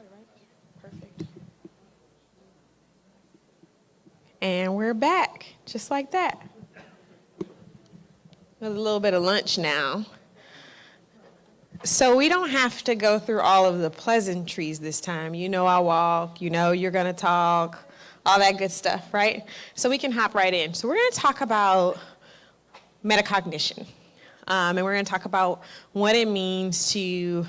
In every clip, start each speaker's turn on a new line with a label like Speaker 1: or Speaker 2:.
Speaker 1: started, right? Perfect. And we're back, just like that. With a little bit of lunch now. So we don't have to go through all of the pleasantries this time. You know I walk, you know you're gonna talk, all that good stuff, right? So we can hop right in. So we're gonna talk about metacognition. And we're gonna talk about what it means to,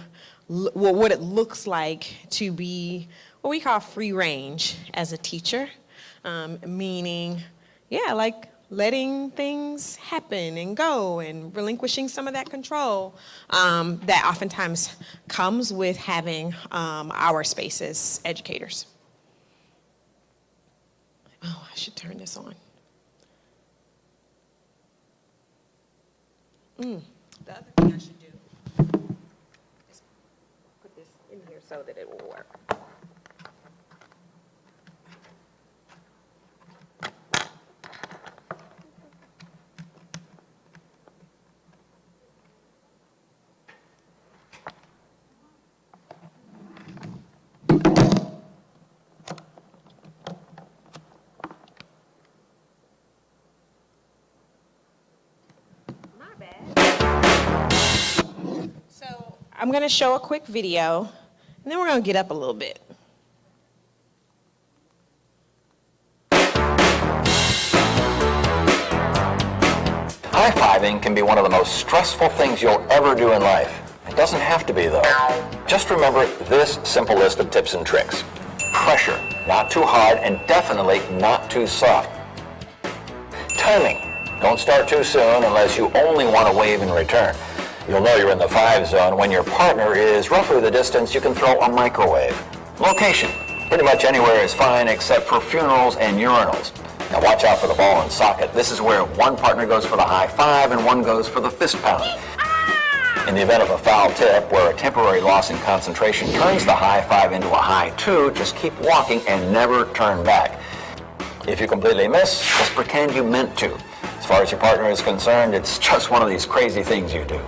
Speaker 1: what it looks like to be what we call free range as a teacher. Meaning, yeah, like letting things happen and go and relinquishing some of that control that oftentimes comes with having our space as educators. Oh, I should turn this on. The other thing I should do is put this in here so that it will work. So I'm going to show a quick video, and then we're going to get up a little bit.
Speaker 2: High-fiving can be one of the most stressful things you'll ever do in life. It doesn't have to be, though. Just remember this simple list of tips and tricks. Pressure, not too hard, and definitely not too soft. Timing. Don't start too soon unless you only want to wave in return. You'll know you're in the 5 zone when your partner is roughly the distance you can throw a microwave. Location. Pretty much anywhere is fine except for funerals and urinals. Now watch out for the ball and socket. This is where one partner goes for the high five and one goes for the fist pound. In the event of a foul tip where a temporary loss in concentration turns the high five into a high two, just keep walking and never turn back. If you completely miss, just pretend you meant to. As far as your partner is concerned, it's just one of these crazy things you do.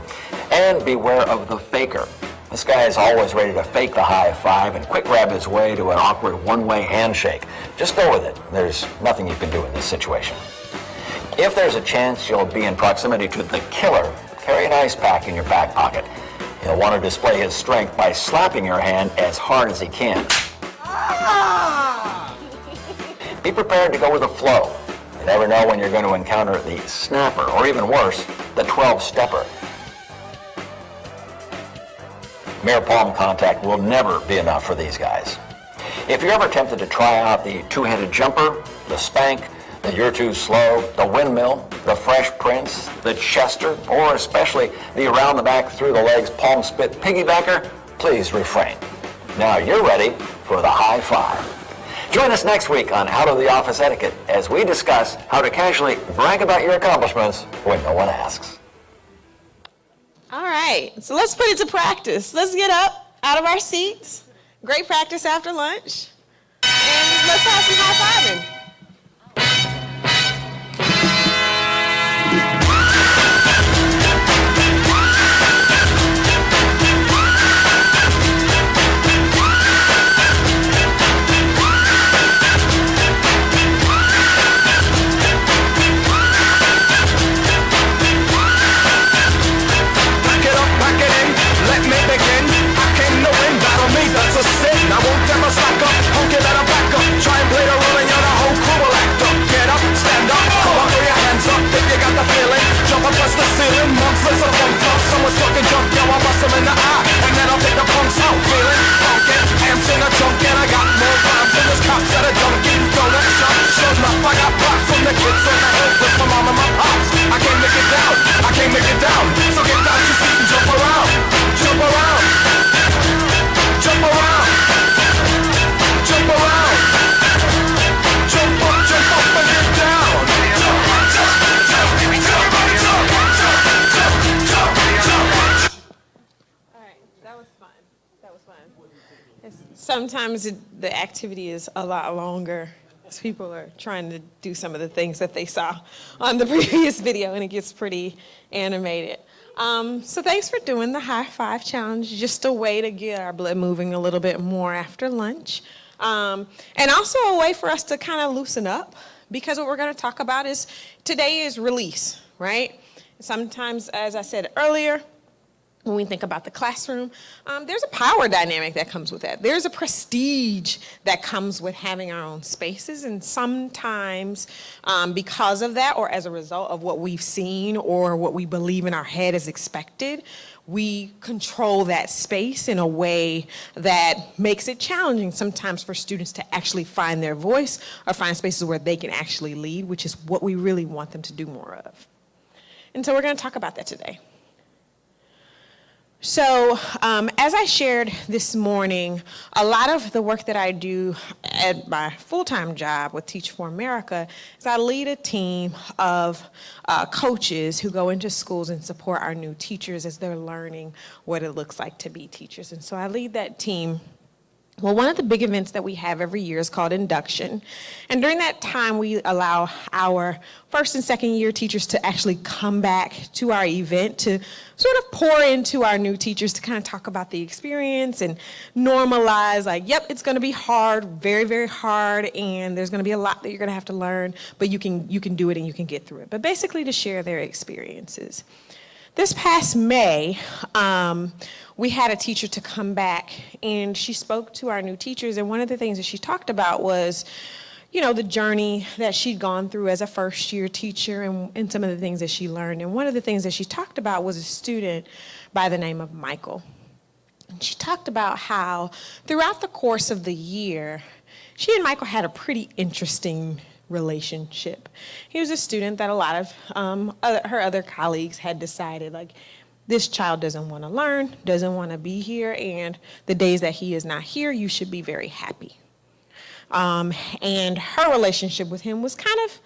Speaker 2: And beware of the faker. This guy is always ready to fake the high five and quick grab his way to an awkward one-way handshake. Just go with it. There's nothing you can do in this situation. If there's a chance you'll be in proximity to the killer, carry an ice pack in your back pocket. He'll want to display his strength by slapping your hand as hard as he can. Be prepared to go with the flow. You never know when you're going to encounter the snapper, or even worse, the 12-stepper. Mere palm contact will never be enough for these guys. If you're ever tempted to try out the two-handed jumper, the spank, the you're too slow, the windmill, the Fresh Prince, the Chester, or especially the around the back, through the legs, palm spit piggybacker, please refrain. Now you're ready for the high five. Join us next week on Out of the Office Etiquette as we discuss how to casually brag about your accomplishments when no one asks.
Speaker 1: All right, so let's put it to practice. Let's get up out of our seats. Great practice after lunch. And let's have some high-fiving.
Speaker 3: That's a sin. I won't ever slack up. Honky, let her back up. Try and play the role and you're the whole crew will act up. Get up, stand up, come on, throw your hands up if you got the feeling. Jump up, press the ceiling. Monsters of fun club. Someone's talking junk, yo, I'll bust them in the eye. And then I'll take the punks out. Feeling funky, amps in a trunk, and I got more rhymes than this cops at a Dunkin' Donut shop. Sure enough, I got props from the kids on the hill with my mom and my pops. I can't make it down, I can't make it down. So get down to your seat and jump around, jump around. Jump around, jump around, jump up and get down. Jump, jump, jump, everybody jump, jump, jump, jump.
Speaker 1: All right, that was fun. That was fun. Sometimes the activity is a lot longer as people are trying to do some of the things that they saw on the previous video, and it gets pretty animated. So thanks for doing the high five challenge, just a way to get our blood moving a little bit more after lunch. And also a way for us to kind of loosen up, because what we're going to talk about is today is release, right? Sometimes, as I said earlier, when we think about the classroom, there's a power dynamic that comes with that. There's a prestige that comes with having our own spaces, and sometimes because of that, or as a result of what we've seen or what we believe in our head is expected, we control that space in a way that makes it challenging sometimes for students to actually find their voice or find spaces where they can actually lead, which is what we really want them to do more of. And so we're going to talk about that today. So as I shared this morning, a lot of the work that I do at my full-time job with Teach for America is I lead a team of coaches who go into schools and support our new teachers as they're learning what it looks like to be teachers. And so I lead that team. Well, one of the big events that we have every year is called induction. And during that time, we allow our first and second year teachers to actually come back to our event to sort of pour into our new teachers to kind of talk about the experience and normalize, like, yep, it's going to be hard, very, very hard, and there's going to be a lot that you're going to have to learn, but you can do it and you can get through it. But basically to share their experiences. This past May, we had a teacher to come back, and she spoke to our new teachers, and one of the things that she talked about was, you know, the journey that she'd gone through as a first-year teacher and some of the things that she learned. And one of the things that she talked about was a student by the name of Michael. And she talked about how throughout the course of the year, she and Michael had a pretty interesting relationship. He was a student that a lot of her other colleagues had decided, like, this child doesn't want to learn, doesn't want to be here, and the days that he is not here, you should be very happy. And her relationship with him was kind of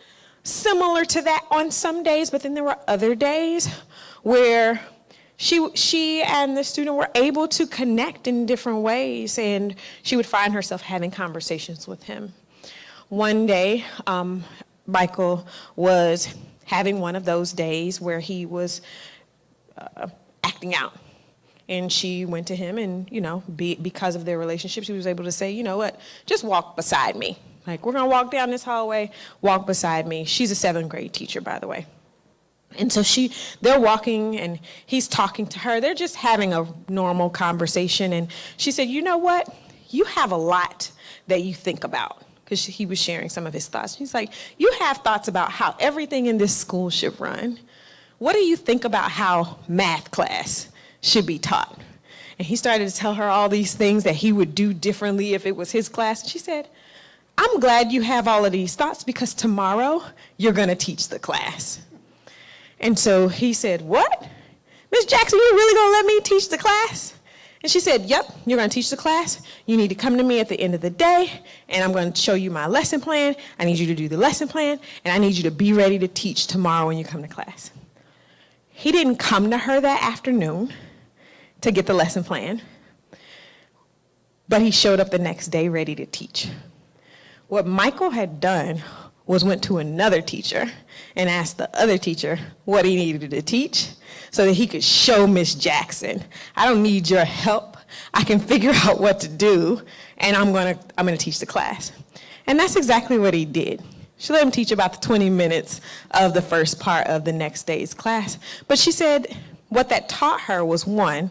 Speaker 1: similar to that on some days, but then there were other days where she and the student were able to connect in different ways, and she would find herself having conversations with him. One day, Michael was having one of those days where he was acting out. And she went to him and, you know, because of their relationship, she was able to say, you know what, just walk beside me. Like, we're going to walk down this hallway, walk beside me. She's a 7th grade teacher, by the way. And so they're walking and he's talking to her. They're just having a normal conversation. And she said, you know what, you have a lot that you think about. Because he was sharing some of his thoughts. He's like, you have thoughts about how everything in this school should run. What do you think about how math class should be taught? And he started to tell her all these things that he would do differently if it was his class. And she said, I'm glad you have all of these thoughts because tomorrow you're going to teach the class. And so he said, what? Miss Jackson, you really going to let me teach the class? And she said, yep, you're going to teach the class. You need to come to me at the end of the day, and I'm going to show you my lesson plan. I need you to do the lesson plan, and I need you to be ready to teach tomorrow when you come to class. He didn't come to her that afternoon to get the lesson plan, but he showed up the next day ready to teach. What Michael had done was went to another teacher and asked the other teacher what he needed to teach so that he could show Miss Jackson, I don't need your help. I can figure out what to do, and I'm gonna teach the class. And that's exactly what he did. She let him teach about the 20 minutes of the first part of the next day's class. But she said what that taught her was, one,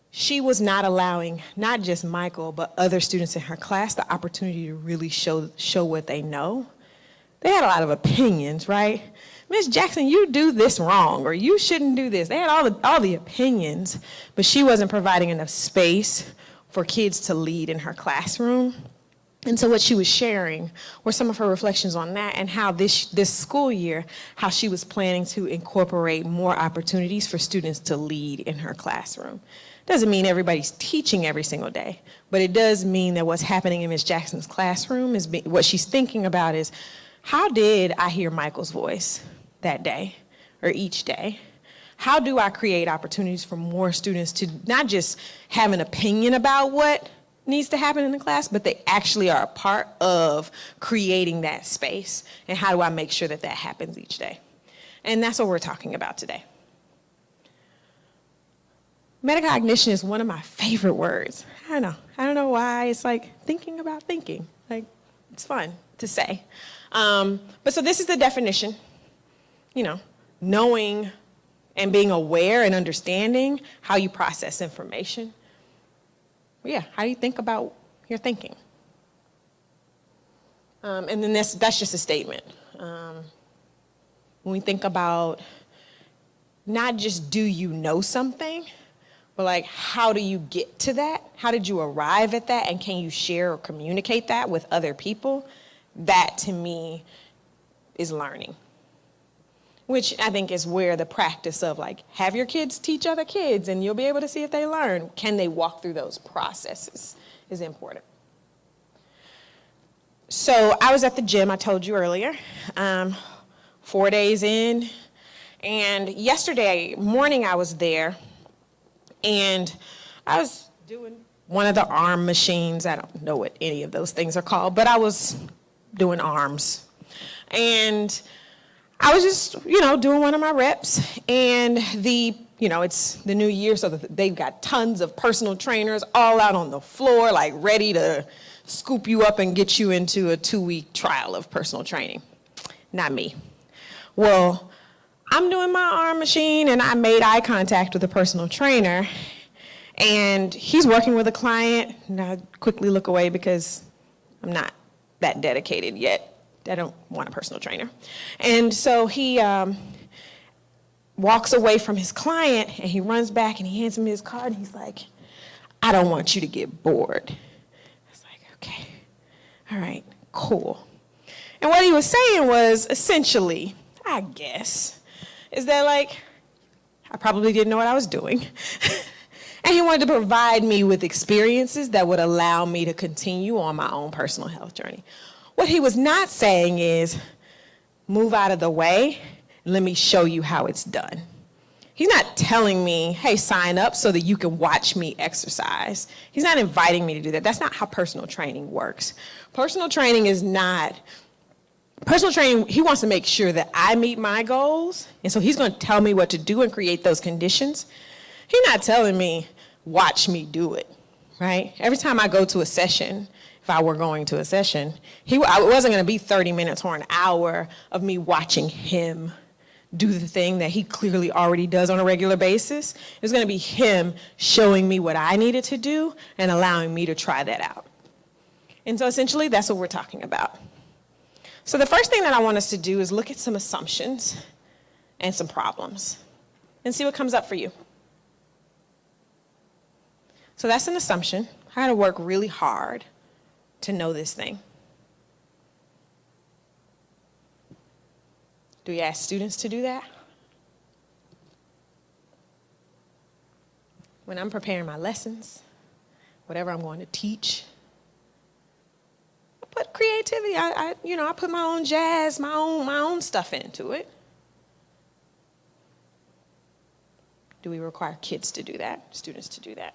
Speaker 1: she was not allowing not just Michael, but other students in her class the opportunity to really show what they know. They had a lot of opinions, right? Miss Jackson, you do this wrong, or you shouldn't do this. They had all the opinions, but she wasn't providing enough space for kids to lead in her classroom. And so what she was sharing were some of her reflections on that and how this school year, how she was planning to incorporate more opportunities for students to lead in her classroom. Doesn't mean everybody's teaching every single day, but it does mean that what's happening in Ms. Jackson's classroom is what she's thinking about is, how did I hear Michael's voice that day or each day? How do I create opportunities for more students to not just have an opinion about what needs to happen in the class, but they actually are a part of creating that space? And how do I make sure that that happens each day? And that's what we're talking about today. Metacognition is one of my favorite words. I don't know why. It's like thinking about thinking. Like, it's fun to say. But so this is the definition, knowing and being aware and understanding how you process information. Yeah, how you think about your thinking. And then that's just a statement. When we think about not just do you know something, but like how do you get to that? How did you arrive at that? And can you share or communicate that with other people? That to me is learning. Which I think is where the practice of like have your kids teach other kids and you'll be able to see if they learn. Can they walk through those processes is important. So I was at the gym, I told you earlier, 4 days in. And yesterday morning I was there and I was doing one of the arm machines. I don't know what any of those things are called, but I was doing arms. And I was just, doing one of my reps. And it's the new year, so they've got tons of personal trainers all out on the floor, like ready to scoop you up and get you into a 2-week trial of personal training. Not me. Well, I'm doing my arm machine and I made eye contact with a personal trainer and he's working with a client and I quickly look away because I'm not that dedicated yet. I don't want a personal trainer. And so he walks away from his client and he runs back and he hands me his card and he's like, I don't want you to get bored. Okay, all right, cool. And what he was saying was essentially, I guess, is that like, I probably didn't know what I was doing. And he wanted to provide me with experiences that would allow me to continue on my own personal health journey. What he was not saying is, move out of the way, and let me show you how it's done. He's not telling me, hey, sign up so that you can watch me exercise. He's not inviting me to do that. That's not how personal training works. Personal training, he wants to make sure that I meet my goals. And so he's going to tell me what to do and create those conditions. He's not telling me, watch me do it, right? Every time I go to a session, if I were going to a session, it wasn't going to be 30 minutes or an hour of me watching him do the thing that he clearly already does on a regular basis. It was going to be him showing me what I needed to do and allowing me to try that out. And so essentially, that's what we're talking about. So the first thing that I want us to do is look at some assumptions and some problems and see what comes up for you. So that's an assumption. I got to work really hard to know this thing. Do we ask students to do that? When I'm preparing my lessons, whatever I'm going to teach, I put creativity. I put my own jazz, my own stuff into it. Do we require kids to do that, students to do that?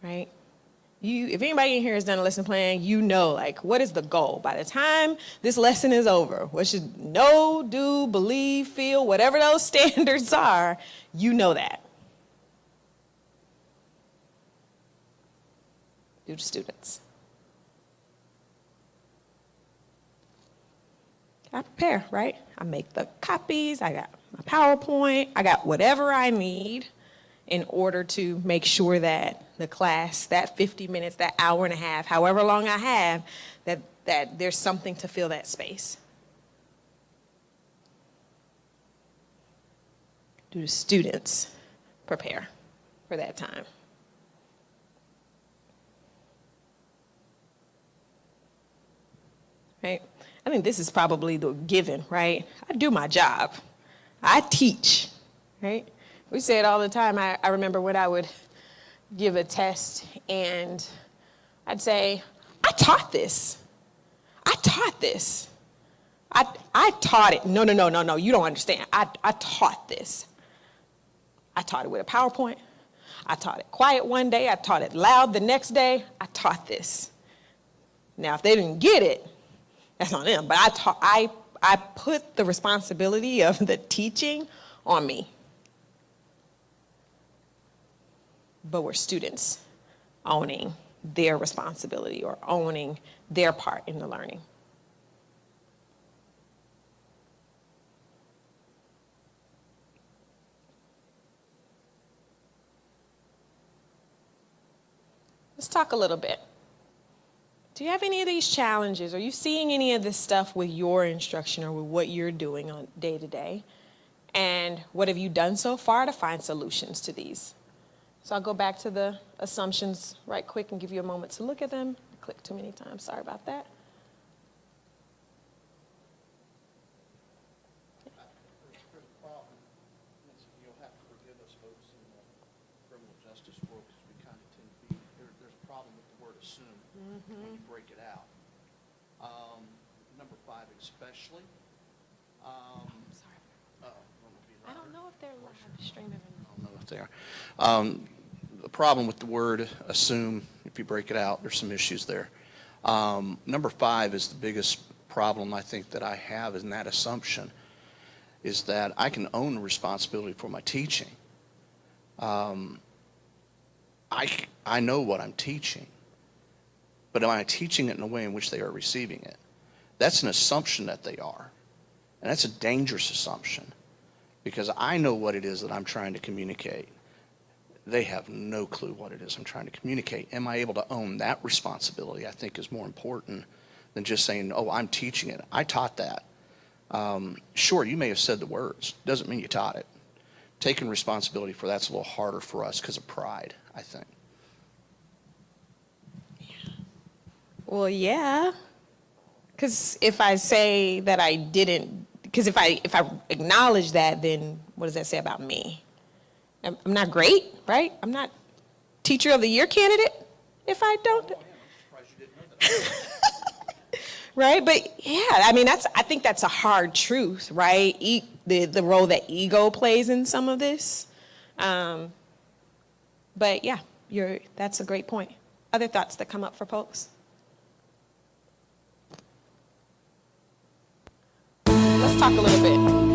Speaker 1: Right? If anybody in here has done a lesson plan, what is the goal? By the time this lesson is over, what should know, do, believe, feel, whatever those standards are, you know that. Do the students. I prepare, right? I make the copies, I got my PowerPoint, I got whatever I need in order to make sure that the class, that 50 minutes, that hour and a half, however long I have, that there's something to fill that space. Do the students prepare for that time? Right? I think this is probably the given, right? I do my job. I teach, right? We say it all the time. I remember when I would give a test and I'd say, I taught this. I taught this. I taught it. No, you don't understand. I taught this. I taught it with a PowerPoint. I taught it quiet one day. I taught it loud the next day. I taught this. Now, if they didn't get it, that's on them. But I put the responsibility of the teaching on me. But we're students owning their responsibility or owning their part in the learning. Let's talk a little bit. Do you have any of these challenges? Are you seeing any of this stuff with your instruction or with what you're doing on day to day? And what have you done so far to find solutions to these? So I'll go back to the assumptions right quick and give you a moment to look at them. I clicked too many times, sorry about that.
Speaker 4: There's a problem. You'll have to forgive us folks in the criminal justice world because we kind of tend to be, there's a problem with the word assume when you break it out. Number 5 especially.
Speaker 1: Sorry. I don't know if they're live streaming.
Speaker 4: I don't know if they are. The problem with the word assume, if you break it out, there's some issues there. Number 5 is the biggest problem I think that I have in that assumption, is that I can own the responsibility for my teaching. I know what I'm teaching, but am I teaching it in a way in which they are receiving it? That's an assumption that they are, and that's a dangerous assumption, because I know what it is that I'm trying to communicate. They have no clue what it is I'm trying to communicate. Am I able to own that responsibility, I think, is more important than just saying, oh, I'm teaching it. I taught that. Sure, you may have said the words. Doesn't mean you taught it. Taking responsibility for that's a little harder for us because of pride, I think.
Speaker 1: Well, yeah. Because if I say that I didn't, because if I acknowledge that, then what does that say about me? I'm not great, right? I'm not Teacher of the Year candidate if I don't. Right? But yeah, I mean, I think that's a hard truth, right? The role that ego plays in some of this. But yeah, that's a great point. Other thoughts that come up for folks? Let's talk a little bit.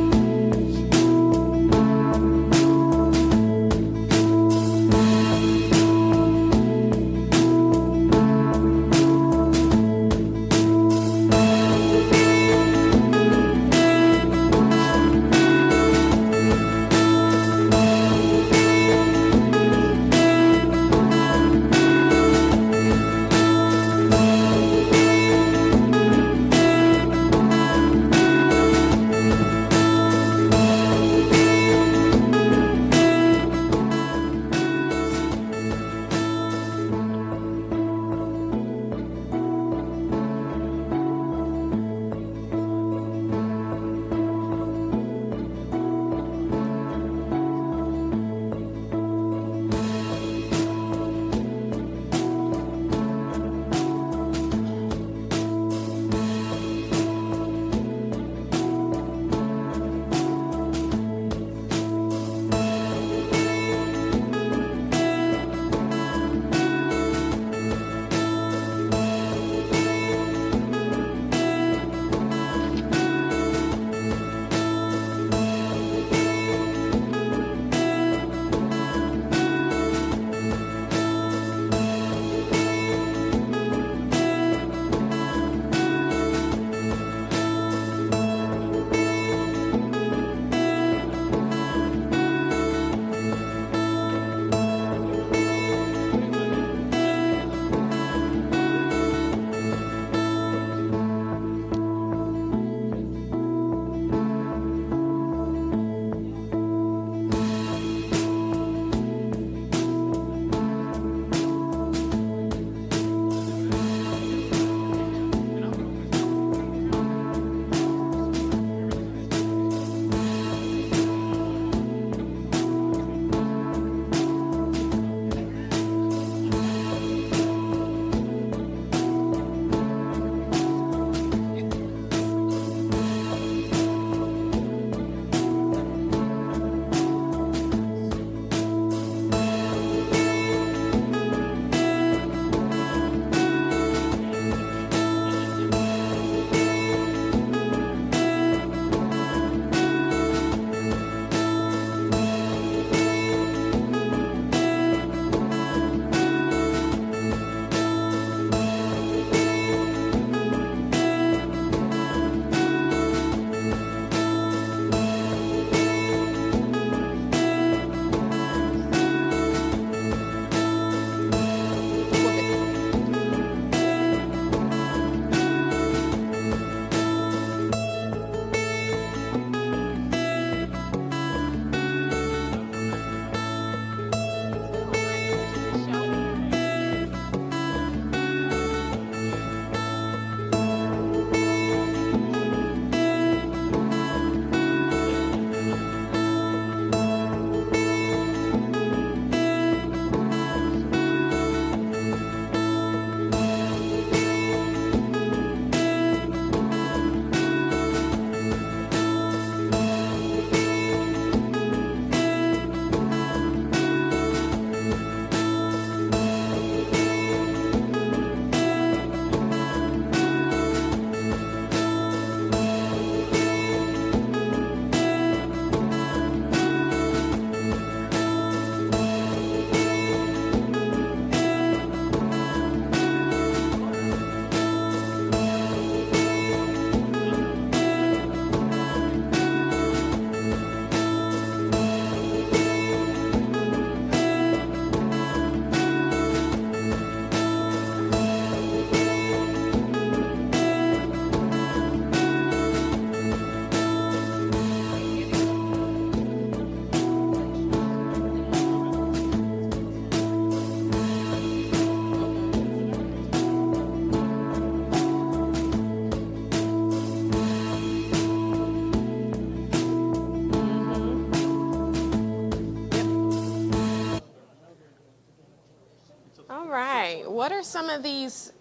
Speaker 1: what are some of these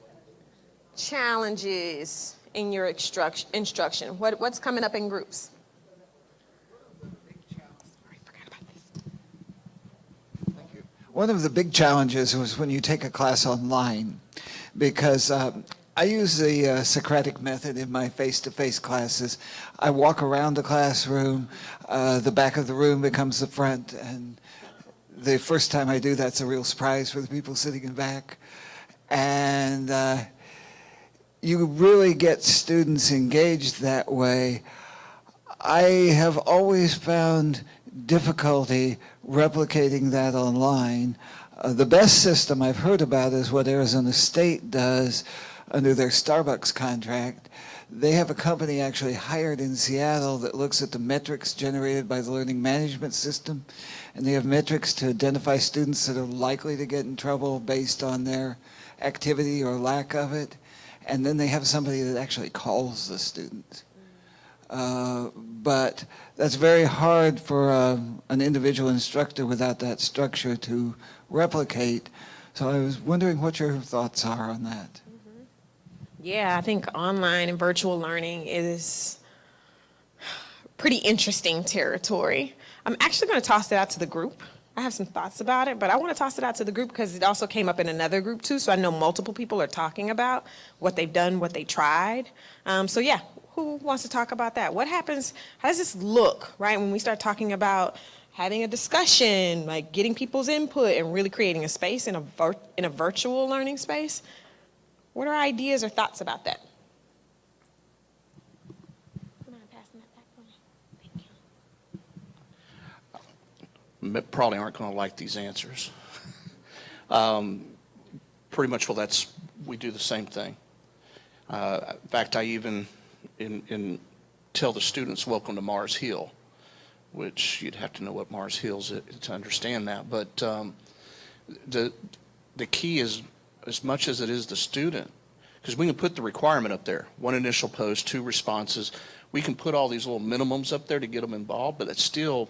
Speaker 1: challenges in your instruction? What's coming up in groups?
Speaker 5: One of the big challenges was when you take a class online, because I use the Socratic method in my face-to-face classes. I walk around the classroom, the back of the room becomes the front, and the first time I do that's a real surprise for the people sitting in back. And you really get students engaged that way. I have always found difficulty replicating that online. The best system I've heard about is what Arizona State does under their Starbucks contract. They have a company actually hired in Seattle that looks at the metrics generated by the learning management system, and they have metrics to identify students that are likely to get in trouble based on their activity or lack of it, and then they have somebody that actually calls the students. But that's very hard for an individual instructor without that structure to replicate. So I was wondering what your thoughts are on that.
Speaker 1: Yeah, I think online and virtual learning is pretty interesting territory. I'm actually going to toss it out to the group. I have some thoughts about it, but I want to toss it out to the group because it also came up in another group too, so I know multiple people are talking about what they've done, what they tried. So yeah, who wants to talk about that? What happens, how does this look, right, when we start talking about having a discussion, like getting people's input and really creating a space in a virtual learning space? What are ideas or thoughts about that?
Speaker 4: Probably aren't going to like these answers. Pretty much, well, we do the same thing. In fact, I even tell the students, welcome to Mars Hill, which you'd have to know what Mars Hill is to understand that. But the key is, as much as it is the student, because we can put the requirement up there, 1 initial post, 2 responses. We can put all these little minimums up there to get them involved, but it's still,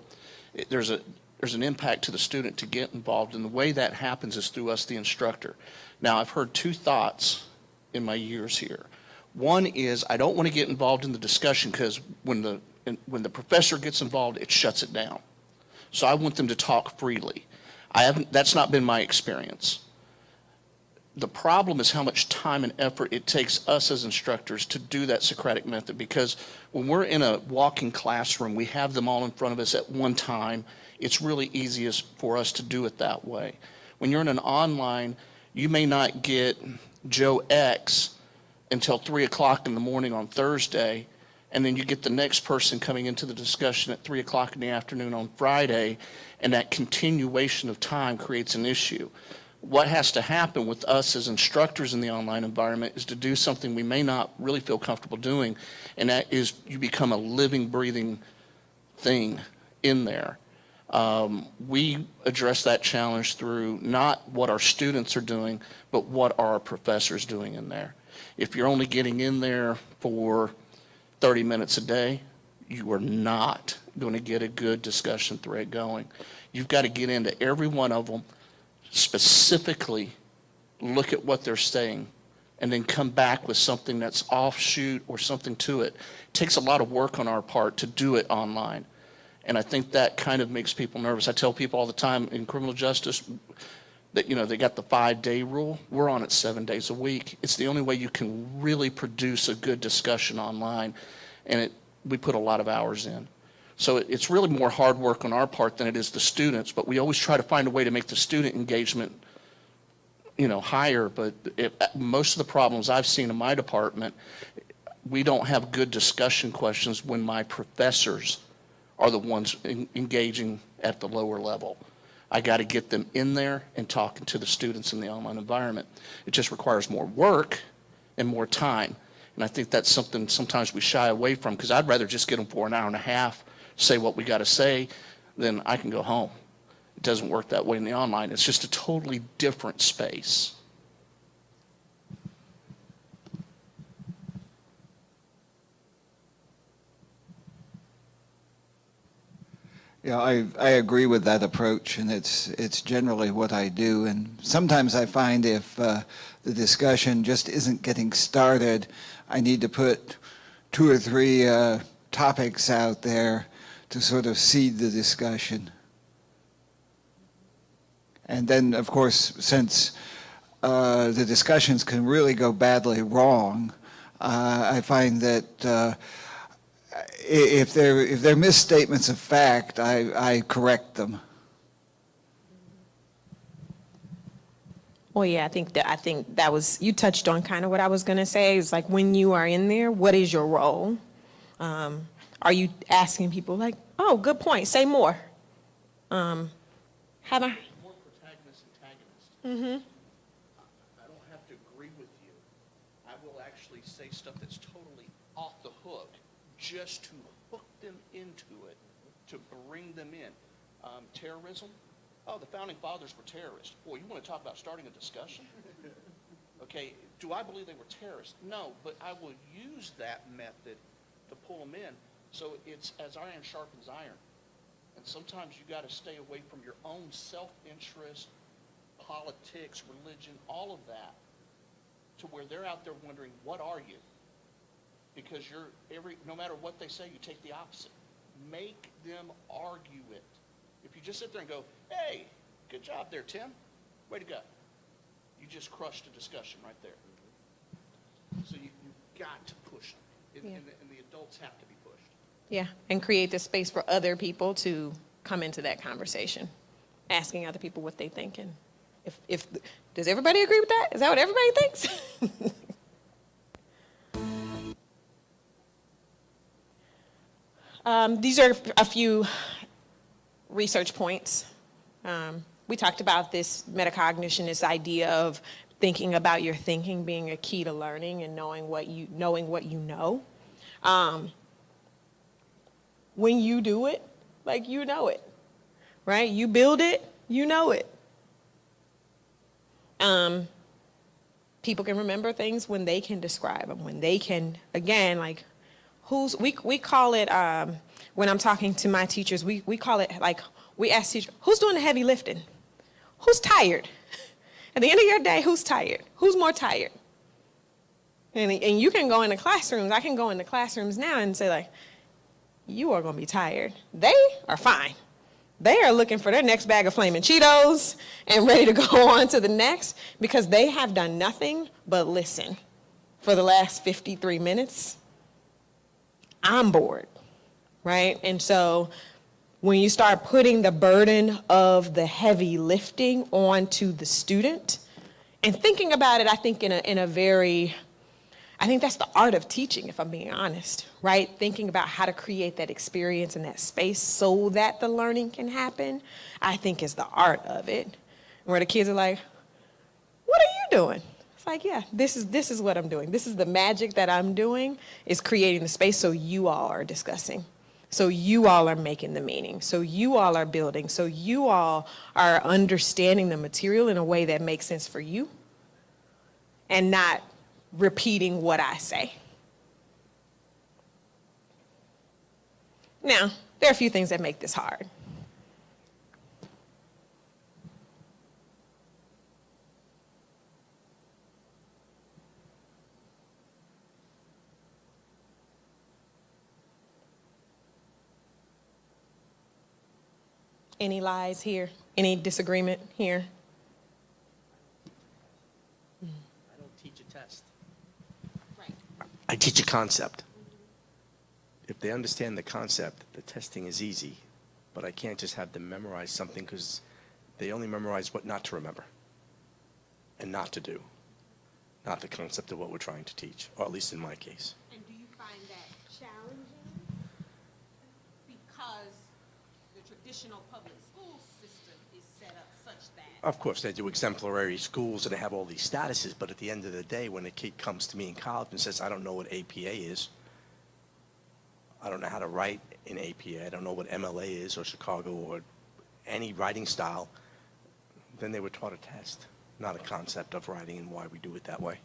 Speaker 4: there's an impact to the student to get involved, and the way that happens is through us, the instructor. Now, I've heard 2 thoughts in my years here. One is I don't want to get involved in the discussion because when the professor gets involved, it shuts it down. So I want them to talk freely. That's not been my experience. The problem is how much time and effort it takes us as instructors to do that Socratic method, because when we're in a walking classroom, we have them all in front of us at one time. It's really easiest for us to do it that way. When you're in an online, you may not get Joe X until 3 o'clock in the morning on Thursday, and then you get the next person coming into the discussion at 3 o'clock in the afternoon on Friday, and that continuation of time creates an issue. What has to happen with us as instructors in the online environment is to do something we may not really feel comfortable doing, and that is you become a living, breathing thing in there. We address that challenge through not what our students are doing, but what are our professors doing in there. If you're only getting in there for 30 minutes a day, you are not going to get a good discussion thread going. You've got to get into every one of them, specifically look at what they're saying, and then come back with something that's offshoot or something to it. It takes a lot of work on our part to do it online. And I think that kind of makes people nervous. I tell people all the time in criminal justice that, they got the 5-day rule. We're on it 7 days a week. It's the only way you can really produce a good discussion online. And we put a lot of hours in. So it's really more hard work on our part than it is the students, but we always try to find a way to make the student engagement, higher. But most of the problems I've seen in my department, we don't have good discussion questions when my professors are the ones engaging at the lower level. I got to get them in there and talking to the students in the online environment. It just requires more work and more time. And I think that's something sometimes we shy away from, because I'd rather just get them for an hour and a half, say what we got to say, then I can go home. It doesn't work that way in the online. It's just a totally different space.
Speaker 5: Yeah, I agree with that approach, and it's generally what I do. And sometimes I find if the discussion just isn't getting started, I need to put two or three topics out there to sort of seed the discussion. And then, of course, since the discussions can really go badly wrong, I find that if they're misstatements of fact, I correct them.
Speaker 1: Well, yeah, I think that was, you touched on kind of what I was going to say. It's like when you are in there, what is your role? Are you asking people like, oh, good point, say more? Have I?
Speaker 4: More protagonist, antagonist. I don't have to agree with you. I will actually say stuff that's totally off the hook just to hook them into it, to bring them in. Terrorism? Oh, the founding fathers were terrorists. Boy, you want to talk about starting a discussion? Okay, do I believe they were terrorists? No, but I will use that method to pull them in. So it's as iron sharpens iron. And sometimes you got to stay away from your own self-interest, politics, religion, all of that, to where they're out there wondering, what are you? Because no matter what they say, you take the opposite. Make them argue it. If you just sit there and go, hey, good job there, Tim. Way to go. You just crushed a discussion right there. So you've got to push them.
Speaker 1: Yeah.
Speaker 4: And the adults have to be pushed.
Speaker 1: Yeah, and create the space for other people to come into that conversation, asking other people what they think. And if does everybody agree with that? Is that what everybody thinks? These are a few research points. We talked about this metacognition, this idea of thinking about your thinking being a key to learning and knowing what you know. When you do it, like you know it, right? You build it, you know it. People can remember things when they can describe them, when they can, again, like we call it, when I'm talking to my teachers, we call it like, we ask teachers, who's doing the heavy lifting? Who's tired? At the end of your day, who's tired? Who's more tired? And you can go into classrooms. I can go into classrooms now and say like, you are going to be tired. They are fine. They are looking for their next bag of Flaming Cheetos and ready to go on to the next because they have done nothing but listen for the last 53 minutes. I'm bored, right? And so when you start putting the burden of the heavy lifting onto the student and thinking about it, I think I think that's the art of teaching, if I'm being honest, right? Thinking about how to create that experience and that space so that the learning can happen, I think is the art of it. Where the kids are like, what are you doing? It's like, yeah, this is what I'm doing. This is the magic that I'm doing, is creating the space so you all are discussing. So you all are making the meaning. So you all are building. So you all are understanding the material in a way that makes sense for you and not repeating what I say. Now, there are a few things that make this hard. Any lies here? Any disagreement here?
Speaker 6: I don't teach a test.
Speaker 1: Right.
Speaker 6: I teach a concept. If they understand the concept, the testing is easy. But I can't just have them memorize something because they only memorize what not to remember and not to do, not the concept of what we're trying to teach, or at least in my case.
Speaker 1: And do you find that challenging? Because the traditional public school system is set up such that...
Speaker 6: Of course, they do exemplary schools and they have all these statuses, but at the end of the day, when a kid comes to me in college and says, I don't know what APA is, I don't know how to write in APA, I don't know what MLA is or Chicago or any writing style, then they were taught a test, not a concept of writing and why we do it that way.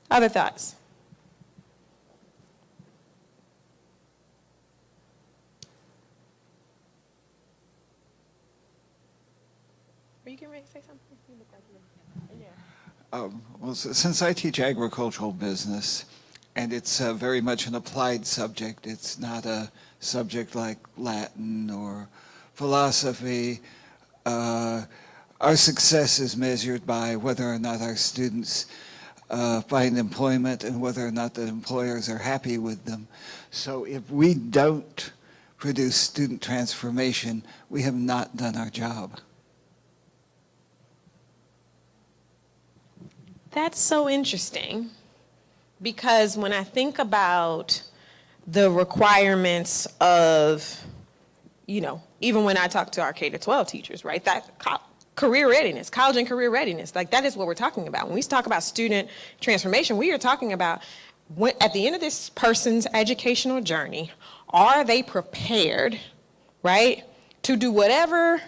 Speaker 1: Other thoughts? you getting ready to say something? You look like you're-
Speaker 5: Well, since I teach agricultural business, and it's very much an applied subject, it's not a subject like Latin or philosophy. Our success is measured by whether or not our students find employment and whether or not the employers are happy with them. So if we don't produce student transformation, we have not done our job.
Speaker 1: That's so interesting, because when I think about the requirements of, even when I talk to our K-12 teachers, right, that career readiness, college and career readiness, like that is what we're talking about. When we talk about student transformation, we are talking about at the end of this person's educational journey, are they prepared, right, to do whatever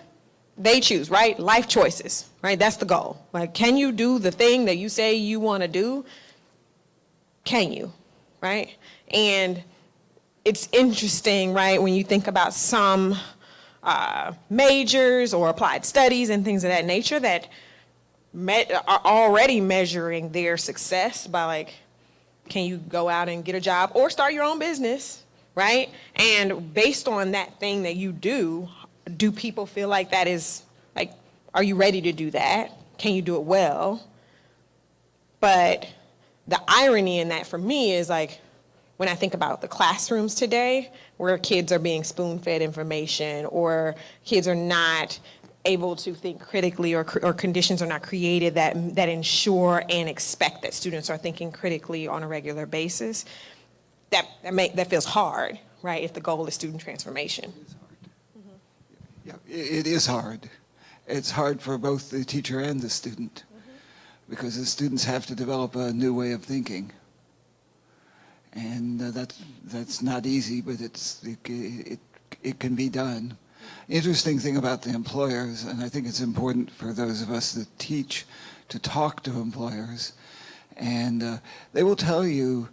Speaker 1: they choose, right? Life choices, right? That's the goal. Like, can you do the thing that you say you want to do? Can you, right? And it's interesting, right, when you think about some majors or applied studies and things of that nature that are already measuring their success by, like, can you go out and get a job or start your own business, right? And based on that thing that you do people feel like that is, like, are you ready to do that? Can you do it well? But the irony in that for me is, like, when I think about the classrooms today where kids are being spoon-fed information or kids are not able to think critically or conditions are not created that ensure and expect that students are thinking critically on a regular basis, that feels hard, right, if the goal is student transformation.
Speaker 5: Yeah, it is hard. It's hard for both the teacher and the student because the students have to develop a new way of thinking. And that's not easy, but it can be done. Interesting thing about the employers, and I think it's important for those of us that teach to talk to employers, and they will tell you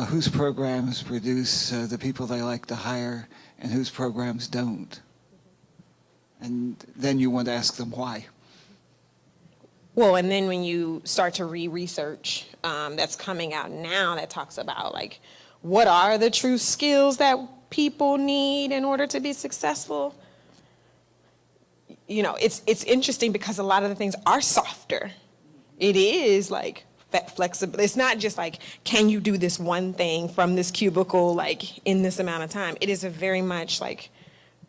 Speaker 5: whose programs produce the people they like to hire and whose programs don't. And then you want to ask them why.
Speaker 1: Well, and then when you start to read research that's coming out now that talks about, like, what are the true skills that people need in order to be successful? It's interesting because a lot of the things are softer. It is, like, flexible. It's not just like, can you do this one thing from this cubicle, like, in this amount of time? It is a very much, like,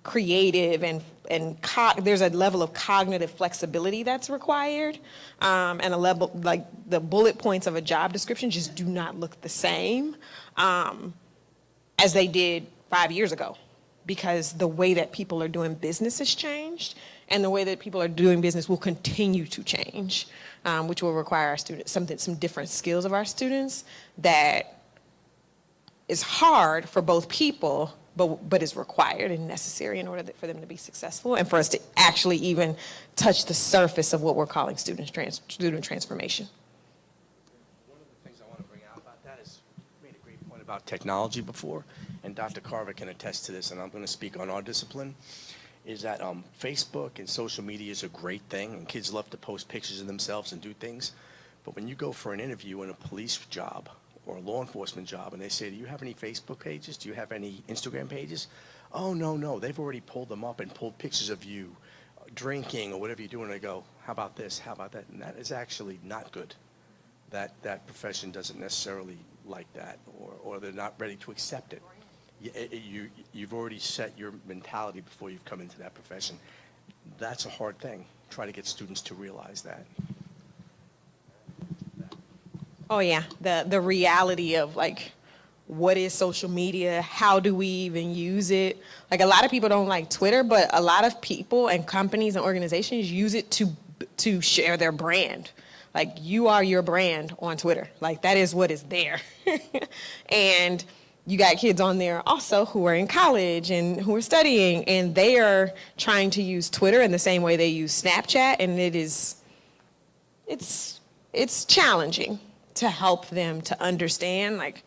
Speaker 1: creative and there's a level of cognitive flexibility that's required, and a level, like, the bullet points of a job description just do not look the same as they did 5 years ago, because the way that people are doing business has changed, and the way that people are doing business will continue to change, which will require our students some different skills of our students that is hard for both people, but is required and necessary in order for them to be successful and for us to actually even touch the surface of what we're calling student transformation.
Speaker 6: One of the things I want to bring out about that is you made a great point about technology before, and Dr. Carver can attest to this, and I'm going to speak on our discipline, is that Facebook and social media is a great thing, and kids love to post pictures of themselves and do things, but when you go for an interview in a police job or a law enforcement job, and they say, do you have any Facebook pages? Do you have any Instagram pages? Oh, no. They've already pulled them up and pulled pictures of you drinking or whatever you're doing. And they go, how about this? How about that? And that is actually not good. That profession doesn't necessarily like that, or they're not ready to accept it. You've already set your mentality before you've come into that profession. That's a hard thing. Try to get students to realize that.
Speaker 1: Oh yeah, the reality of, like, what is social media? How do we even use it? Like, a lot of people don't like Twitter, but a lot of people and companies and organizations use it to share their brand. Like, you are your brand on Twitter. Like, that is what is there. And you got kids on there also who are in college and who are studying, and they are trying to use Twitter in the same way they use Snapchat, and it's challenging to help them to understand, like,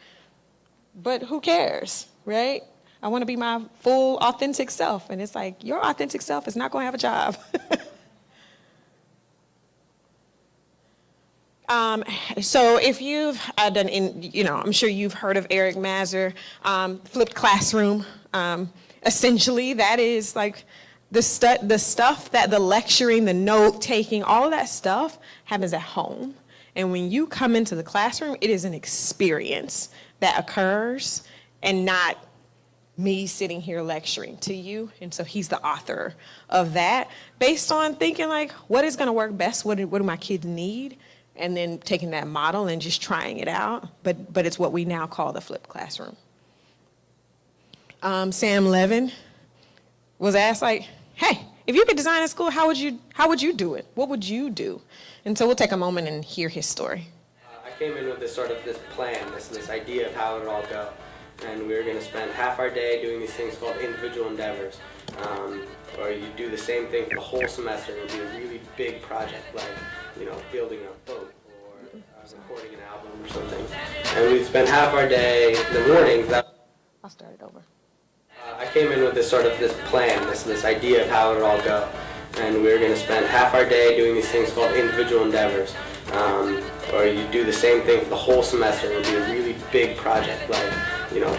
Speaker 1: but who cares, right? I want to be my full authentic self. And it's like, your authentic self is not going to have a job. So if you've done, I'm sure you've heard of Eric Mazur, flipped classroom. Essentially, that is like the stuff that the lecturing, the note taking, all of that stuff happens at home. And when you come into the classroom, it is an experience that occurs and not me sitting here lecturing to you. And so he's the author of that based on thinking like, what is going to work best? What do my kids need? And then taking that model and just trying it out. But it's what we now call the flipped classroom. Sam Levin was asked like, hey, if you could design a school, how would you do it? What would you do? And so we'll take a moment and hear his story.
Speaker 7: I came in with this plan, this idea of how it would all go. And we were going to spend half our day doing these things called individual endeavors. Or you do the same thing for the whole semester. It would be a really big project, like, building a boat or recording an album or something. And we'd spend half our day in the mornings.
Speaker 1: I'll start it over.
Speaker 7: I came in with this plan, this idea of how it would all go. And we were going to spend half our day doing these things called individual endeavors. Or you do the same thing for the whole semester. It would be a really big project, like,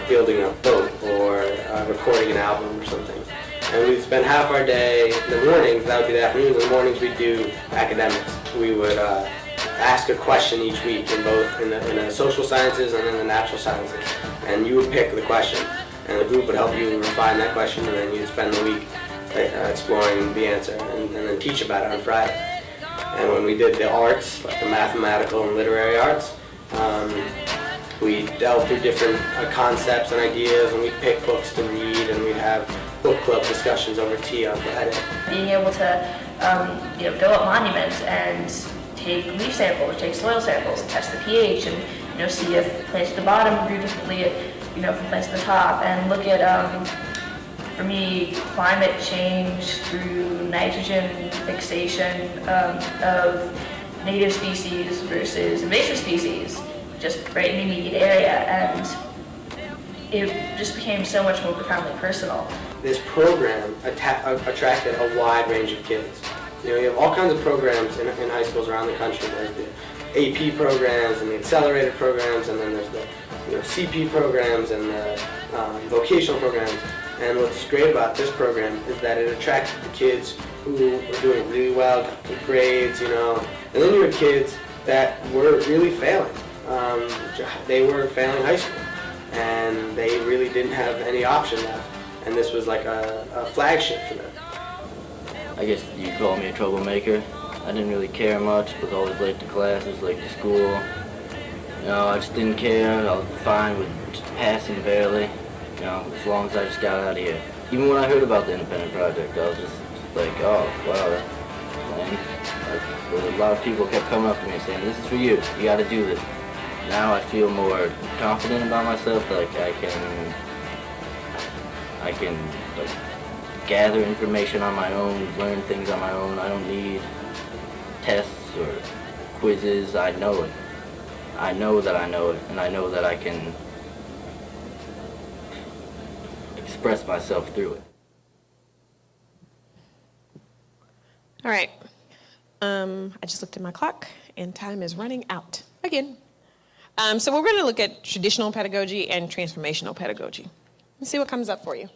Speaker 7: building a boat or recording an album or something. And we'd spend half our day in the mornings, that would be the afternoons. In the mornings we'd do academics. We would ask a question each week in the social sciences and in the natural sciences. And you would pick the question. And the group would help you refine that question, and then you'd spend the week exploring the answer and then teach about it on Friday. And when we did the arts, like the mathematical and literary arts, we delved through different concepts and ideas, and we'd pick books to read, and we'd have book club discussions over tea on Friday.
Speaker 8: Being able to go up monuments and take leaf samples, take soil samples, test the pH, and see if plants at the bottom grew differently, from plants at the top, and look at, for me, climate change through nitrogen fixation of native species versus invasive species, just right in the immediate area, and it just became so much more profoundly personal.
Speaker 7: This program attracted a wide range of kids. You have all kinds of programs in high schools around the country. There's the AP programs and the accelerated programs, and then there's the CP programs and the vocational programs. And what's great about this program is that it attracted the kids who were doing really well, got good grades, and then you had kids that were really failing. They were failing high school, and they really didn't have any option left. And this was like a flagship for them.
Speaker 9: I guess you call me a troublemaker. I didn't really care much, was always late to classes, late to school. I just didn't care. I was fine with just passing barely, as long as I just got out of here. Even when I heard about the independent project, I was just like, oh, wow. And a lot of people kept coming up to me and saying, this is for you gotta do this. Now I feel more confident about myself, like I can gather information on my own, learn things on my own. I don't need tests or quizzes. I know it. I know that I know it, and I know that I can express myself through it.
Speaker 1: All right. I just looked at my clock, and time is running out again. So we're going to look at traditional pedagogy and transformational pedagogy. Let's see what comes up for you.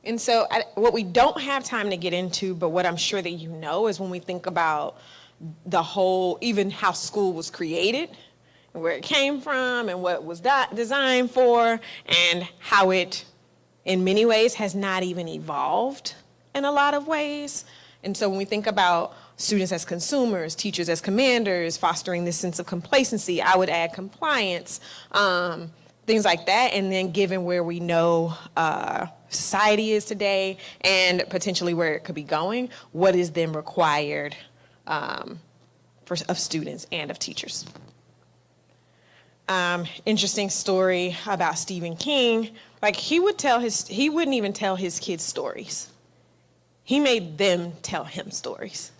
Speaker 1: And so what we don't have time to get into, but what I'm sure that you know, is when we think about the whole, even how school was created, and where it came from, and what it was designed for, and how it, in many ways, has not even evolved in a lot of ways. And so when we think about students as consumers, teachers as commanders, fostering this sense of complacency, I would add compliance, things like that. And then given where we know society is today and potentially where it could be going, what is then required of students and of teachers. Interesting story about Stephen King. Like he wouldn't even tell his kids stories. He made them tell him stories.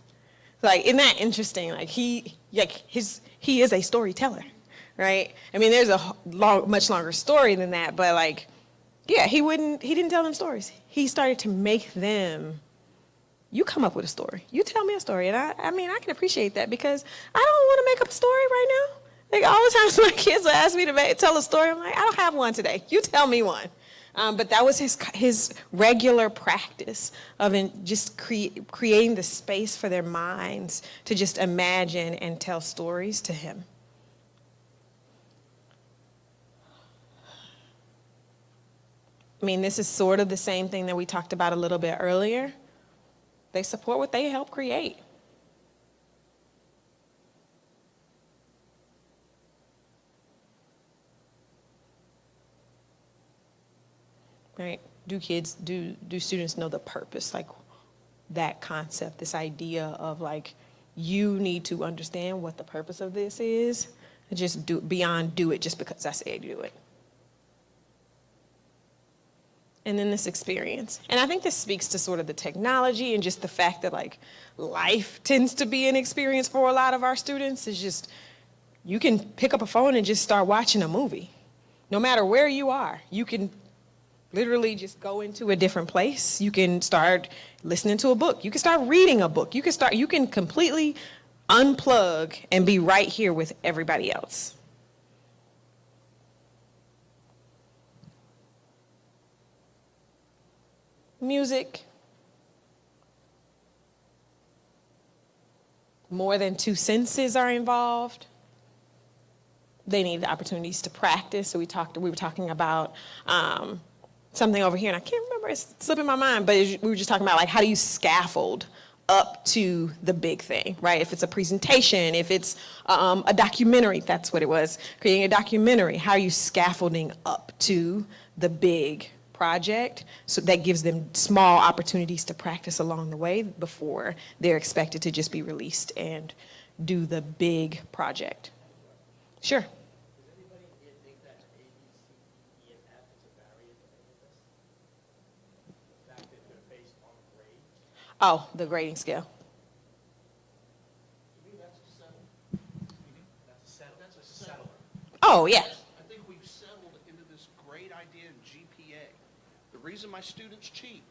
Speaker 1: Like, isn't that interesting? Like he is a storyteller. right? I mean, there's a much longer story than that, but like, yeah, he didn't tell them stories. He started to make them, you come up with a story. You tell me a story. And I mean, I can appreciate that because I don't want to make up a story right now. Like all the times my kids will ask me to tell a story, I'm like, I don't have one today. You tell me one. But that was his regular practice of just creating the space for their minds to just imagine and tell stories to him. I mean, this is sort of the same thing that we talked about a little bit earlier. They support what they help create. Right? Do students know the purpose? Like that concept, this idea of like, you need to understand what the purpose of this is. And just do it just because I say do it. And then this experience. And I think this speaks to sort of the technology and just the fact that like life tends to be an experience for a lot of our students. Is just, you can pick up a phone and just start watching a movie. No matter where you are, you can literally just go into a different place. You can start listening to a book. You can start reading a book. You can completely unplug and be right here with everybody else. Music. More than 2 senses are involved. They need the opportunities to practice. So we were talking about something over here, and I can't remember, it's slipping my mind, but we were just talking about like, how do you scaffold up to the big thing, right? If it's a presentation, if it's a documentary, that's what it was, creating a documentary, how are you scaffolding up to the big project? So that gives them small opportunities to practice along the way before they're expected to just be released and do the big project. Sure. Oh, the grading scale.
Speaker 4: That's a settler.
Speaker 1: Oh, yeah.
Speaker 4: I think we've settled into this great idea in GPA. The reason my students cheat,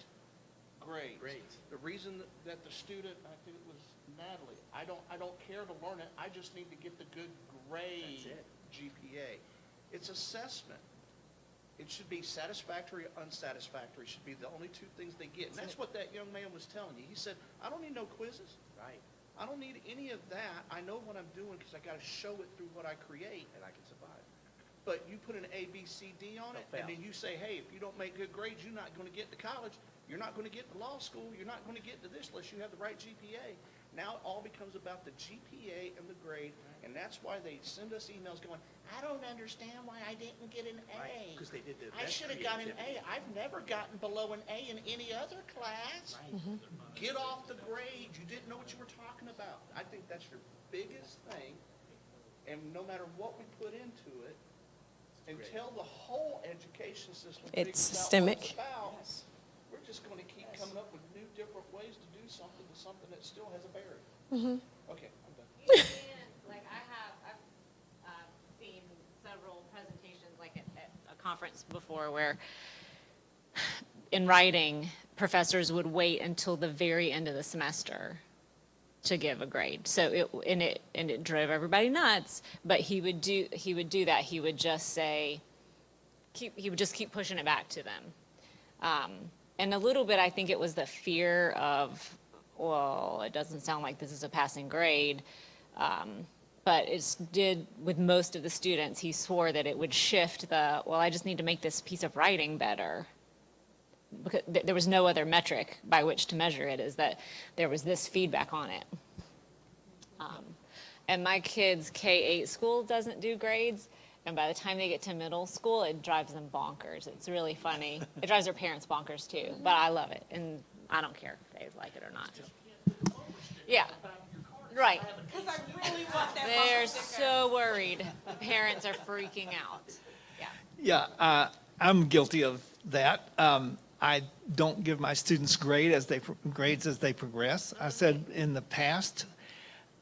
Speaker 4: grades. The reason that the student, I think it was Natalie, I don't care to learn it. I just need to get the good grade. GPA. It's assessment. It should be satisfactory or unsatisfactory. Should be the only 2 things they get. And that's what that young man was telling you. He said, I don't need no quizzes.
Speaker 6: Right.
Speaker 4: I don't need any of that. I know what I'm doing because I got to show it through what I create.
Speaker 6: And I can survive.
Speaker 4: But you put an A, B, C, D on it, and then you say, hey, if you don't make good grades, you're not going to get to college. You're not going to get to law school. You're not going to get to this unless you have the right GPA. Now it all becomes about the GPA and the grade, and that's why they send us emails going, I don't understand why I didn't get an A.
Speaker 6: Because they did the
Speaker 4: I
Speaker 6: best
Speaker 4: should have got an
Speaker 6: creativity.
Speaker 4: A. I've never gotten below an A in any other class.
Speaker 6: Right.
Speaker 4: Get off the grade. You didn't know what you were talking about. I think that's your biggest thing, and no matter what we put into it, until the whole education system
Speaker 1: It's
Speaker 4: figures out
Speaker 1: systemic.
Speaker 4: what it's about, we're just going to keep coming up with new, different ways to do something that still has a barrier. Okay, I'm done.
Speaker 10: Like I've seen several presentations like at a conference before where in writing, professors would wait until the very end of the semester to give a grade. So it drove everybody nuts, but he would do that. He would just say, he would just keep pushing it back to them. And a little bit, I think it was the fear of, well, it doesn't sound like this is a passing grade. But it did, with most of the students, he swore that it would shift well, I just need to make this piece of writing better. Because there was no other metric by which to measure it, is that there was this feedback on it. And my kids' K-8 school doesn't do grades. And by the time they get to middle school, it drives them bonkers. It's really funny. It drives their parents bonkers too, but I love it. And I don't care if they like it or not. Yeah, right.
Speaker 1: Because I really want that.
Speaker 10: They're so worried. The parents are freaking out. Yeah.
Speaker 11: Yeah, I'm guilty of that. I don't give my students grades as they progress. I said in the past,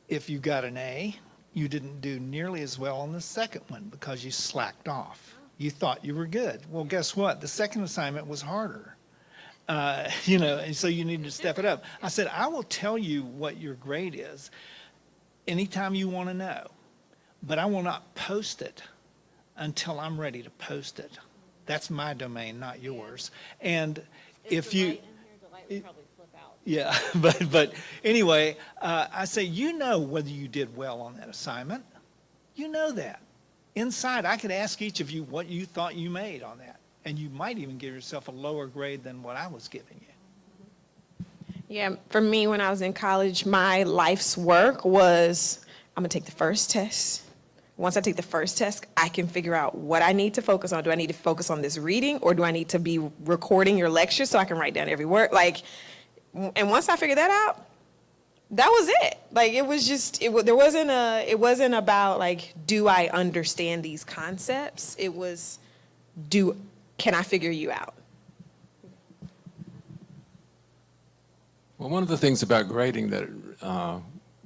Speaker 11: if you got an A, you didn't do nearly as well on the second one because you slacked off. You thought you were good. Well, guess what? The second assignment was harder. And so you need to step it up. I said, I will tell you what your grade is anytime you want to know, but I will not post it until I'm ready to post it. That's my domain, not yours. And if you... Yeah, but anyway, I say, whether you did well on that assignment. You know that. Inside, I could ask each of you what you thought you made on that. And you might even give yourself a lower grade than what I was giving you.
Speaker 1: Yeah, for me, when I was in college, my life's work was, I'm going to take the first test. Once I take the first test, I can figure out what I need to focus on. Do I need to focus on this reading, or do I need to be recording your lecture so I can write down every word? And once I figured that out, that was it. It was just, it wasn't about do I understand these concepts? It was, can I figure you out?
Speaker 12: Well, one of the things about grading that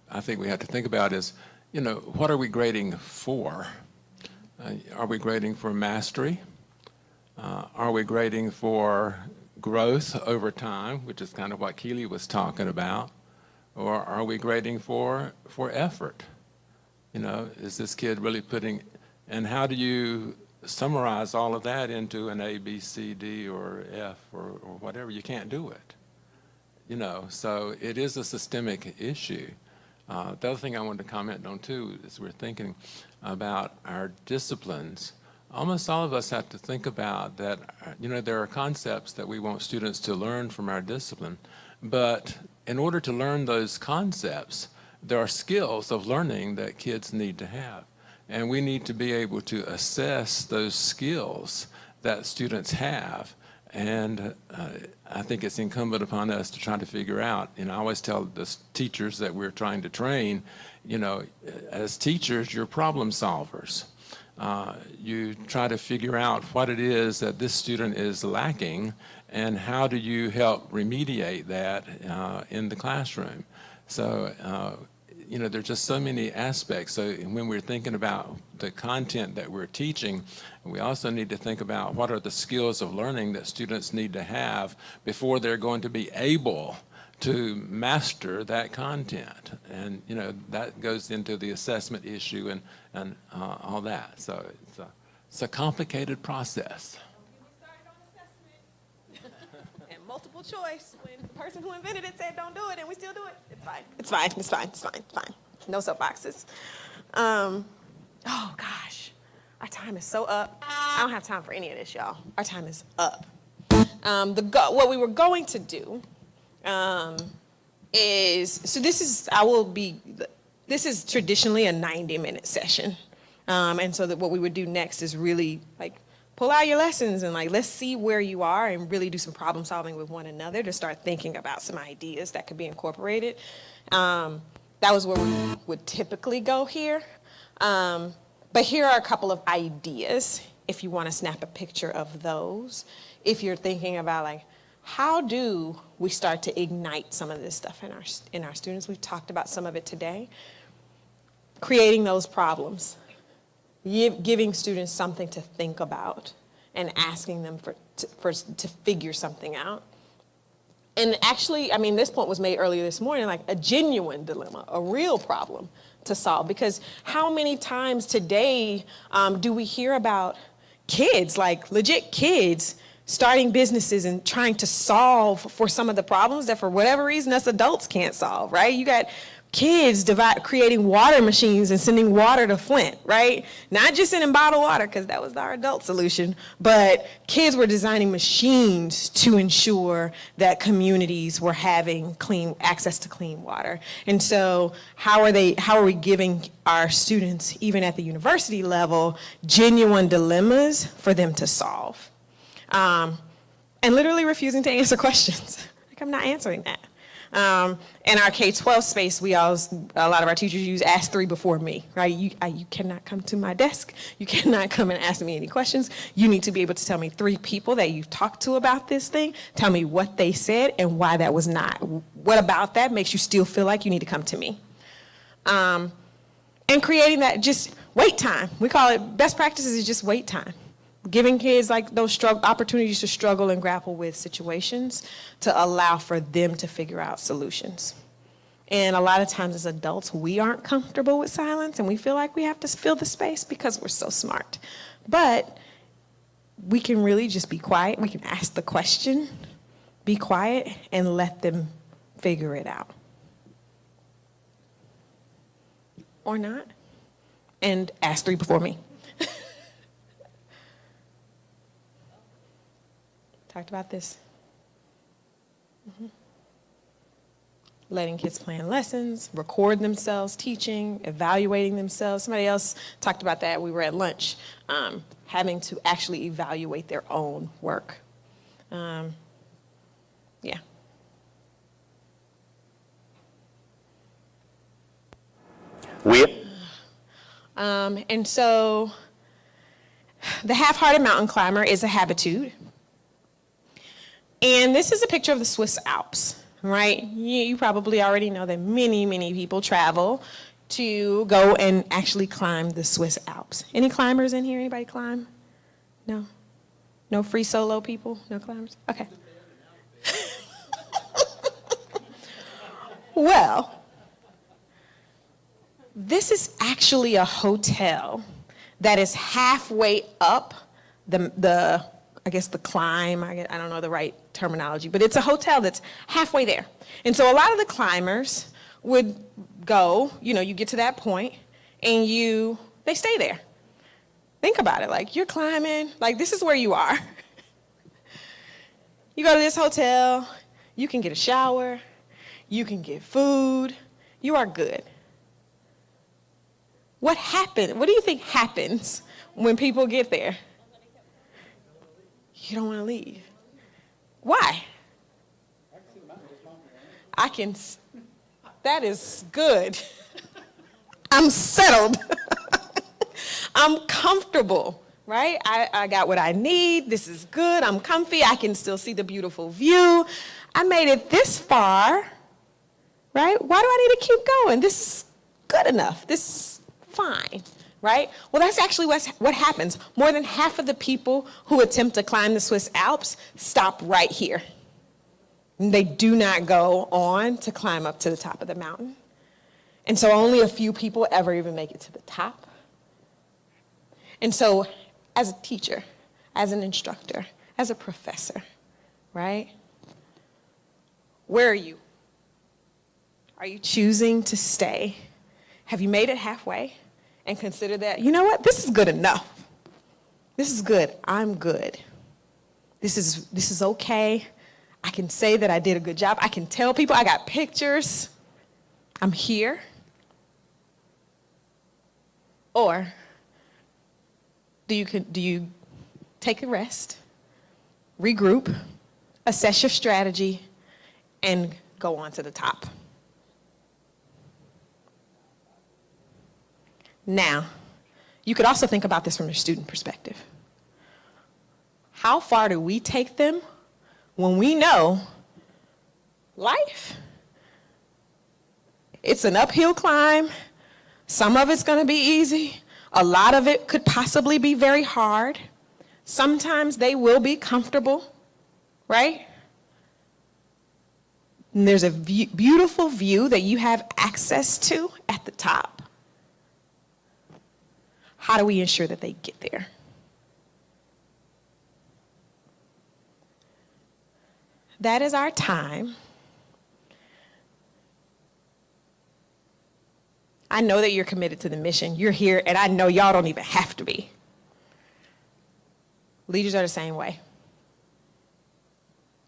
Speaker 12: I think we have to think about is, what are we grading for? Are we grading for mastery? Are we grading for growth over time, which is kind of what Keely was talking about? Or are we grading for effort? Is this kid really putting, and how do you summarize all of that into an A, B, C, D, or F, or whatever? You can't do it. So it is a systemic issue. The other thing I wanted to comment on too is we're thinking about our disciplines. Almost all of us have to think about that, there are concepts that we want students to learn from our discipline, but in order to learn those concepts, there are skills of learning that kids need to have. And we need to be able to assess those skills that students have. And I think it's incumbent upon us to try to figure out, I always tell the teachers that we're trying to train, as teachers, you're problem solvers. You try to figure out what it is that this student is lacking and how do you help remediate that in the classroom. So, there's just so many aspects. So when we're thinking about the content that we're teaching, we also need to think about what are the skills of learning that students need to have before they're going to be able to master that content. And, that goes into the assessment issue and all that. So it's a complicated process.
Speaker 1: And multiple choice, when the person who invented it said don't do it and we still do it, it's fine. It's fine, it's fine, it's fine, it's fine. No soapboxes. Oh gosh, our time is so up. I don't have time for any of this, y'all. Our time is up. What we were going to do this is traditionally a 90-minute session. And so that what we would do next is really pull out your lessons and let's see where you are and really do some problem solving with one another to start thinking about some ideas that could be incorporated. That was where we would typically go here. But here are a couple of ideas if you want to snap a picture of those. If you're thinking about how do we start to ignite some of this stuff in our students? We've talked about some of it today. Creating those problems, giving students something to think about, and asking them to figure something out. And actually, this point was made earlier this morning, a genuine dilemma, a real problem to solve. Because how many times today do we hear about kids, legit kids, starting businesses and trying to solve for some of the problems that for whatever reason us adults can't solve, right? You got kids creating water machines and sending water to Flint, right? Not just sending bottled water, because that was our adult solution, but kids were designing machines to ensure that communities were having access to clean water. And so how are we giving our students, even at the university level, genuine dilemmas for them to solve? And literally refusing to answer questions. I'm not answering that. In our K-12 space, a lot of our teachers use ask 3 before me, right? You cannot come to my desk. You cannot come and ask me any questions. You need to be able to tell me 3 people that you've talked to about this thing. Tell me what they said and why that was not. What about that makes you still feel like you need to come to me? And creating that just wait time. We call it best practices is just wait time. Giving kids like those opportunities to struggle and grapple with situations to allow for them to figure out solutions. And a lot of times as adults, we aren't comfortable with silence and we feel like we have to fill the space because we're so smart. But we can really just be quiet. We can ask the question, be quiet, and let them figure it out. Or not. And ask 3 before me. Talked about this. Letting kids plan lessons, record themselves teaching, evaluating themselves. Somebody else talked about that. We were at lunch, having to actually evaluate their own work. Yeah. And so the half-hearted mountain climber is a habitude. And this is a picture of the Swiss Alps, right? You probably already know that many, many people travel to go and actually climb the Swiss Alps. Any climbers in here? Anybody climb? No? No free solo people? No climbers? Okay. Well, this is actually a hotel that is halfway up the I guess the climb, I don't know the right terminology, but it's a hotel that's halfway there. And so a lot of the climbers would go, you get to that point and they stay there. Think about it, like you're climbing, like this is where you are. You go to this hotel, you can get a shower, you can get food, you are good. What happened? What do you think happens when people get there? You don't want to leave. Why? That is good. I'm settled. I'm comfortable, right? I got what I need. This is good. I'm comfy. I can still see the beautiful view. I made it this far, right? Why do I need to keep going? This is good enough. This is fine. Right? Well, that's actually what happens. More than half of the people who attempt to climb the Swiss Alps stop right here. They do not go on to climb up to the top of the mountain. And so only a few people ever even make it to the top. And so as a teacher, as an instructor, as a professor, right? Where are you? Are you choosing to stay? Have you made it halfway? And consider that, you know what, this is good enough. This is good. I'm good. This is okay. I can say that I did a good job. I can tell people I got pictures. I'm here. Or do you take a rest, regroup, assess your strategy, and go on to the top? Now, you could also think about this from a student perspective. How far do we take them when we know life? It's an uphill climb. Some of it's going to be easy. A lot of it could possibly be very hard. Sometimes they will be comfortable, right? And there's a beautiful view that you have access to at the top. How do we ensure that they get there? That is our time. I know that you're committed to the mission. You're here, and I know y'all don't even have to be. Leaders are the same way.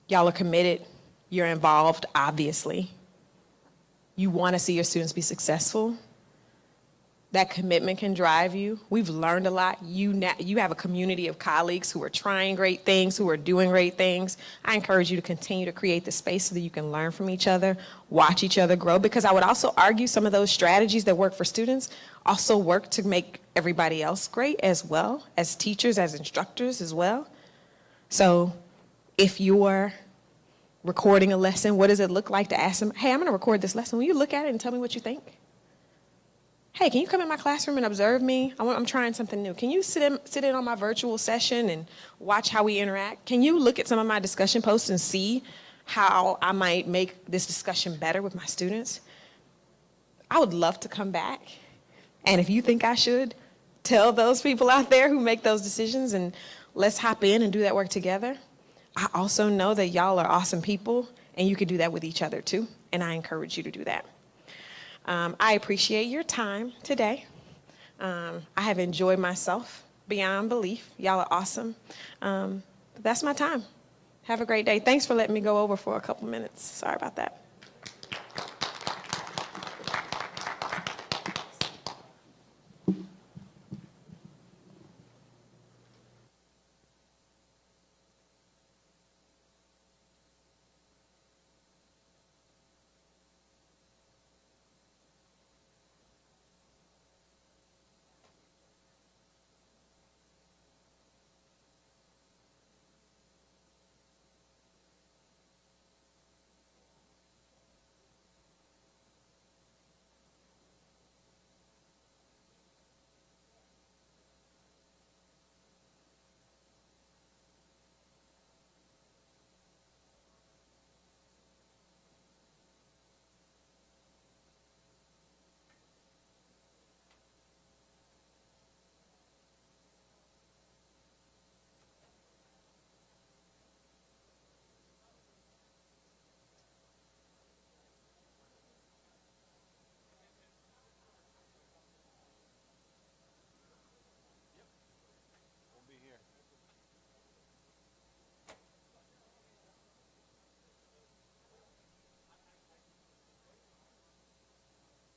Speaker 1: Y'all are committed. You're involved, obviously. You want to see your students be successful. That commitment can drive you. We've learned a lot. You have a community of colleagues who are trying great things, who are doing great things. I encourage you to continue to create the space so that you can learn from each other, watch each other grow, because I would also argue some of those strategies that work for students also work to make everybody else great as well, as teachers, as instructors as well. So if you're recording a lesson, what does it look like to ask them, hey, I'm going to record this lesson. Will you look at it and tell me what you think? hey, can you come in my classroom and observe me? I'm trying something new. Can you sit in on my virtual session and watch how we interact? Can you look at some of my discussion posts and see how I might make this discussion better with my students? I would love to come back. And if you think I should, tell those people out there who make those decisions, and let's hop in and do that work together. I also know that y'all are awesome people, and you can do that with each other too, and I encourage you to do that. I appreciate your time today. I have enjoyed myself beyond belief. Y'all are awesome. That's my time. Have a great day. Thanks for letting me go over for a couple minutes. Sorry about that.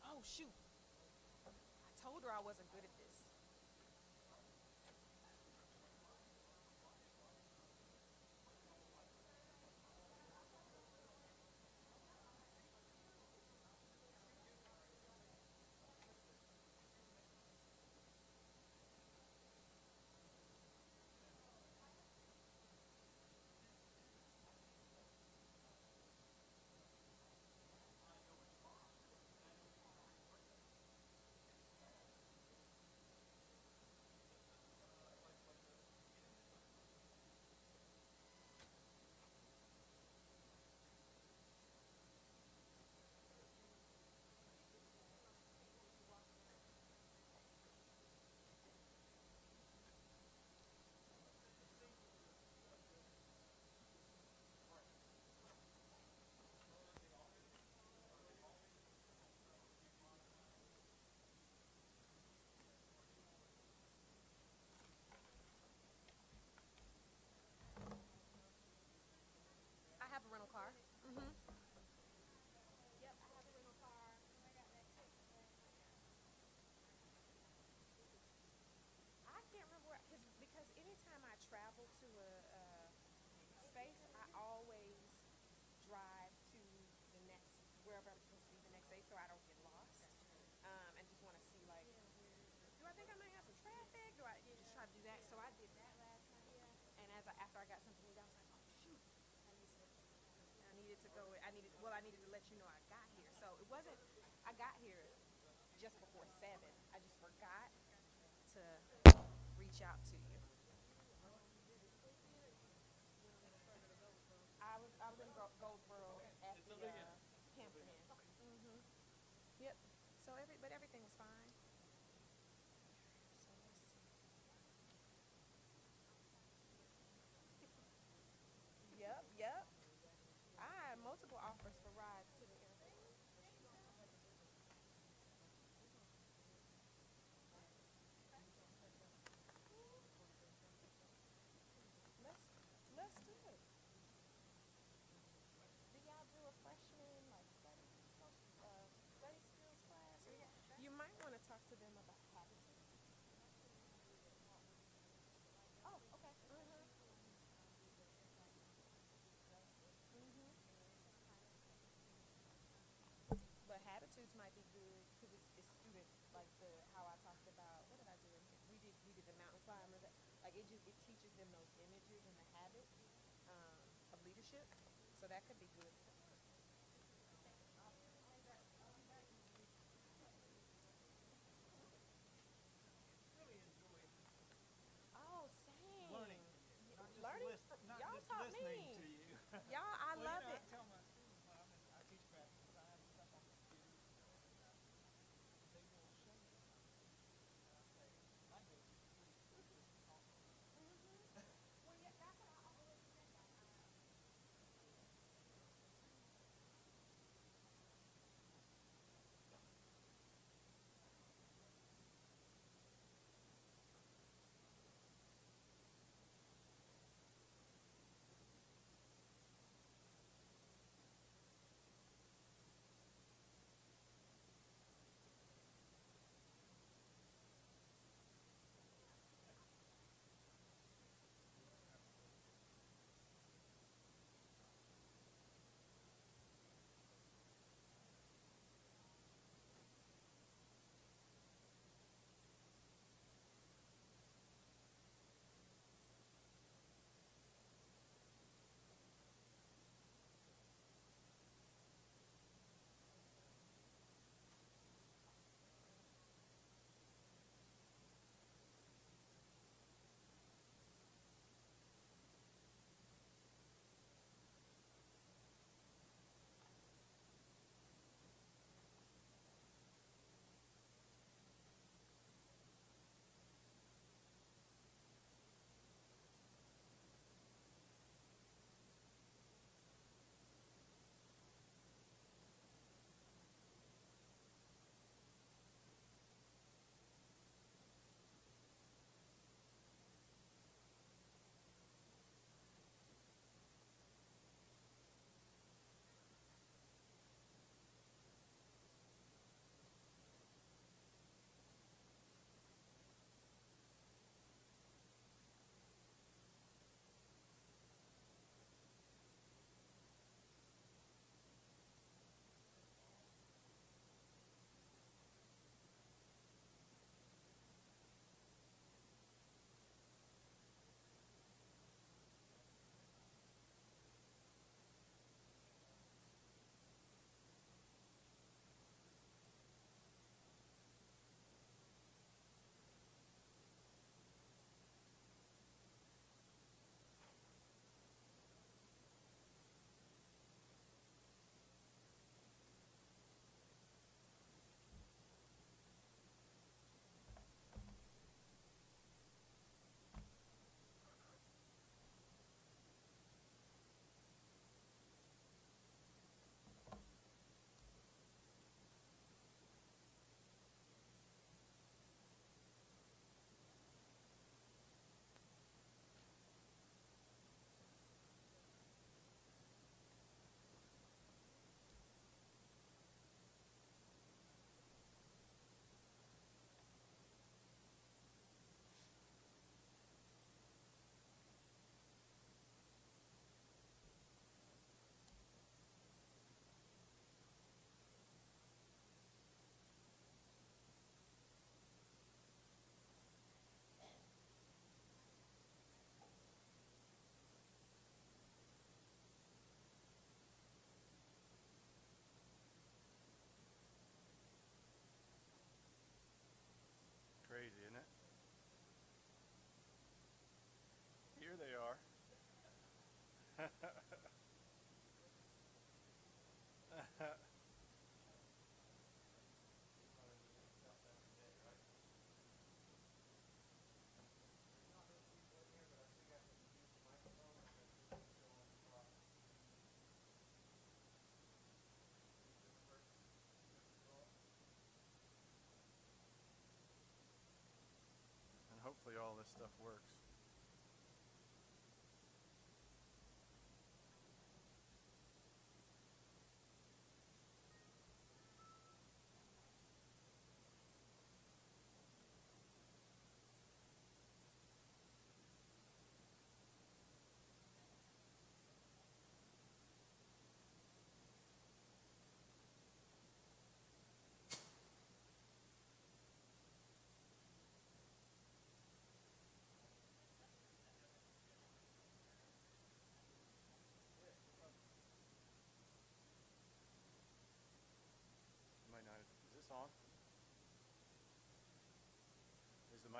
Speaker 13: Oh, shoot. I told her I wasn't good at this. I have a rental car. Mm-hmm. Yep, I have a rental car. I can't remember where, because anytime I travel to a space, I always drive to the next, wherever I'm supposed to be the next day, so I don't get lost. And just want to see, like, do I think I might have some traffic? Do I just try to do that? So I did that last time. And after I got something to do, I was like, oh shoot, I needed to go. I needed to let you know I got here. So it wasn't. I got here just before 7. I just forgot to reach out to you. I was in Goldsboro at the Hampton Inn. Mm-hmm. Yep. So but everything was fine. So let's see. Yep. I had multiple offers for rides to the airport. Let's do it. Do y'all do a freshman like study skills class? You might want to talk to them about habits. Oh, okay. But habitudes might be good because it's student, like how I talked about. What did I do? We did the mountain climber. Like it teaches them those images and the habits of leadership. So that could be good.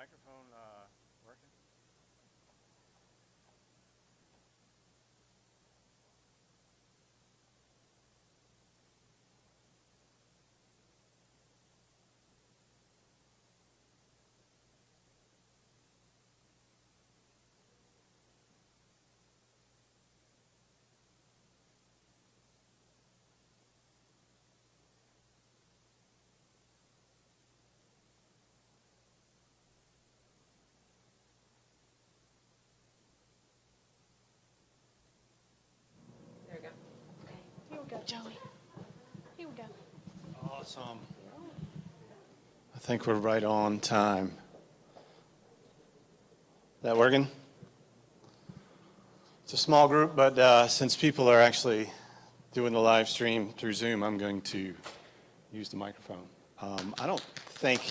Speaker 14: microphone working?
Speaker 1: There we go. Okay. Here we go, Joey. Here we go.
Speaker 14: Awesome. I think we're right on time. That working? It's a small group, but since people are actually doing the live stream through Zoom, I'm going to use the microphone. I don't think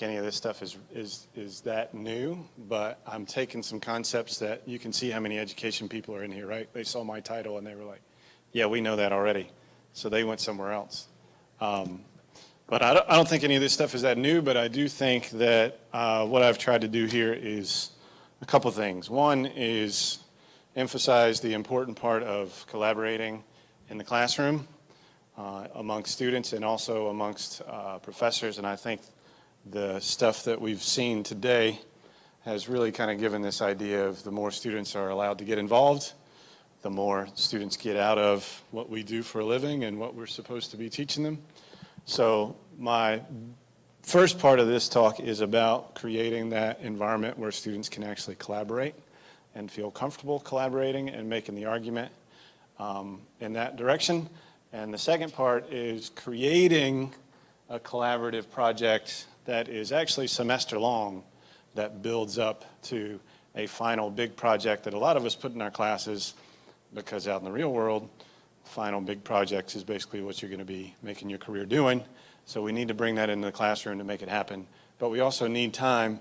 Speaker 14: any of this stuff is that new, but I'm taking some concepts that you can see how many education people are in here, right? They saw my title and they were like, yeah, we know that already. So they went somewhere else. But I don't think any of this stuff is that new, but I do think that what I've tried to do here is a couple things. One is emphasize the important part of collaborating in the classroom amongst students and also amongst professors. And I think the stuff that we've seen today has really kind of given this idea of the more students are allowed to get involved, the more students get out of what we do for a living and what we're supposed to be teaching them. So my first part of this talk is about creating that environment where students can actually collaborate and feel comfortable collaborating and making the argument in that direction. And the second part is creating a collaborative project that is actually semester long that builds up to a final big project that a lot of us put in our classes, because out in the real world, final big projects is basically what you're going to be making your career doing. So we need to bring that into the classroom to make it happen. But we also need time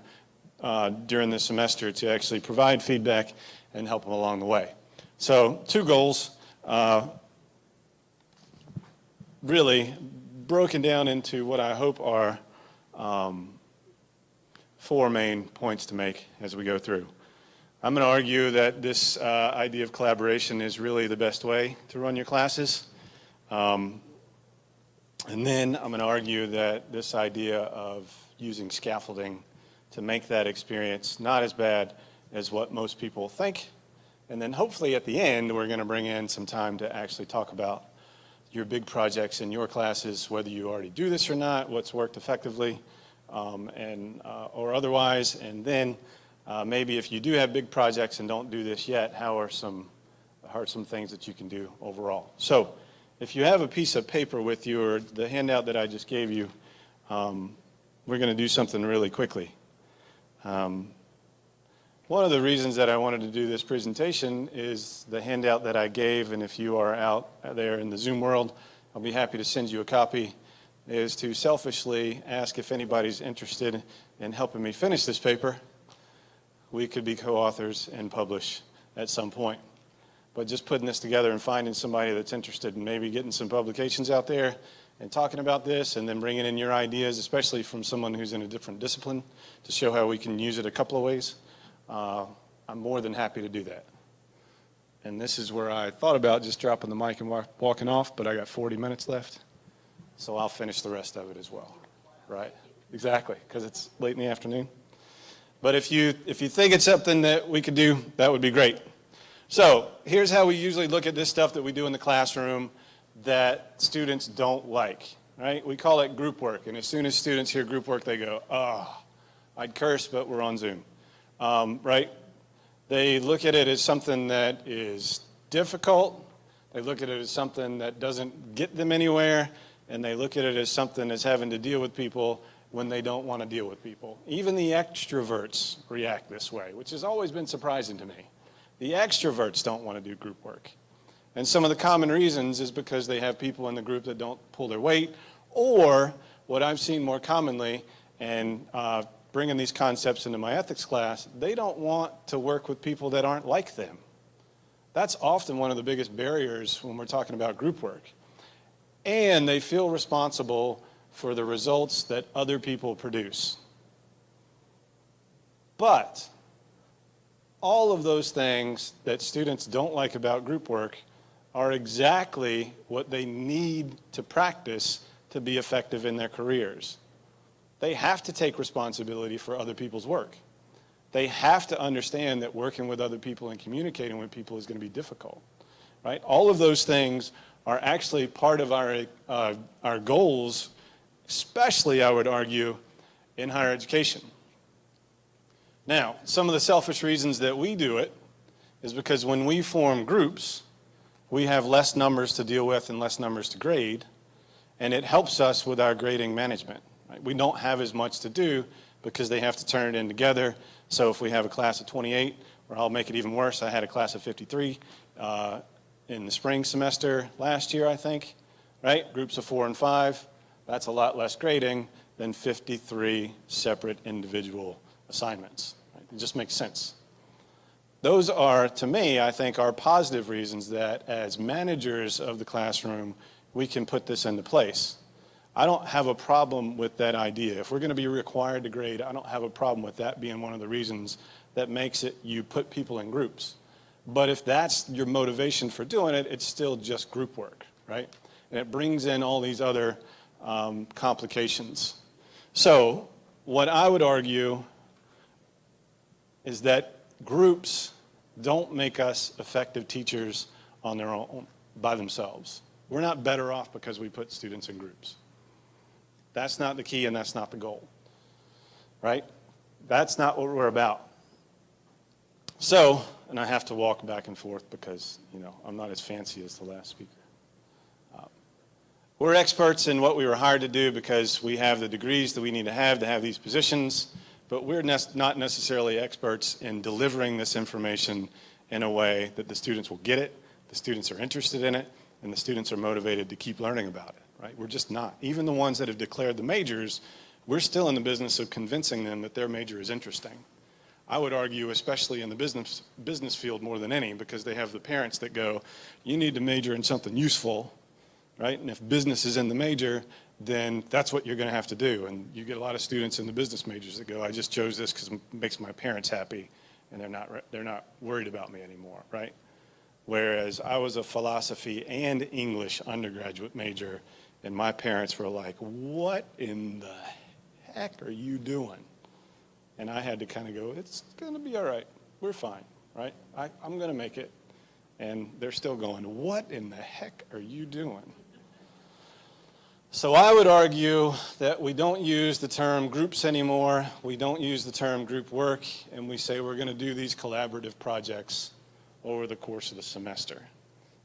Speaker 14: during the semester to actually provide feedback and help them along the way. So 2 goals, really broken down into what I hope are 4 main points to make as we go through. I'm going to argue that this idea of collaboration is really the best way to run your classes. And then I'm going to argue that this idea of using scaffolding to make that experience not as bad as what most people think. And then hopefully at the end, we're going to bring in some time to actually talk about your big projects in your classes, whether you already do this or not, what's worked effectively or otherwise. And then maybe if you do have big projects and don't do this yet, how are some things that you can do overall? So if you have a piece of paper with you or the handout that I just gave you, we're going to do something really quickly. One of the reasons that I wanted to do this presentation is the handout that I gave, and if you are out there in the Zoom world, I'll be happy to send you a copy, is to selfishly ask if anybody's interested in helping me finish this paper. We could be co-authors and publish at some point. But just putting this together and finding somebody that's interested in maybe getting some publications out there and talking about this and then bringing in your ideas, especially from someone who's in a different discipline, to show how we can use it a couple of ways, I'm more than happy to do that. And this is where I thought about just dropping the mic and walking off, but I got 40 minutes left, so I'll finish the rest of it as well. Right? Exactly, because it's late in the afternoon. But if you think it's something that we could do, that would be great. So here's how we usually look at this stuff that we do in the classroom that students don't like, right? We call it group work, and as soon as students hear group work, they go, oh, I'd curse, but we're on Zoom, right? They look at it as something that is difficult, they look at it as something that doesn't get them anywhere, and they look at it as something that's having to deal with people when they don't want to deal with people. Even the extroverts react this way, which has always been surprising to me. The extroverts don't want to do group work. And some of the common reasons is because they have people in the group that don't pull their weight, or what I've seen more commonly, and bringing these concepts into my ethics class, they don't want to work with people that aren't like them. That's often one of the biggest barriers when we're talking about group work. And they feel responsible for the results that other people produce. But all of those things that students don't like about group work are exactly what they need to practice to be effective in their careers. They have to take responsibility for other people's work. They have to understand that working with other people and communicating with people is going to be difficult, right? All of those things are actually part of our goals, especially, I would argue, in higher education. Now, some of the selfish reasons that we do it is because when we form groups, we have less numbers to deal with and less numbers to grade, and it helps us with our grading management. Right? We don't have as much to do because they have to turn it in together. So if we have a class of 28, or I'll make it even worse, I had a class of 53 in the spring semester last year, I think, right? Groups of 4 and 5, that's a lot less grading than 53 separate individual assignments. Right? It just makes sense. Those are, to me, I think, are positive reasons that as managers of the classroom, we can put this into place. I don't have a problem with that idea. If we're going to be required to grade, I don't have a problem with that being one of the reasons that makes it you put people in groups. But if that's your motivation for doing it, it's still just group work, right? And it brings in all these other complications. So what I would argue is that groups don't make us effective teachers on their own, by themselves. We're not better off because we put students in groups. That's not the key and that's not the goal, right? That's not what we're about. So, and I have to walk back and forth because, you know, I'm not as fancy as the last speaker. We're experts in what we were hired to do because we have the degrees that we need to have these positions, but we're not necessarily experts in delivering this information in a way that the students will get it, the students are interested in it, and the students are motivated to keep learning about it. Right? We're just not. Even the ones that have declared the majors, we're still in the business of convincing them that their major is interesting. I would argue, especially in the business field more than any, because they have the parents that go, you need to major in something useful, right? And if business is in the major, then that's what you're going to have to do. And you get a lot of students in the business majors that go, I just chose this because it makes my parents happy, and they're not worried about me anymore, right? Whereas I was a philosophy and English undergraduate major, and my parents were like, what in the heck are you doing? And I had to kind of go, it's going to be all right. We're fine, right? I'm going to make it. And they're still going, what in the heck are you doing? So I would argue that we don't use the term groups anymore. We don't use the term group work. And we say we're going to do these collaborative projects over the course of the semester.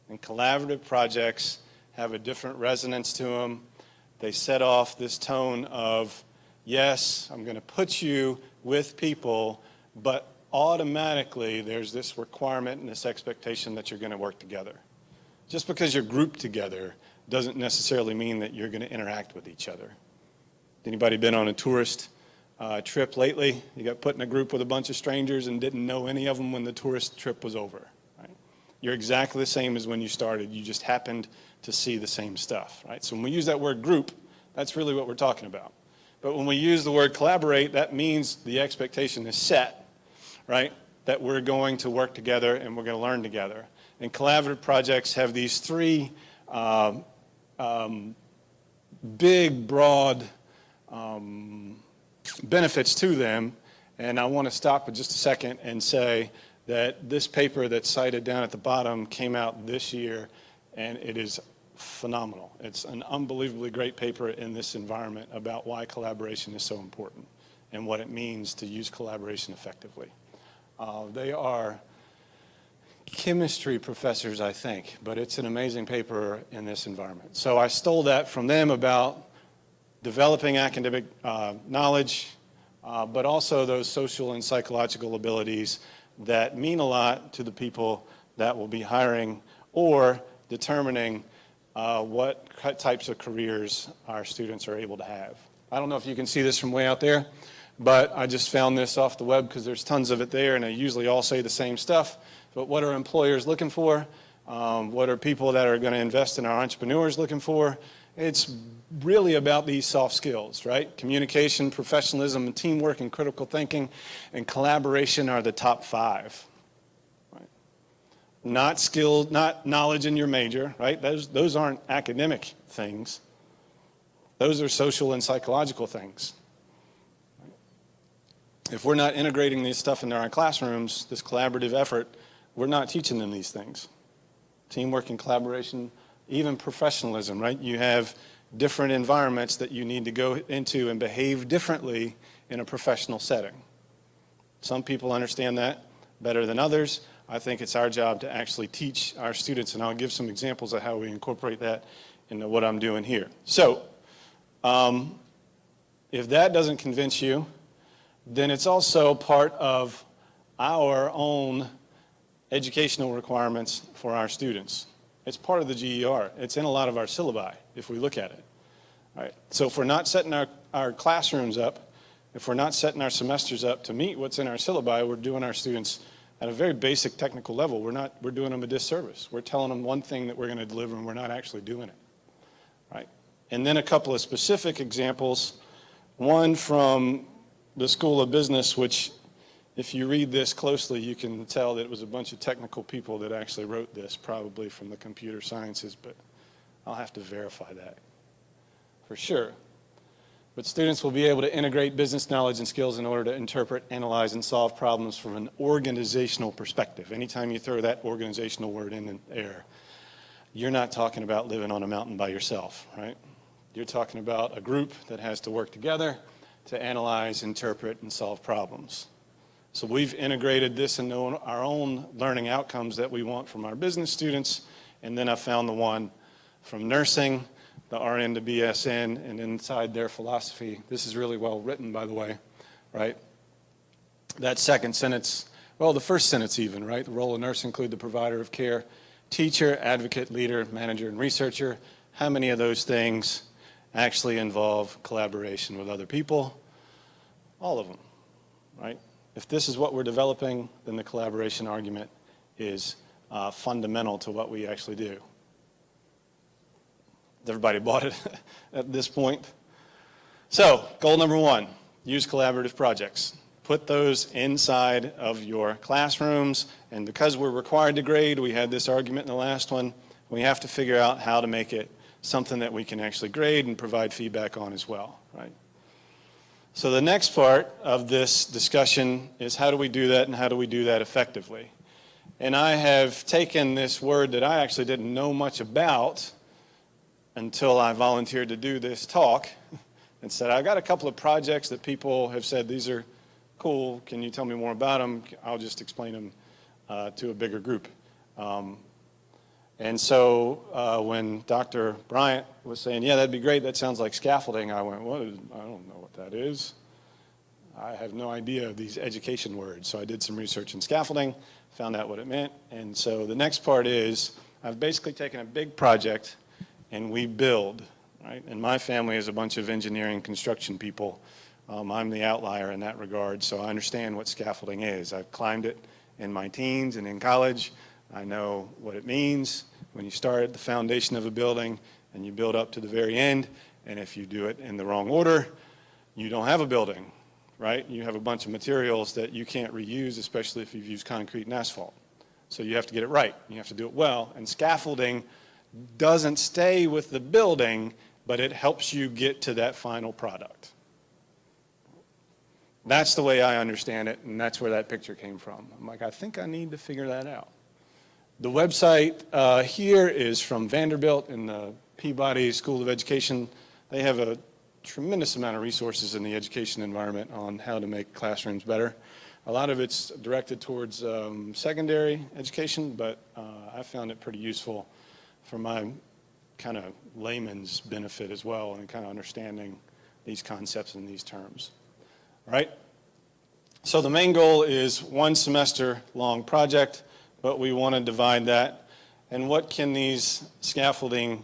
Speaker 14: And collaborative projects have a different resonance to them. They set off this tone of, yes, I'm going to put you with people, but automatically there's this requirement and this expectation that you're going to work together. Just because you're grouped together doesn't necessarily mean that you're going to interact with each other. Anybody been on a tourist trip lately? You got put in a group with a bunch of strangers and didn't know any of them when the tourist trip was over. Right? You're exactly the same as when you started. You just happened to see the same stuff. Right? So when we use that word group, that's really what we're talking about. But when we use the word collaborate, that means the expectation is set, right? That we're going to work together and we're going to learn together. And collaborative projects have these three big, broad benefits to them. And I want to stop for just a second and say that this paper that's cited down at the bottom came out this year, and it is phenomenal. It's an unbelievably great paper in this environment about why collaboration is so important and what it means to use collaboration effectively. They are chemistry professors, I think, but it's an amazing paper in this environment. So I stole that from them about developing academic knowledge, but also those social and psychological abilities that mean a lot to the people that will be hiring or determining what types of careers our students are able to have. I don't know if you can see this from way out there, but I just found this off the web because there's tons of it there, and they usually all say the same stuff. But what are employers looking for? What are people that are going to invest in our entrepreneurs looking for? It's really about these soft skills, right? Communication, professionalism, and teamwork, and critical thinking, and collaboration are the top 5. Right? Not skills, not knowledge in your major, right? Those aren't academic things. Those are social and psychological things. Right? If we're not integrating these stuff into our classrooms, this collaborative effort, we're not teaching them these things. Teamwork and collaboration, even professionalism, right? You have different environments that you need to go into and behave differently in a professional setting. Some people understand that better than others. I think it's our job to actually teach our students, and I'll give some examples of how we incorporate that into what I'm doing here. So, if that doesn't convince you, then it's also part of our own educational requirements for our students. It's part of the GER. It's in a lot of our syllabi, if we look at it. All right. So if we're not setting our classrooms up, if we're not setting our semesters up to meet what's in our syllabi, we're doing our students at a very basic technical level. We're doing them a disservice. We're telling them one thing that we're going to deliver, and we're not actually doing it. Right. And then a couple of specific examples. One from the School of Business, which if you read this closely, you can tell that it was a bunch of technical people that actually wrote this, probably from the computer sciences, but I'll have to verify that for sure. But students will be able to integrate business knowledge and skills in order to interpret, analyze, and solve problems from an organizational perspective. Anytime you throw that organizational word in there, you're not talking about living on a mountain by yourself, right? You're talking about a group that has to work together to analyze, interpret, and solve problems. So we've integrated this into our own learning outcomes that we want from our business students, and then I found the one from nursing, the RN to BSN, and inside their philosophy. This is really well written, by the way, right? That second sentence, well, the first sentence even, right? The role of nurse include the provider of care, teacher, advocate, leader, manager, and researcher. How many of those things actually involve collaboration with other people? All of them, right? If this is what we're developing, then the collaboration argument is fundamental to what we actually do. Has everybody bought it at this point? So, goal number 1, use collaborative projects. Put those inside of your classrooms, and because we're required to grade, we had this argument in the last one, we have to figure out how to make it something that we can actually grade and provide feedback on as well, right? So the next part of this discussion is how do we do that and how do we do that effectively? And I have taken this word that I actually didn't know much about until I volunteered to do this talk and said, I got a couple of projects that people have said, these are cool, can you tell me more about them? I'll just explain them to a bigger group. And so when Dr. Bryant was saying, yeah, that'd be great, that sounds like scaffolding, I went, what? I don't know what that is. I have no idea of these education words. So I did some research in scaffolding, found out what it meant. And so the next part is I've basically taken a big project and we build, right? And my family is a bunch of engineering construction people. I'm the outlier in that regard, so I understand what scaffolding is. I've climbed it in my teens and in college. I know what it means when you start at the foundation of a building and you build up to the very end, and if you do it in the wrong order, you don't have a building, right? You have a bunch of materials that you can't reuse, especially if you've used concrete and asphalt. So you have to get it right. You have to do it well, and scaffolding doesn't stay with the building, but it helps you get to that final product. That's the way I understand it, and that's where that picture came from. I'm like, I think I need to figure that out. The website here is from Vanderbilt in the Peabody School of Education. They have a tremendous amount of resources in the education environment on how to make classrooms better. A lot of it's directed towards secondary education, but I found it pretty useful for my kind of layman's benefit as well, and kind of understanding these concepts and these terms. All right? So the main goal is 1 semester long project, but we want to divide that. And what can these scaffolding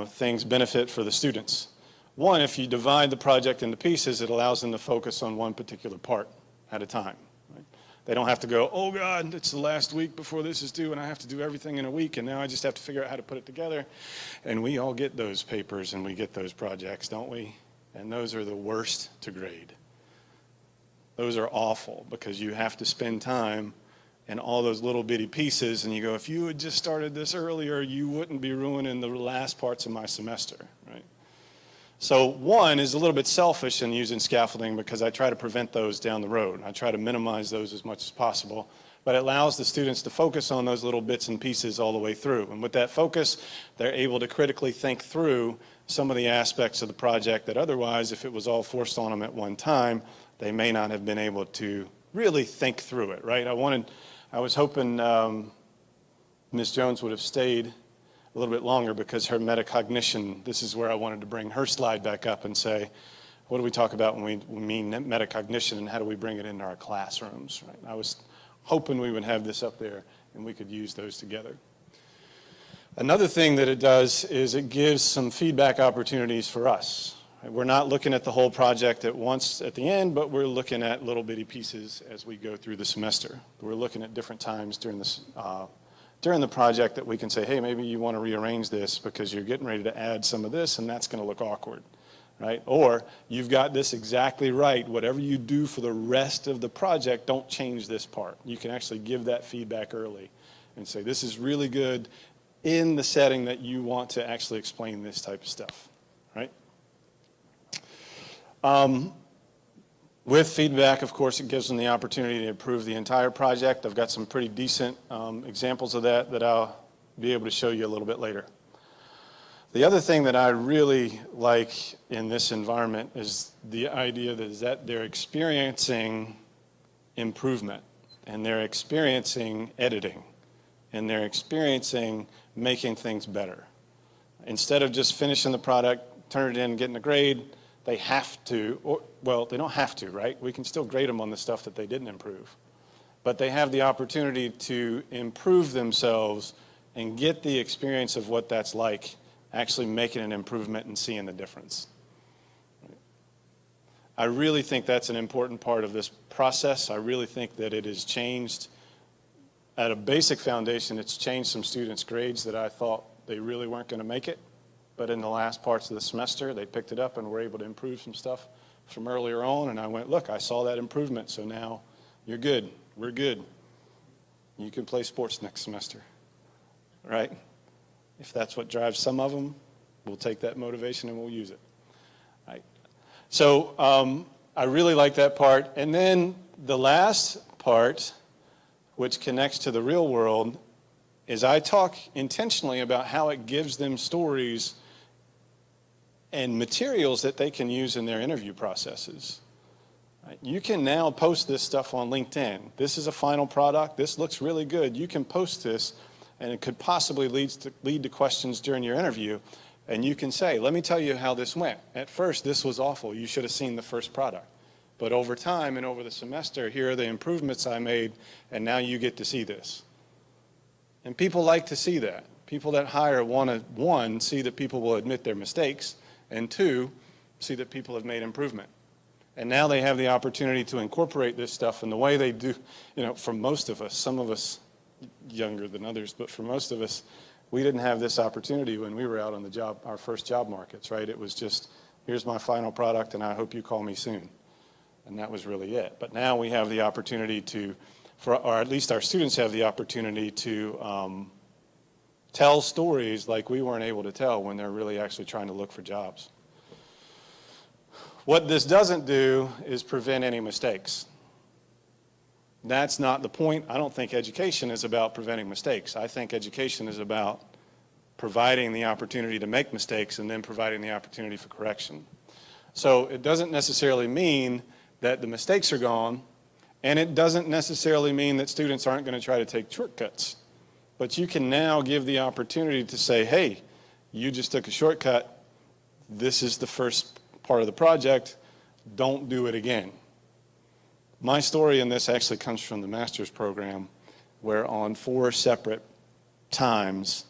Speaker 14: things benefit for the students? One, if you divide the project into pieces, it allows them to focus on one particular part at a time. Right? They don't have to go, oh God, it's the last week before this is due and I have to do everything in a week and now I just have to figure out how to put it together. And we all get those papers and we get those projects, don't we? And those are the worst to grade. Those are awful because you have to spend time and all those little bitty pieces, and you go, if you had just started this earlier, you wouldn't be ruining the last parts of my semester, right? So one is a little bit selfish in using scaffolding because I try to prevent those down the road. I try to minimize those as much as possible, but it allows the students to focus on those little bits and pieces all the way through. And with that focus, they're able to critically think through some of the aspects of the project that otherwise, if it was all forced on them at one time, they may not have been able to really think through it, right? I was hoping Ms. Jones would have stayed a little bit longer because her metacognition, this is where I wanted to bring her slide back up and say, what do we talk about when we mean metacognition and how do we bring it into our classrooms, right? I was hoping we would have this up there and we could use those together. Another thing that it does is it gives some feedback opportunities for us. We're not looking at the whole project at once at the end, but we're looking at little bitty pieces as we go through the semester. We're looking at different times during the project that we can say, hey, maybe you want to rearrange this because you're getting ready to add some of this and that's going to look awkward, right? Or you've got this exactly right. Whatever you do for the rest of the project, don't change this part. You can actually give that feedback early and say, this is really good in the setting that you want to actually explain this type of stuff, right? With feedback, of course, it gives them the opportunity to improve the entire project. I've got some pretty decent examples of that I'll be able to show you a little bit later. The other thing that I really like in this environment is the idea that they're experiencing improvement, and they're experiencing editing, and they're experiencing making things better. Instead of just finishing the product, turn it in, getting a grade, they have to, well, they don't have to, right? We can still grade them on the stuff that they didn't improve. But they have the opportunity to improve themselves and get the experience of what that's like, actually making an improvement and seeing the difference. I really think that's an important part of this process. I really think that it has changed, at a basic foundation, it's changed some students' grades that I thought they really weren't going to make it. But in the last parts of the semester, they picked it up and were able to improve some stuff from earlier on. And I went, look, I saw that improvement, so now you're good. We're good. You can play sports next semester, right? If that's what drives some of them, we'll take that motivation and we'll use it, right? So I really like that part. And then the last part, which connects to the real world, is I talk intentionally about how it gives them stories and materials that they can use in their interview processes. You can now post this stuff on LinkedIn. This is a final product. This looks really good. You can post this, and it could possibly lead to questions during your interview. And you can say, let me tell you how this went. At first, this was awful. You should have seen the first product. But over time and over the semester, here are the improvements I made, and now you get to see this. And people like to see that. People that hire want to, one, see that people will admit their mistakes, and two, see that people have made improvement. And now they have the opportunity to incorporate this stuff in the way they do, for most of us, some of us younger than others, but for most of us, we didn't have this opportunity when we were out on the job, our first job markets, right? It was just, here's my final product and I hope you call me soon. And that was really it. But now we have the opportunity to, or at least our students have the opportunity to tell stories like we weren't able to tell when they're really actually trying to look for jobs. What this doesn't do is prevent any mistakes. That's not the point. I don't think education is about preventing mistakes. I think education is about providing the opportunity to make mistakes and then providing the opportunity for correction. So it doesn't necessarily mean that the mistakes are gone, and it doesn't necessarily mean that students aren't going to try to take shortcuts. But you can now give the opportunity to say, hey, you just took a shortcut. This is the first part of the project. Don't do it again. My story in this actually comes from the master's program, where on 4 separate times,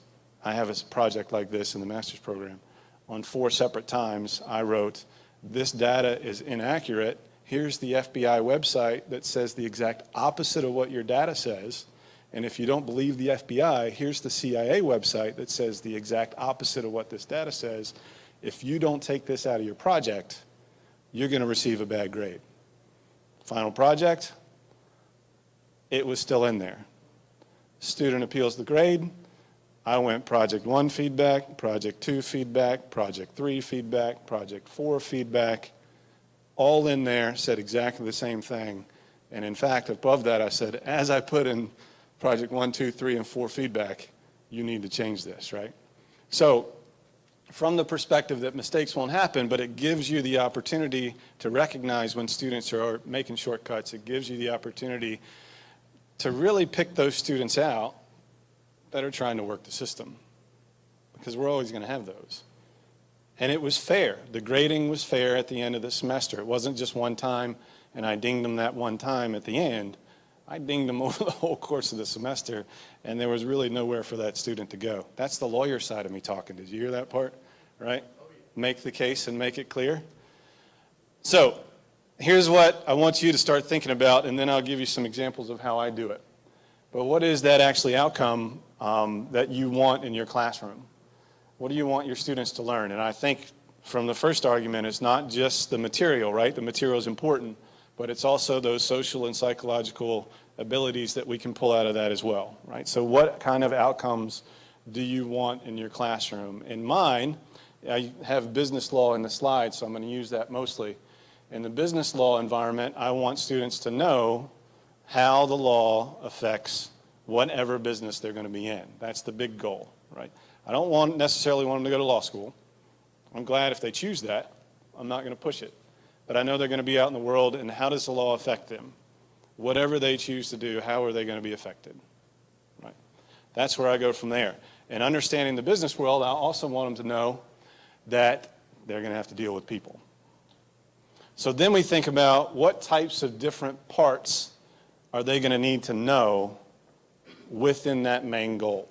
Speaker 14: I have a project like this in the master's program. On 4 separate times, I wrote, this data is inaccurate. here's the FBI website that says the exact opposite of what your data says. And if you don't believe the FBI, here's the CIA website that says the exact opposite of what this data says. If you don't take this out of your project, you're going to receive a bad grade. Final project, it was still in there. Student appeals the grade. I went project 1 feedback, project 2 feedback, project 3 feedback, project 4 feedback, all in there, said exactly the same thing. And in fact, above that, I said, as I put in project 1, 2, 3, and 4 feedback, you need to change this, right? So from the perspective that mistakes won't happen, but it gives you the opportunity to recognize when students are making shortcuts. It gives you the opportunity to really pick those students out that are trying to work the system, because we're always going to have those. And it was fair. The grading was fair at the end of the semester. It wasn't just one time and I dinged them that one time at the end. I dinged them over the whole course of the semester, and there was really nowhere for that student to go. That's the lawyer side of me talking. Did you hear that part? Right? Make the case and make it clear. So here's what I want you to start thinking about, and then I'll give you some examples of how I do it. But what is that actually outcome that you want in your classroom? What do you want your students to learn? And I think from the first argument, it's not just the material, right? The material is important, but it's also those social and psychological abilities that we can pull out of that as well, right? So what kind of outcomes do you want in your classroom? In mine, I have business law in the slide, so I'm going to use that mostly. In the business law environment, I want students to know how the law affects whatever business they're going to be in. That's the big goal, right? I don't necessarily want them to go to law school. I'm glad if they choose that. I'm not going to push it. But I know they're going to be out in the world, and how does the law affect them? Whatever they choose to do, how are they going to be affected? Right? That's where I go from there. And understanding the business world, I also want them to know that they're going to have to deal with people. So then we think about what types of different parts are they going to need to know within that main goal.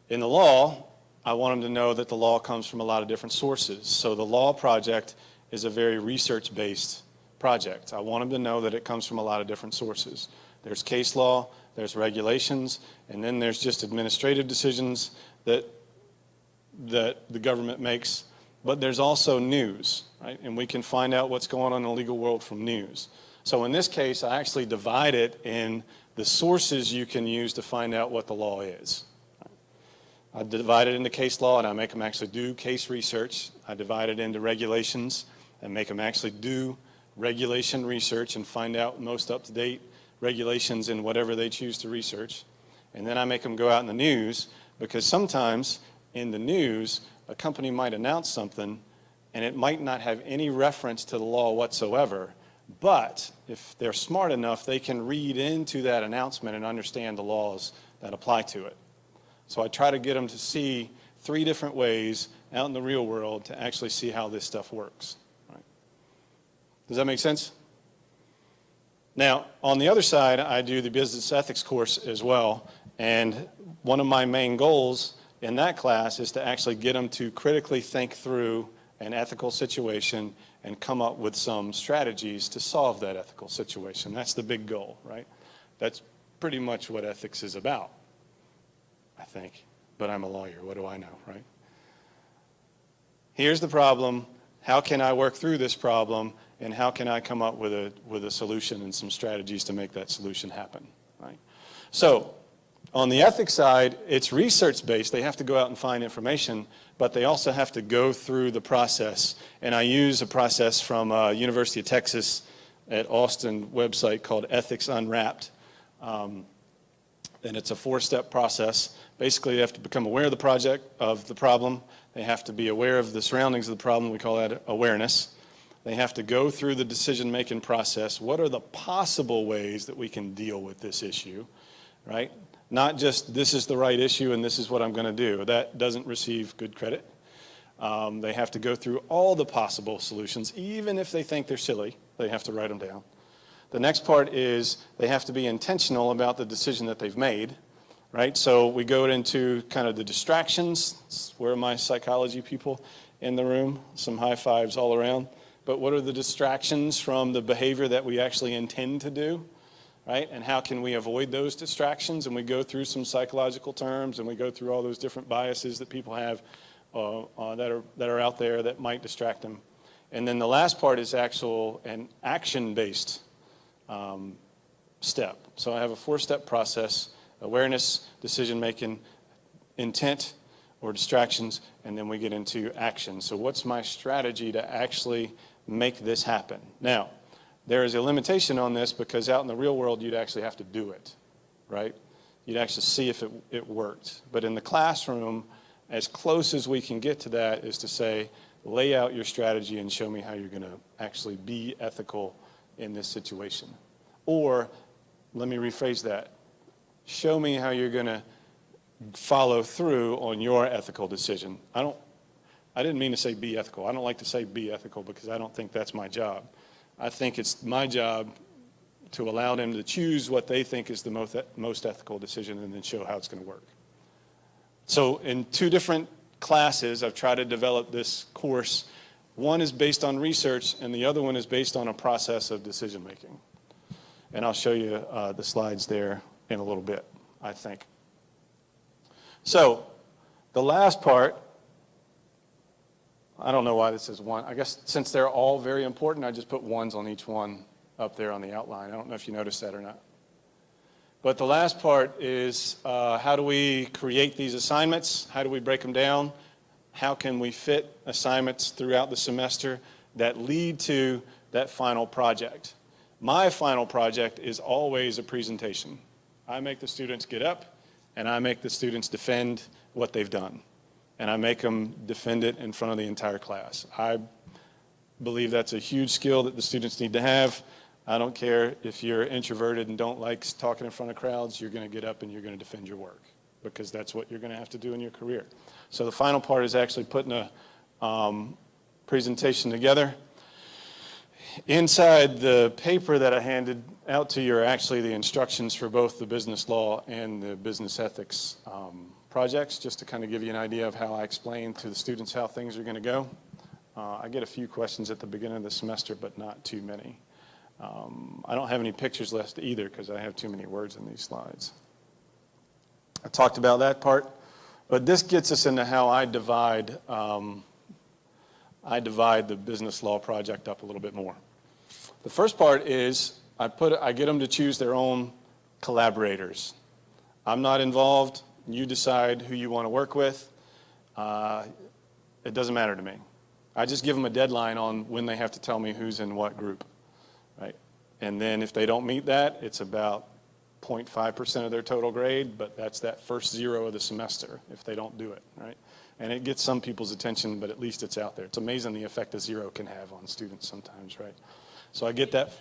Speaker 14: In the law, I want them to know that the law comes from a lot of different sources. So the law project is a very research-based project. I want them to know that it comes from a lot of different sources. There's case law, there's regulations, and then there's just administrative decisions that the government makes. But there's also news, right? And we can find out what's going on in the legal world from news. So in this case, I actually divide it in the sources you can use to find out what the law is. I divide it into case law, and I make them actually do case research. I divide it into regulations and make them actually do regulation research and find out most up-to-date regulations in whatever they choose to research. And then I make them go out in the news, because sometimes in the news, a company might announce something and it might not have any reference to the law whatsoever. But if they're smart enough, they can read into that announcement and understand the laws that apply to it. So I try to get them to see 3 different ways out in the real world to actually see how this stuff works. Right? Does that make sense? Now, on the other side, I do the business ethics course as well. And one of my main goals in that class is to actually get them to critically think through an ethical situation and come up with some strategies to solve that ethical situation. That's the big goal, right? That's pretty much what ethics is about, I think. But I'm a lawyer. What do I know, right? Here's the problem. How can I work through this problem? And how can I come up with a solution and some strategies to make that solution happen, right? So on the ethics side, it's research-based. They have to go out and find information, but they also have to go through the process. And I use a process from University of Texas at Austin website called Ethics Unwrapped. And it's a 4-step process. Basically, they have to become aware of the problem. They have to be aware of the surroundings of the problem. We call that awareness. They have to go through the decision-making process. What are the possible ways that we can deal with this issue, right? Not just this is the right issue and this is what I'm going to do. That doesn't receive good credit. They have to go through all the possible solutions, even if they think they're silly. They have to write them down. The next part is they have to be intentional about the decision that they've made, right? So we go into kind of the distractions. Where are my psychology people in the room? Some high fives all around. but what are the distractions from the behavior that we actually intend to do, right? And how can we avoid those distractions? And we go through some psychological terms, and we go through all those different biases that people have that are out there that might distract them. And then the last part is actual and action-based step. So I have a 4-step process: awareness, decision-making, intent or distractions, and then we get into action. So what's my strategy to actually make this happen? Now, there is a limitation on this because out in the real world, you'd actually have to do it, right? You'd actually see if it worked. But in the classroom, as close as we can get to that is to say, lay out your strategy and show me how you're going to actually be ethical in this situation. Or, let me rephrase that. Show me how you're going to follow through on your ethical decision. I didn't mean to say be ethical. I don't like to say be ethical because I don't think that's my job. I think it's my job to allow them to choose what they think is the most ethical decision and then show how it's going to work. So in 2 different classes, I've tried to develop this course. One is based on research, and the other one is based on a process of decision making. And I'll show you the slides there in a little bit, I think. So the last part, I don't know why this is 1. I guess since they're all very important, I just put 1s on each one up there on the outline. I don't know if you noticed that or not. But the last part is how do we create these assignments? How do we break them down? How can we fit assignments throughout the semester that lead to that final project? My final project is always a presentation. I make the students get up, and I make the students defend what they've done. And I make them defend it in front of the entire class. I believe that's a huge skill that the students need to have. I don't care if you're introverted and don't like talking in front of crowds, you're going to get up and you're going to defend your work because that's what you're going to have to do in your career. So the final part is actually putting a presentation together. Inside the paper that I handed out to you are actually the instructions for both the business law and the business ethics projects, just to kind of give you an idea of how I explain to the students how things are going to go. I get a few questions at the beginning of the semester, but not too many. I don't have any pictures left either because I have too many words in these slides. I talked about that part, but this gets us into how I divide the business law project up a little bit more. The first part is I get them to choose their own collaborators. I'm not involved. You decide who you want to work with. It doesn't matter to me. I just give them a deadline on when they have to tell me who's in what group, right? And then if they don't meet that, it's about 0.5% of their total grade, but that's that first 0 of the semester if they don't do it, right? And it gets some people's attention, but at least it's out there. It's amazing the effect a 0 can have on students sometimes, right? So I get that.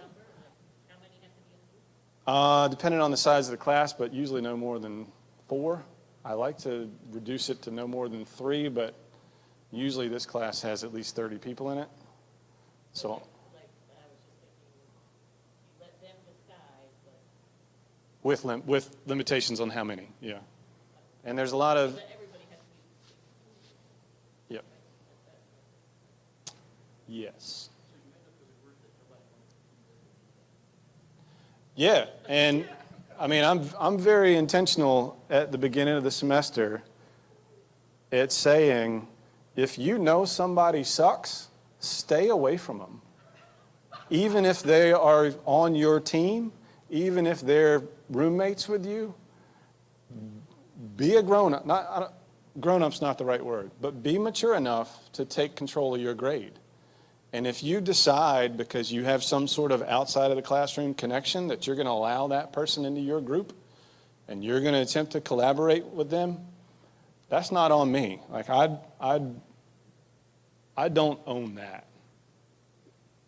Speaker 14: Depending on the size of the class, but usually no more than 4. I like to reduce it to no more than 3, but usually this class has at least 30 people in it. So with limitations on how many, yeah. And there's a lot of, yep. Yes. Yeah, and I mean, I'm very intentional at the beginning of the semester at saying, if you know somebody sucks, stay away from them. Even if they are on your team, even if they're roommates with you, be a grown-up. Grown-up's not the right word, but be mature enough to take control of your grade. And if you decide, because you have some sort of outside of the classroom connection, that you're going to allow that person into your group and you're going to attempt to collaborate with them, that's not on me. Like, I don't own that,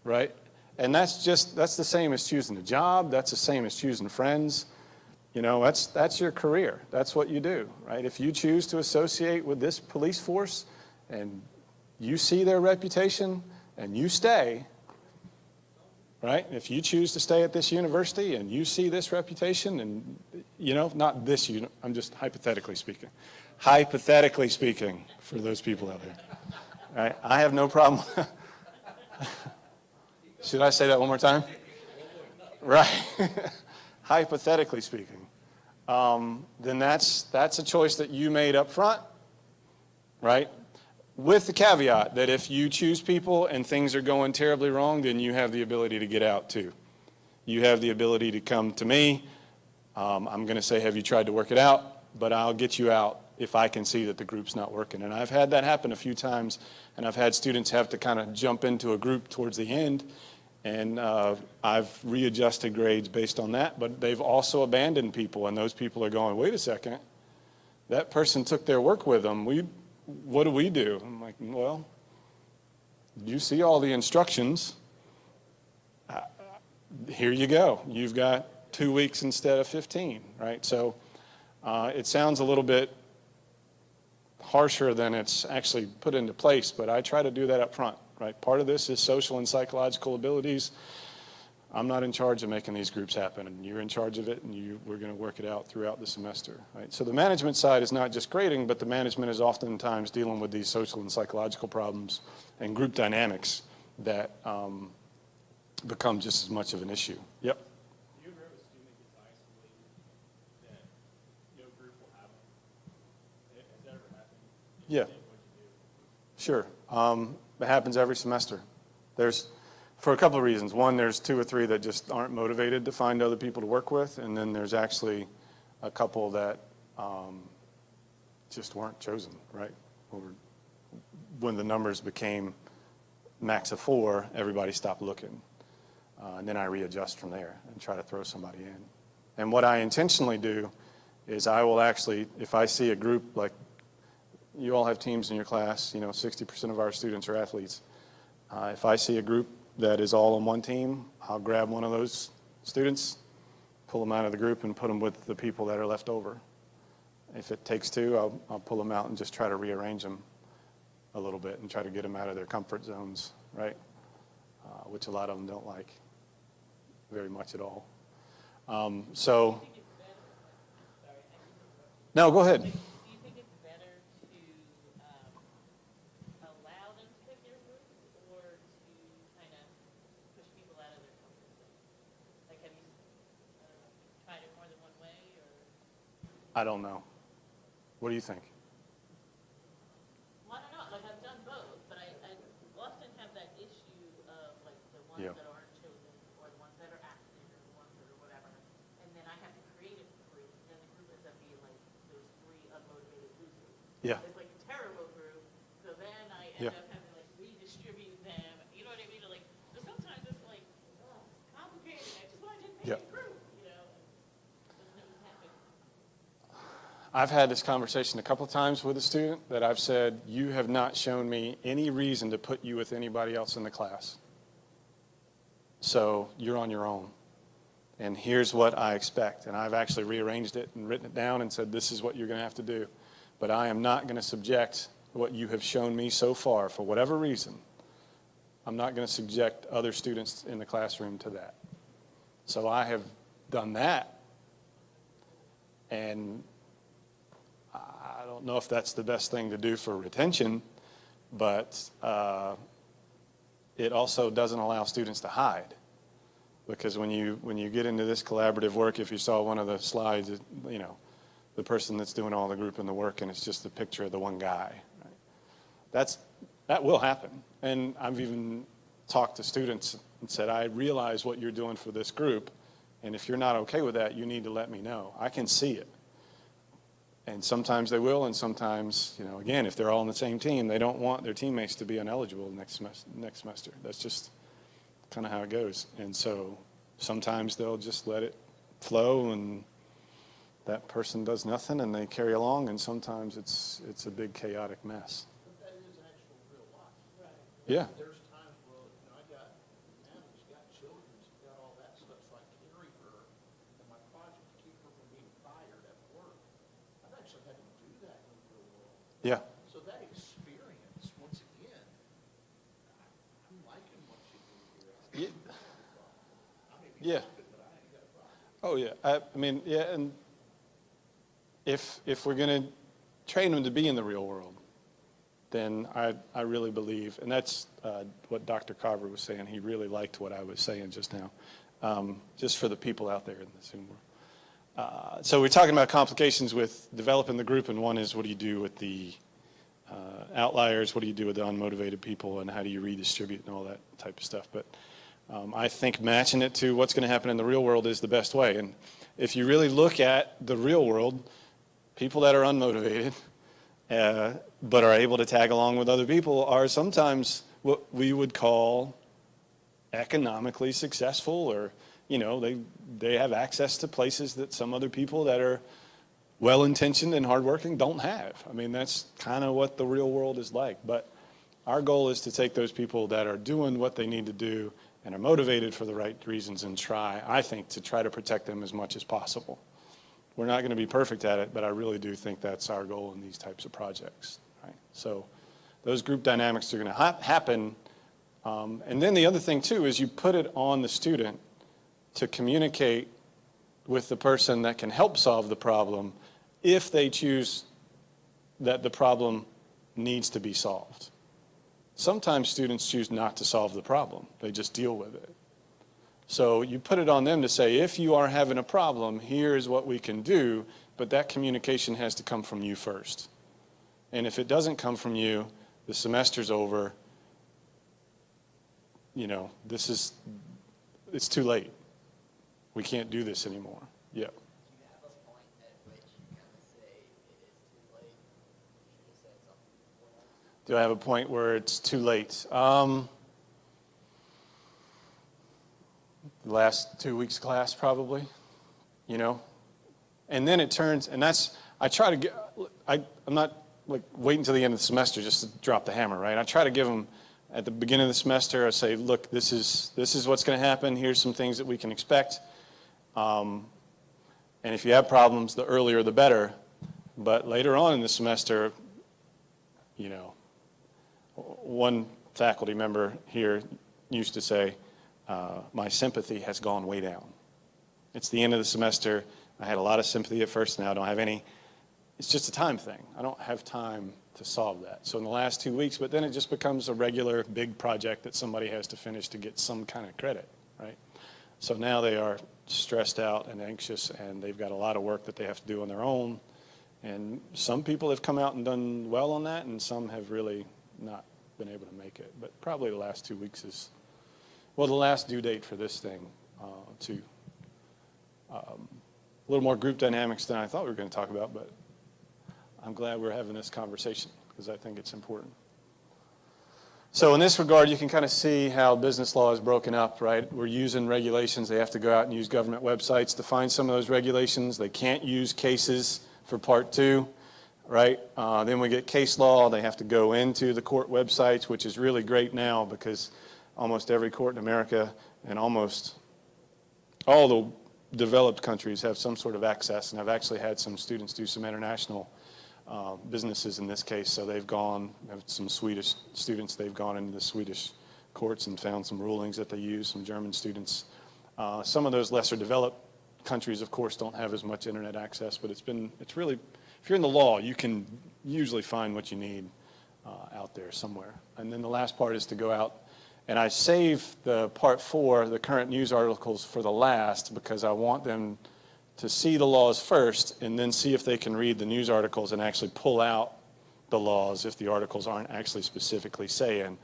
Speaker 14: right? And that's the same as choosing a job. That's the same as choosing friends. You know, that's your career. That's what you do, right? If you choose to associate with this police force and you see their reputation and you stay, right? If you choose to stay at this university and you see this reputation and, you know, not this, I'm just hypothetically speaking. Hypothetically speaking, for those people out there. Right? I have no problem. Should I say that one more time? Right. Hypothetically speaking, then that's a choice that you made up front, right? With the caveat that if you choose people and things are going terribly wrong, then you have the ability to get out too. You have the ability to come to me. I'm going to say, have you tried to work it out? But I'll get you out if I can see that the group's not working. And I've had that happen a few times, and I've had students have to kind of jump into a group towards the end, and I've readjusted grades based on that. But they've also abandoned people, and those people are going, wait a second, that person took their work with them. What do we do? I'm like, well, you see all the instructions. Here you go. You've got 2 weeks instead of 15, right? So it sounds a little bit harsher than it's actually put into place, but I try to do that up front, right? Part of this is social and psychological abilities. I'm not in charge of making these groups happen, and you're in charge of it, and we're going to work it out throughout the semester, right? So the management side is not just grading, but the management is oftentimes dealing with these social and psychological problems and group dynamics that become just as much of an issue. Yep.
Speaker 15: Do you ever have a student that gets isolated that no group will have them? Has that ever happened?
Speaker 14: Yeah. Sure. It happens every semester. For a couple of reasons. One, there's 2 or 3 that just aren't motivated to find other people to work with, and then there's actually a couple that just weren't chosen, right? When the numbers became max of 4, everybody stopped looking. And then I readjust from there and try to throw somebody in. And what I intentionally do is I will actually, if I see a group, like you all have teams in your class, 60% of our students are athletes. If I see a group that is all on one team, I'll grab one of those students, pull them out of the group, and put them with the people that are left over. If it takes 2, I'll pull them out and just try to rearrange them a little bit and try to get them out of their comfort zones, right? Which a lot of them don't like very much at all. No, go ahead. I don't know. What do you think?
Speaker 16: Well, I don't know. Like, I've done both, but I often have that issue of, like, the ones that aren't chosen or the ones that are active or the ones that are whatever. And then I have to create a group, and the group ends up being, like, those 3 unmotivated losers.
Speaker 14: Yeah.
Speaker 16: It's like a terrible group. So then I end up having to, like, redistribute them. You know what I mean? Like, so sometimes it's like, oh, it's complicated. I just want to make a group,
Speaker 14: I've had this conversation a couple of times with a student that I've said, you have not shown me any reason to put you with anybody else in the class. So you're on your own. And here's what I expect. And I've actually rearranged it and written it down and said, this is what you're going to have to do. But I am not going to subject what you have shown me so far, for whatever reason. I'm not going to subject other students in the classroom to that. So I have done that. And I don't know if that's the best thing to do for retention, but it also doesn't allow students to hide. Because when you get into this collaborative work, if you saw one of the slides, the person that's doing all the group and the work, and it's just a picture of the one guy. Right? That will happen. And I've even talked to students and said, I realize what you're doing for this group, and if you're not okay with that, you need to let me know. I can see it. And sometimes they will, and sometimes, again, if they're all on the same team, they don't want their teammates to be ineligible next semester. That's just kind of how it goes. And so sometimes they'll just let it flow, and that person does nothing, and they carry along, and sometimes it's a big chaotic mess.
Speaker 15: But that is actual real life. Right.
Speaker 14: Yeah.
Speaker 15: There's times where, I got Adam's got children, she's got all that stuff, so I carry her in my project to keep her from being fired at work. I've actually had to do that in the real world.
Speaker 14: Yeah.
Speaker 15: So that experience, once again, I'm liking what you do here.
Speaker 14: Yeah. Oh, yeah. I mean, yeah, and if we're going to train them to be in the real world, then I really believe, and that's what Dr. Carver was saying. He really liked what I was saying just now, just for the people out there in the Zoom world. So we're talking about complications with developing the group, and one is what do you do with the outliers, what do you do with the unmotivated people, and how do you redistribute and all that type of stuff. But I think matching it to what's going to happen in the real world is the best way. And if you really look at the real world, people that are unmotivated but are able to tag along with other people are sometimes what we would call economically successful, or they have access to places that some other people that are well-intentioned and hardworking don't have. I mean, that's kind of what the real world is like. But our goal is to take those people that are doing what they need to do and are motivated for the right reasons and try to protect them as much as possible. We're not going to be perfect at it, but I really do think that's our goal in these types of projects. Right? So those group dynamics are going to happen. And then the other thing, too, is you put it on the student to communicate with the person that can help solve the problem if they choose that the problem needs to be solved. Sometimes students choose not to solve the problem. They just deal with it. So you put it on them to say, if you are having a problem, here's what we can do, but that communication has to come from you first. And if it doesn't come from you, the semester's over. It's too late. We can't do this anymore. Yeah. Do I have a point where it's too late? The last 2 weeks class, probably, and then it turns, and I'm not like waiting till the end of the semester just to drop the hammer, right? I try to give them at the beginning of the semester. I say, look, this is what's going to happen. Here's some things that we can expect. And if you have problems, the earlier the better. But later on in the semester, one faculty member here used to say, my sympathy has gone way down. It's the end of the semester. I had a lot of sympathy at first, now I don't have any. It's just a time thing. I don't have time to solve that. So in the last 2 weeks, but then it just becomes a regular big project that somebody has to finish to get some kind of credit, right? So now they are stressed out and anxious, and they've got a lot of work that they have to do on their own. And some people have come out and done well on that, and some have really not been able to make it. But probably the last 2 weeks is, the last due date for this thing, too. A little more group dynamics than I thought we were going to talk about, but I'm glad we're having this conversation because I think it's important. So in this regard, you can kind of see how business law is broken up, right? We're using regulations. They have to go out and use government websites to find some of those regulations. They can't use cases for Part 2, right? Then we get case law. They have to go into the court websites, which is really great now because almost every court in America and almost all the developed countries have some sort of access. And I've actually had some students do some international businesses in this case. So they've some Swedish students, they've gone into the Swedish courts and found some rulings that they use, some German students. Some of those lesser developed countries, of course, don't have as much internet access, but it's really, if you're in the law, you can usually find what you need out there somewhere. And then the last part is to go out, and I save the Part 4, the current news articles, for the last because I want them to see the laws first and then see if they can read the news articles and actually pull out the laws if the articles aren't actually specifically saying,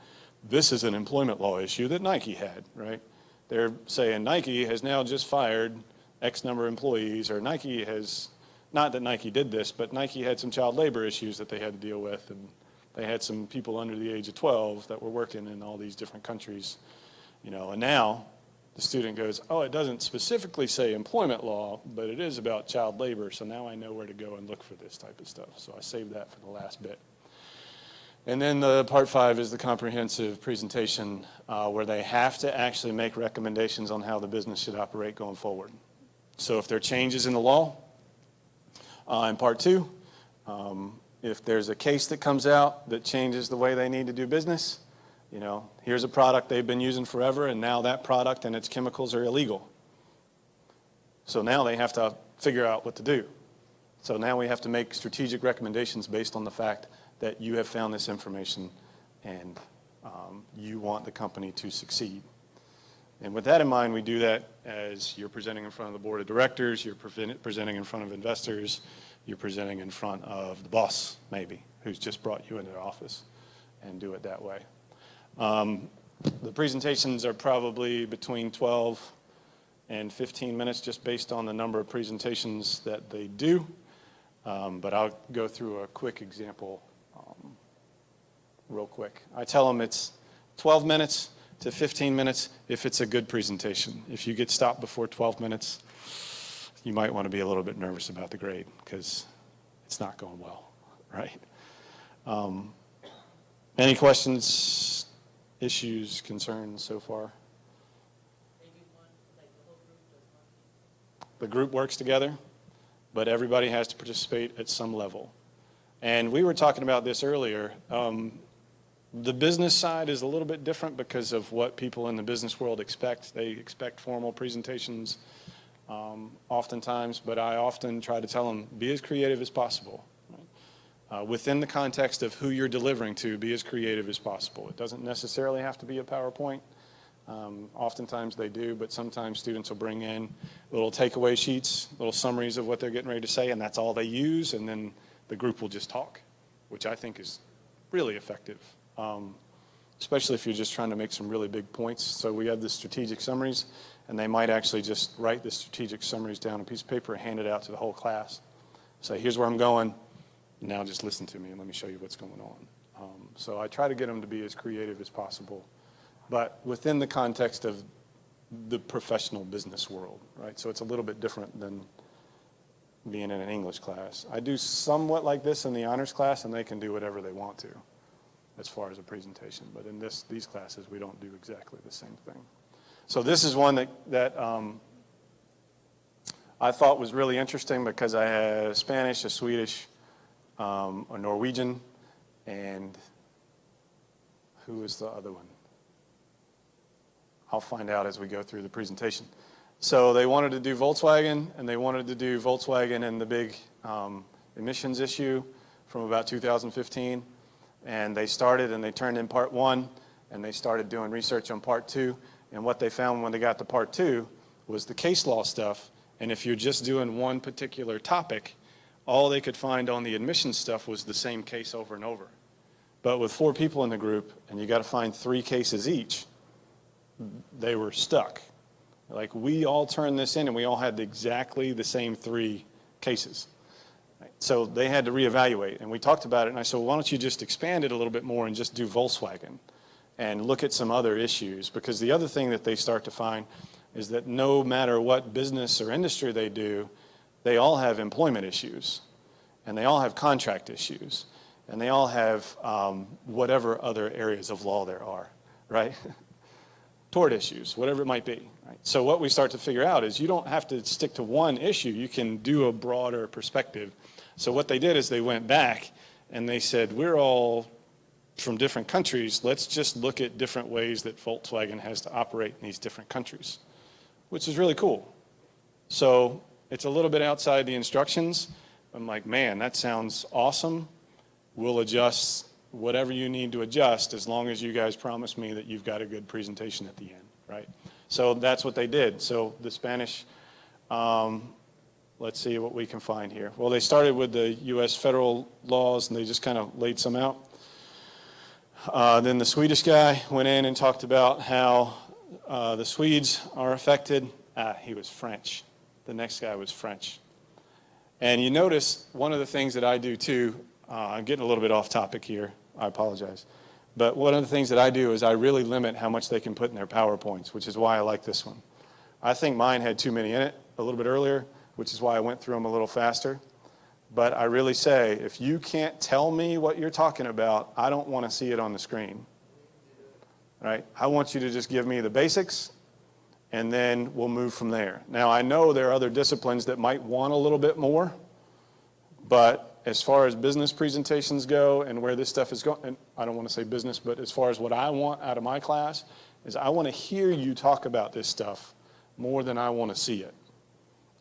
Speaker 14: this is an employment law issue that Nike had, right? They're saying Nike has now just fired X number of employees, or Nike has, not that Nike did this, but Nike had some child labor issues that they had to deal with, and they had some people under the age of 12 that were working in all these different countries, and now the student goes, oh, it doesn't specifically say employment law, but it is about child labor, so now I know where to go and look for this type of stuff. So I saved that for the last bit. And then the Part 5 is the comprehensive presentation where they have to actually make recommendations on how the business should operate going forward. So if there are changes in the law, in Part 2, if there's a case that comes out that changes the way they need to do business, here's a product they've been using forever, and now that product and its chemicals are illegal. So now they have to figure out what to do. So now we have to make strategic recommendations based on the fact that you have found this information and you want the company to succeed. And with that in mind, we do that as you're presenting in front of the board of directors, you're presenting in front of investors, you're presenting in front of the boss, maybe, who's just brought you into their office, and do it that way. The presentations are probably between 12 and 15 minutes, just based on the number of presentations that they do. But I'll go through a quick example real quick. I tell them it's 12 minutes to 15 minutes if it's a good presentation. If you get stopped before 12 minutes, you might want to be a little bit nervous about the grade because it's not going well, right? Any questions, issues, concerns so far? The group works together, but everybody has to participate at some level. And we were talking about this earlier. The business side is a little bit different because of what people in the business world expect. They expect formal presentations oftentimes, but I often try to tell them, be as creative as possible. Right? Within the context of who you're delivering to, be as creative as possible. It doesn't necessarily have to be a PowerPoint. Oftentimes they do, but sometimes students will bring in little takeaway sheets, little summaries of what they're getting ready to say, and that's all they use, and then the group will just talk, which I think is really effective, especially if you're just trying to make some really big points. So we have the strategic summaries, and they might actually just write the strategic summaries down on a piece of paper and hand it out to the whole class. Say, here's where I'm going, now just listen to me and let me show you what's going on. So I try to get them to be as creative as possible, but within the context of the professional business world, right? So it's a little bit different than being in an English class. I do somewhat like this in the honors class, and they can do whatever they want to as far as a presentation. But in these classes, we don't do exactly the same thing. So this is one that I thought was really interesting because I had a Spanish, a Swedish, a Norwegian, and who was the other one? I'll find out as we go through the presentation. So they wanted to do Volkswagen, and they wanted to do Volkswagen and the big emissions issue from about 2015. And they started and they turned in part 1, and they started doing research on part 2. And what they found when they got to part 2 was the case law stuff. And if you're just doing one particular topic, all they could find on the admissions stuff was the same case over and over. But with 4 people in the group, and you got to find 3 cases each, they were stuck. Like, we all turned this in and we all had exactly the same 3 cases. Right? So they had to reevaluate, and we talked about it, and I said, well, why don't you just expand it a little bit more and just do Volkswagen and look at some other issues? Because the other thing that they start to find is that no matter what business or industry they do, they all have employment issues, and they all have contract issues, and they all have whatever other areas of law there are, right? Tort issues, whatever it might be. Right? So what we start to figure out is you don't have to stick to one issue. You can do a broader perspective. So what they did is they went back and they said, we're all from different countries. Let's just look at different ways that Volkswagen has to operate in these different countries, which is really cool. So it's a little bit outside the instructions. I'm like, man, that sounds awesome. We'll adjust whatever you need to adjust as long as you guys promise me that you've got a good presentation at the end, right? So that's what they did. So the Spanish, let's see what we can find here. Well, they started with the U.S. federal laws, and they just kind of laid some out. Then the Swedish guy went in and talked about how the Swedes are affected. He was French. The next guy was French. And you notice one of the things that I do too, I'm getting a little bit off topic here, I apologize. But one of the things that I do is I really limit how much they can put in their PowerPoints, which is why I like this one. I think mine had too many in it a little bit earlier, which is why I went through them a little faster. But I really say, if you can't tell me what you're talking about, I don't want to see it on the screen. Right? I want you to just give me the basics, and then we'll move from there. Now, I know there are other disciplines that might want a little bit more, but as far as business presentations go and where this stuff is going, and I don't want to say business, but as far as what I want out of my class, is I want to hear you talk about this stuff more than I want to see it.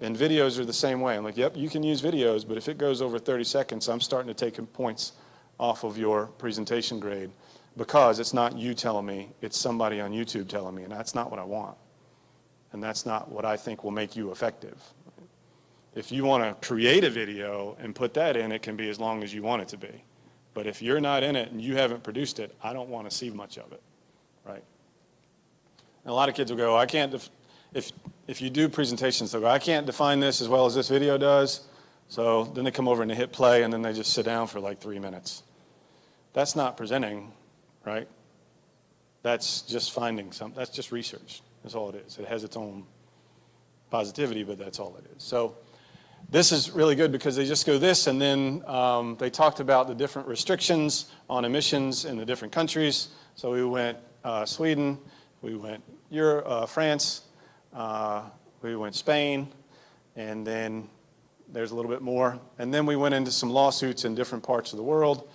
Speaker 14: And videos are the same way. I'm like, yep, you can use videos, but if it goes over 30 seconds, I'm starting to take points off of your presentation grade because it's not you telling me, it's somebody on YouTube telling me, and that's not what I want. And that's not what I think will make you effective. If you want to create a video and put that in, it can be as long as you want it to be. But if you're not in it and you haven't produced it, I don't want to see much of it, right? And a lot of kids will go, I can't, if you do presentations, they'll go, I can't define this as well as this video does. So then they come over and they hit play and then they just sit down for like 3 minutes. That's not presenting, right? That's just finding something. That's just research. That's all it is. It has its own positivity, but that's all it is. So this is really good because they just go this, and then they talked about the different restrictions on emissions in the different countries. So we went Sweden, we went France, we went Spain, and then there's a little bit more. And then we went into some lawsuits in different parts of the world.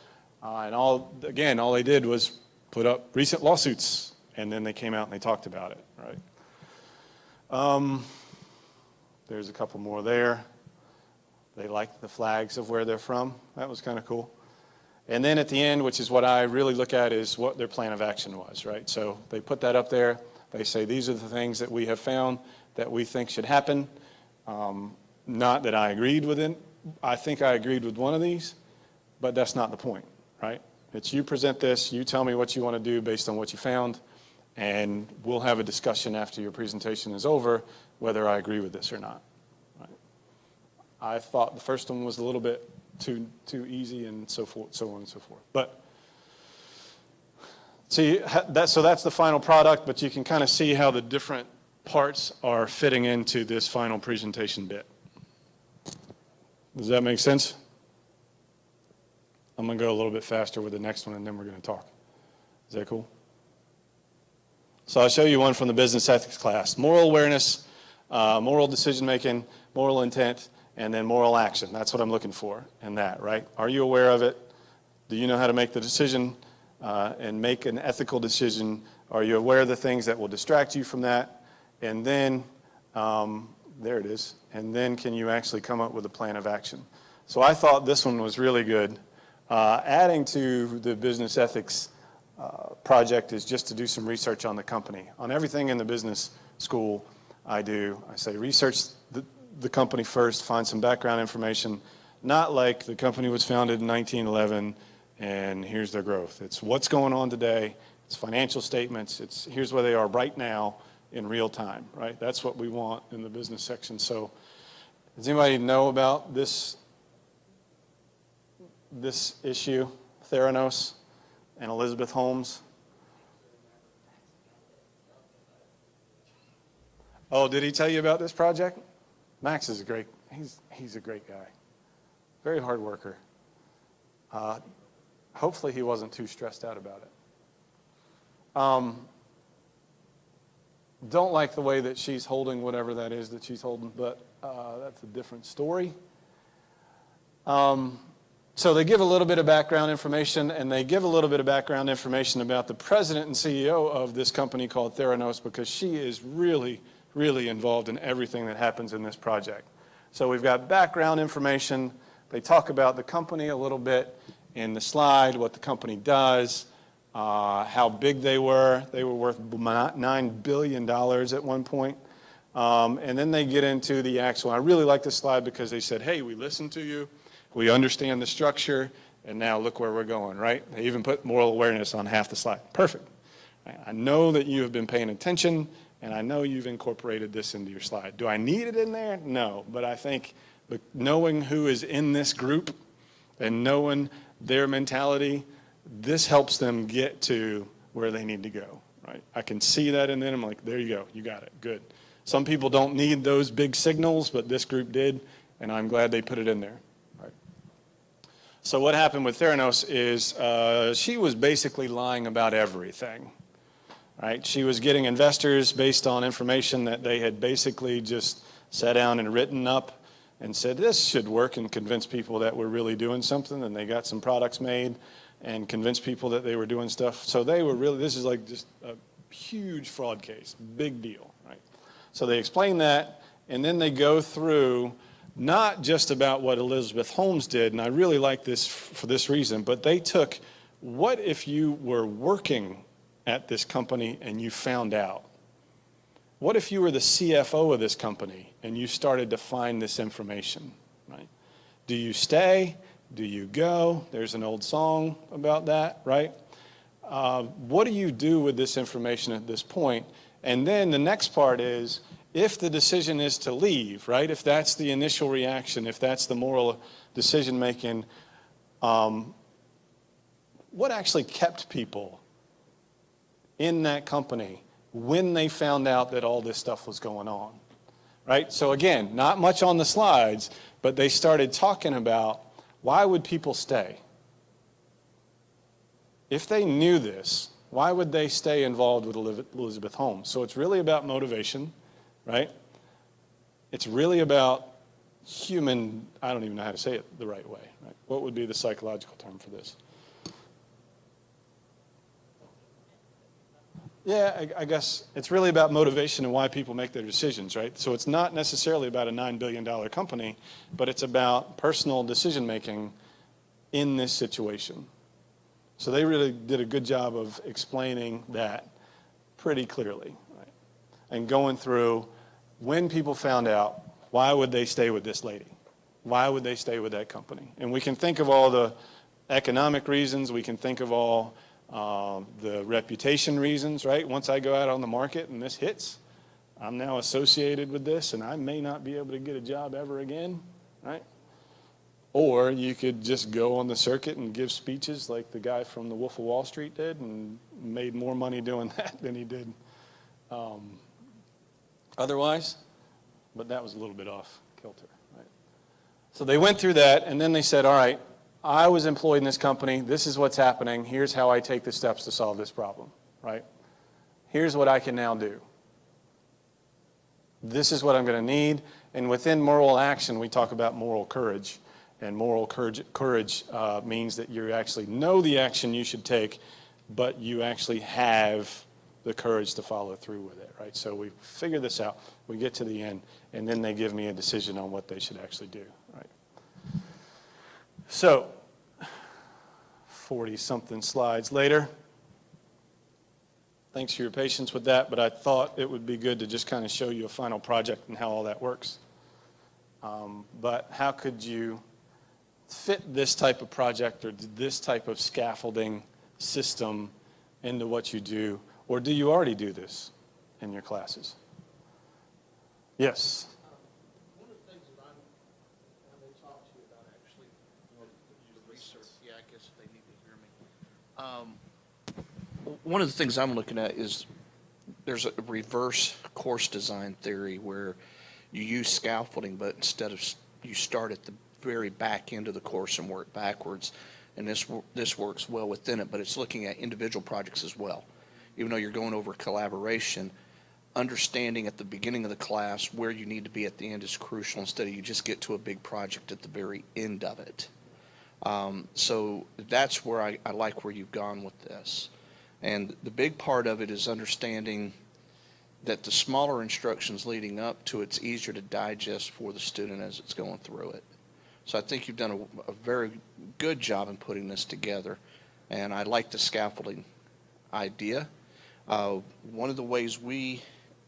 Speaker 14: And all they did was put up recent lawsuits, and then they came out and they talked about it, right? There's a couple more there. They liked the flags of where they're from. That was kind of cool. And then at the end, which is what I really look at, is what their plan of action was, right? So they put that up there. They say, these are the things that we have found that we think should happen. Not that I agreed with it. I think I agreed with one of these, but that's not the point, right? It's you present this, you tell me what you want to do based on what you found, and we'll have a discussion after your presentation is over whether I agree with this or not. Right? I thought the first one was a little bit too easy and so forth, so on and so forth. But see, so that's the final product, but you can kind of see how the different parts are fitting into this final presentation bit. Does that make sense? I'm going to go a little bit faster with the next one, and then we're going to talk. Is that cool? So I'll show you one from the business ethics class. Moral awareness, moral decision-making, moral intent, and then moral action. That's what I'm looking for in that, right? Are you aware of it? Do you know how to make the decision and make an ethical decision? Are you aware of the things that will distract you from that? And then, there it is. And then can you actually come up with a plan of action? So I thought this one was really good. Adding to the business ethics project is just to do some research on the company. On everything in the business school I say research the company first, find some background information, not like the company was founded in 1911 and here's their growth. It's what's going on today, it's financial statements, it's here's where they are right now in real time, right? That's what we want in the business section. So does anybody know about this issue, Theranos and Elizabeth Holmes? Oh, did he tell you about this project? Max is he's a great guy. Very hard worker. Hopefully he wasn't too stressed out about it. Don't like the way that she's holding whatever that is that she's holding, but that's a different story. So they give a little bit of background information, and they give a little bit of background information about the president and CEO of this company called Theranos, because she is really, really involved in everything that happens in this project. So we've got background information. They talk about the company a little bit in the slide, what the company does, how big they were. They were worth $9 billion at one point. And then they get into the actual, I really like this slide because they said, hey, we listened to you. We understand the structure, and now look where we're going, right? They even put moral awareness on half the slide. Perfect. I know that you have been paying attention, and I know you've incorporated this into your slide. Do I need it in there? No, but I think knowing who is in this group and knowing their mentality, this helps them get to where they need to go, right? I can see that in them. I'm like, there you go. You got it. Good. Some people don't need those big signals, but this group did, and I'm glad they put it in there. So what happened with Theranos is she was basically lying about everything, right? She was getting investors based on information that they had basically just sat down and written up and said, this should work, and convinced people that we're really doing something, and they got some products made and convinced people that they were doing stuff. So they were really, this is like just a huge fraud case, big deal, right? So they explained that, And then they go through not just about what Elizabeth Holmes did, and I really like this for this reason, but they took, what if you were working at this company and you found out? What if you were the CFO of this company and you started to find this information, right? Do you stay? Do you go? There's an old song about that, right? What do you do with this information at this point? And then the next part is, if the decision is to leave, right? If that's the initial reaction, if that's the moral decision making, what actually kept people in that company when they found out that all this stuff was going on, right? So again, not much on the slides, but they started talking about, why would people stay? If they knew this, why would they stay involved with Elizabeth Holmes? So it's really about motivation, right? It's really about human, I don't even know how to say it the right way, right? What would be the psychological term for this? Yeah, I guess it's really about motivation and why people make their decisions, right? So it's not necessarily about a $9 billion company, but it's about personal decision making in this situation. So they really did a good job of explaining that pretty clearly, right? And going through, when people found out, why would they stay with this lady? Why would they stay with that company? And we can think of all the economic reasons, we can think of all the reputation reasons, right? Once I go out on the market and this hits, I'm now associated with this and I may not be able to get a job ever again, right? Or you could just go on the circuit and give speeches like the guy from The Wolf of Wall Street did and made more money doing that than he did otherwise. But that was a little bit off kilter, right? So they went through that and then they said, all right, I was employed in this company. This is what's happening. Here's how I take the steps to solve this problem, right? Here's what I can now do. This is what I'm going to need. And within moral action, we talk about moral courage. And moral courage means that you actually know the action you should take, but you actually have the courage to follow through with it, right? So we figure this out. We get to the end, and then they give me a decision on what they should actually do, right? So, 40-something slides later. Thanks for your patience with that, but I thought it would be good to just kind of show you a final project and how all that works. But how could you fit this type of project or this type of scaffolding system into what you do? Or do you already do this in your classes? Yes?
Speaker 15: One of the things that I may talk to you about actually, the research, yeah, I guess if they need to hear me. One of the things I'm looking at is there's a reverse course design theory where you use scaffolding, but instead of, you start at the very back end of the course and work backwards. And this works well within it, but it's looking at individual projects as well. Even though you're going over collaboration, understanding at the beginning of the class where you need to be at the end is crucial instead of you just get to a big project at the very end of it. So that's where I like where you've gone with this. And the big part of it is understanding that the smaller instructions leading up to it's easier to digest for the student as it's going through it. So I think you've done a very good job in putting this together. And I like the scaffolding idea. One of the ways we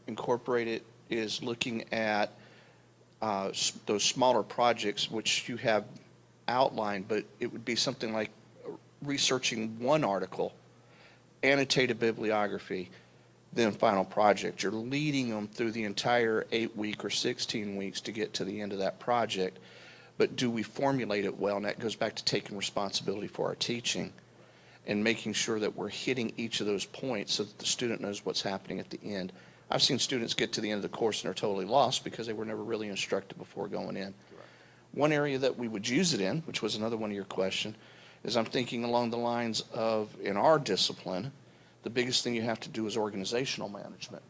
Speaker 15: incorporate it is looking at those smaller projects which you have outlined, but it would be something like researching one article, annotated bibliography, then final project. You're leading them through the entire 8-week or 16 weeks to get to the end of that project. But do we formulate it well? And that goes back to taking responsibility for our teaching and making sure that we're hitting each of those points so that the student knows what's happening at the end. I've seen students get to the end of the course and are totally lost because they were never really instructed before going in. One area that we would use it in, which was another one of your question, is I'm thinking along the lines of, in our discipline, the biggest thing you have to do is organizational management.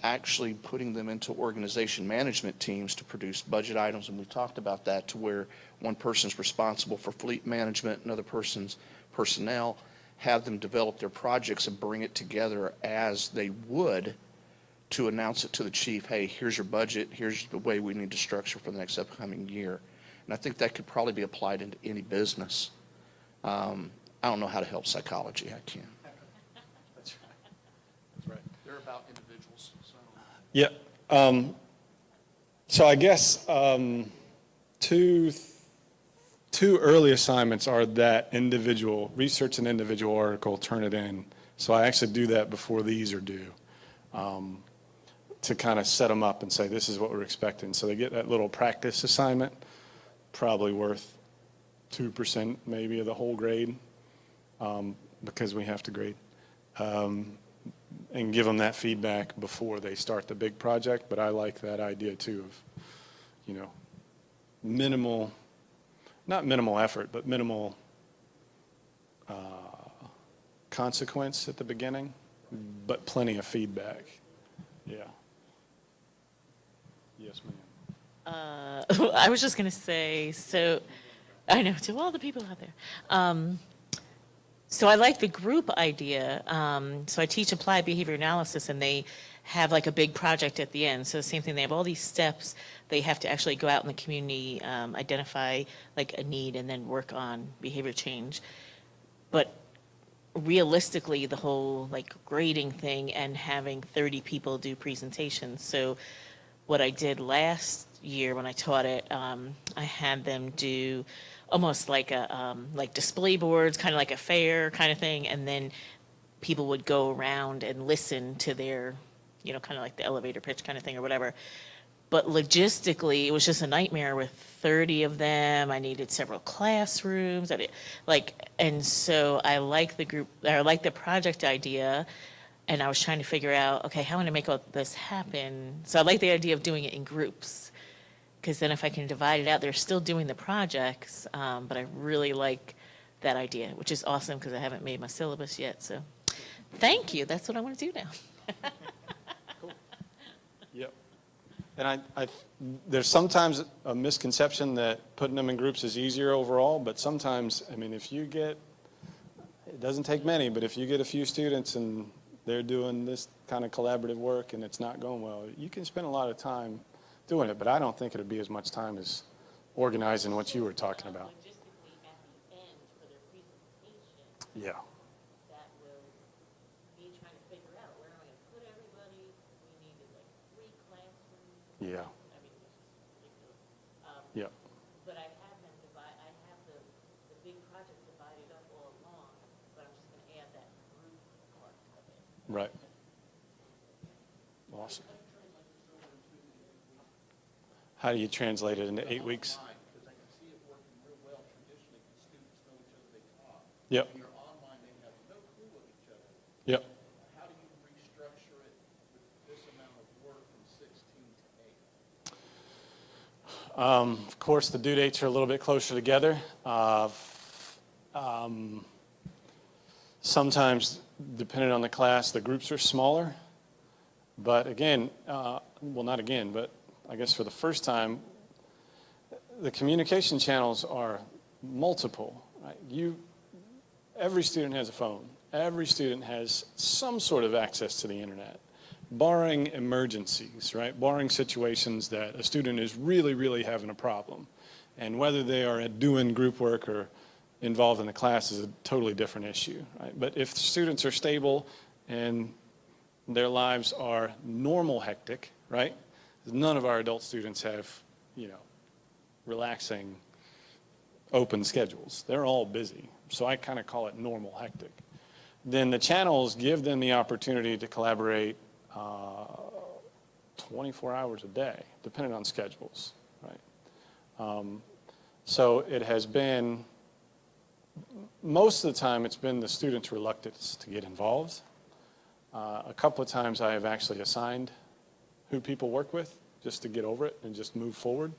Speaker 15: Actually putting them into organization management teams to produce budget items, and we've talked about that, to where one person's responsible for fleet management, another person's personnel, have them develop their projects and bring it together as they would
Speaker 4: to announce it to the chief, hey, here's your budget, here's the way we need to structure for the next upcoming year. And I think that could probably be applied into any business. I don't know how to help psychology. I can.
Speaker 14: That's right. That's right.
Speaker 4: They're about individuals. So.
Speaker 14: Yeah. So I guess two early assignments are that individual, research an individual article, turn it in. So I actually do that before these are due, to kind of set them up and say, this is what we're expecting. So they get that little practice assignment, probably worth 2% maybe of the whole grade, because we have to grade, and give them that feedback before they start the big project. But I like that idea too of, you know, minimal, not minimal effort, but minimal consequence at the beginning, but plenty of feedback. Yeah. Yes, ma'am.
Speaker 16: I was just going to say, so I know, to all the people out there. So I like the group idea. So I teach applied behavior analysis, and they have like a big project at the end. So the same thing, they have all these steps. They have to actually go out in the community, identify like a need, and then work on behavior change. But realistically, the whole like grading thing and having 30 people do presentations. So what I did last year when I taught it, I had them do almost like a like display boards, kind of like a fair kind of thing, and then people would go around and listen to their, you know, kind of like the elevator pitch kind of thing or whatever. But logistically, it was just a nightmare with 30 of them. I needed several classrooms. And so I like the group, or I like the project idea. And I was trying to figure out, okay, how am I going to make all this happen? So I like the idea of doing it in groups, because then if I can divide it out, they're still doing the projects. But I really like that idea, which is awesome because I haven't made my syllabus yet. So thank you. That's what I want to do now.
Speaker 14: Cool. Yep. And there's sometimes a misconception that putting them in groups is easier overall, but sometimes, I mean, if you get, it doesn't take many, but if you get a few students and they're doing this kind of collaborative work and it's not going well, you can spend a lot of time doing it, but I don't think it'd be as much time as organizing what you were talking about.
Speaker 16: Logistically, at the end for their presentation,
Speaker 14: Yeah.
Speaker 16: that will be trying to figure out where am I going to put everybody. We needed like 3 classrooms.
Speaker 14: Yeah.
Speaker 16: I mean, it's just ridiculous.
Speaker 14: Yeah.
Speaker 16: But I have them divide. I have the big project divided up all along, but I'm just going to add that group part of it.
Speaker 14: Right. Awesome. How do you translate it into 8 weeks?
Speaker 15: Because I can see it working real well traditionally because students know each other, they talk.
Speaker 14: Yep.
Speaker 15: When you're online, they have no clue of each other.
Speaker 14: Yep.
Speaker 15: How do you restructure it with this amount of work from 16 to 8?
Speaker 14: Of course, the due dates are a little bit closer together. Sometimes, depending on the class, the groups are smaller. But again, well, not again, but I guess for the first time, the communication channels are multiple. Right? Every student has a phone. Every student has some sort of access to the internet, barring emergencies, right? Barring situations that a student is really, really having a problem. And whether they are doing group work or involved in the class is a totally different issue, right? But if students are stable and their lives are normal hectic, right? None of our adult students have, relaxing, open schedules. They're all busy. So I kind of call it normal hectic. Then the channels give them the opportunity to collaborate 24 hours a day, depending on schedules, right? So it has been, most of the time it's been the students' reluctance to get involved. A couple of times I have actually assigned who people work with just to get over it and just move forward.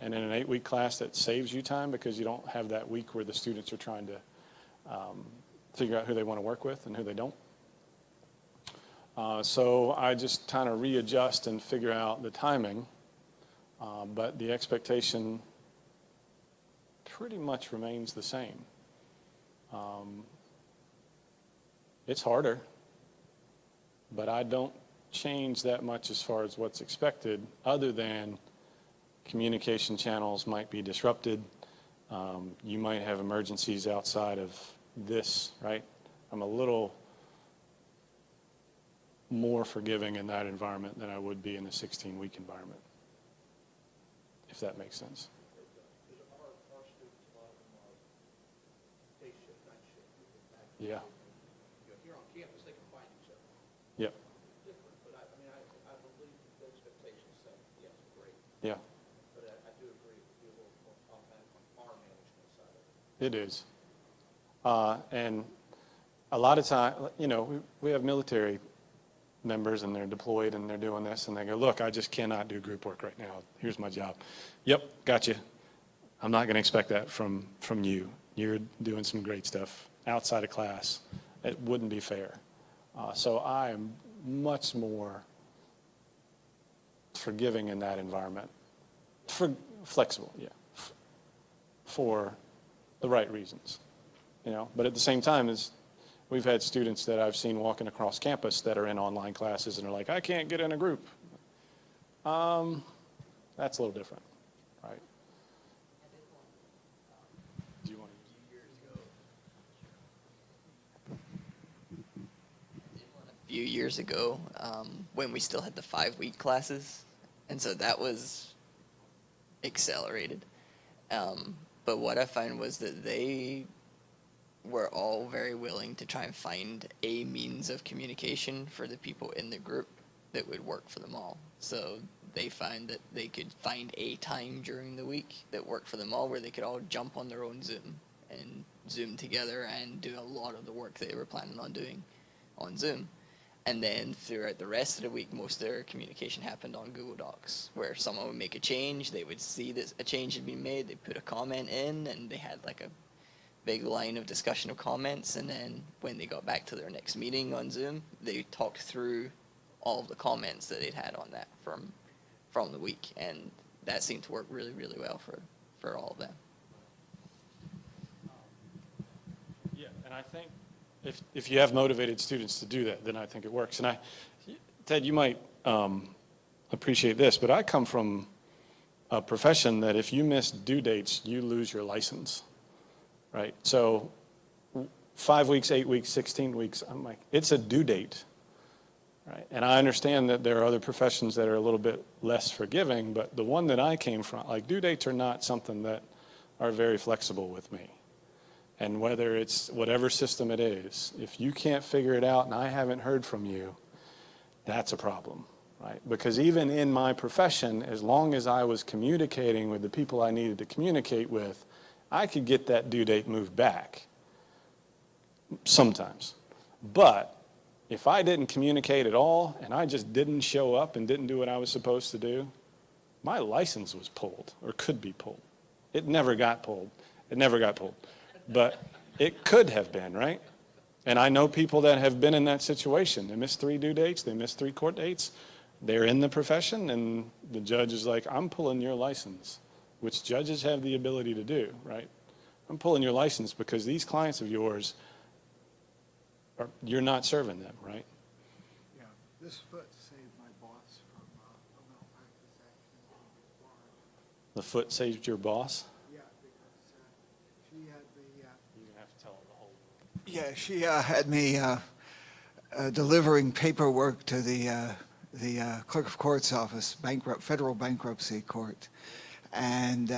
Speaker 14: And in an 8-week class, that saves you time because you don't have that week where the students are trying to figure out who they want to work with and who they don't. So I just kind of readjust and figure out the timing. But the expectation pretty much remains the same. It's harder, but I don't change that much as far as what's expected, other than communication channels might be disrupted. You might have emergencies outside of this, right? I'm a little more forgiving in that environment than I would be in a 16-week environment, if that makes sense. Yeah.
Speaker 15: Here on campus, they can find each other.
Speaker 14: Yep.
Speaker 15: Different, but I believe the expectations set, yes, great.
Speaker 14: Yeah.
Speaker 15: But I do agree with you a little more automatic on our management side of it.
Speaker 14: It is. And a lot of time, we have military members and they're deployed and they're doing this and they go, look, I just cannot do group work right now. Here's my job. Yep, gotcha. I'm not going to expect that from you. You're doing some great stuff outside of class. It wouldn't be fair. So I am much more forgiving in that environment. Flexible, yeah, for the right reasons. But at the same time, we've had students that I've seen walking across campus that are in online classes and are like, I can't get in a group. That's a little different, right? Do you want
Speaker 17: A few years ago, when we still had the 5-week classes, and so that was accelerated. But what I found was that they were all very willing to try and find a means of communication for the people in the group that would work for them all. So they found that they could find a time during the week that worked for them all where they could all jump on their own Zoom and Zoom together and do a lot of the work they were planning on doing on Zoom. And then throughout the rest of the week, most of their communication happened on Google Docs, where someone would make a change, they would see that a change had been made, they put a comment in, and they had like a big line of discussion of comments, and then when they got back to their next meeting on Zoom, they talked through all of the comments that they'd had on that from the week, and that seemed to work really, really well for all of them.
Speaker 14: Yeah, and I think if you have motivated students to do that, then I think it works. And Ted, you might appreciate this, but I come from a profession that if you miss due dates, you lose your license, right? So 5 weeks, 8 weeks, 16 weeks, I'm like, it's a due date, right? And I understand that there are other professions that are a little bit less forgiving, but the one that I came from, like due dates are not something that are very flexible with me. And whether it's whatever system it is, if you can't figure it out and I haven't heard from you, that's a problem, right? Because even in my profession, as long as I was communicating with the people I needed to communicate with, I could get that due date moved back sometimes. But if I didn't communicate at all and I just didn't show up and didn't do what I was supposed to do, my license was pulled or could be pulled. It never got pulled. But it could have been, right? And I know people that have been in that situation. They missed 3 due dates. They missed 3 court dates. They're in the profession, and the judge is like, I'm pulling your license, which judges have the ability to do, right? I'm pulling your license because these clients of yours, you're not serving them, right?
Speaker 5: Yeah, this foot saved my boss from a malpractice action.
Speaker 14: The foot saved your boss?
Speaker 5: Yeah, because she had the...
Speaker 14: You have to tell her the whole...
Speaker 5: Yeah, she had me delivering paperwork to the clerk of court's office, federal bankruptcy court. And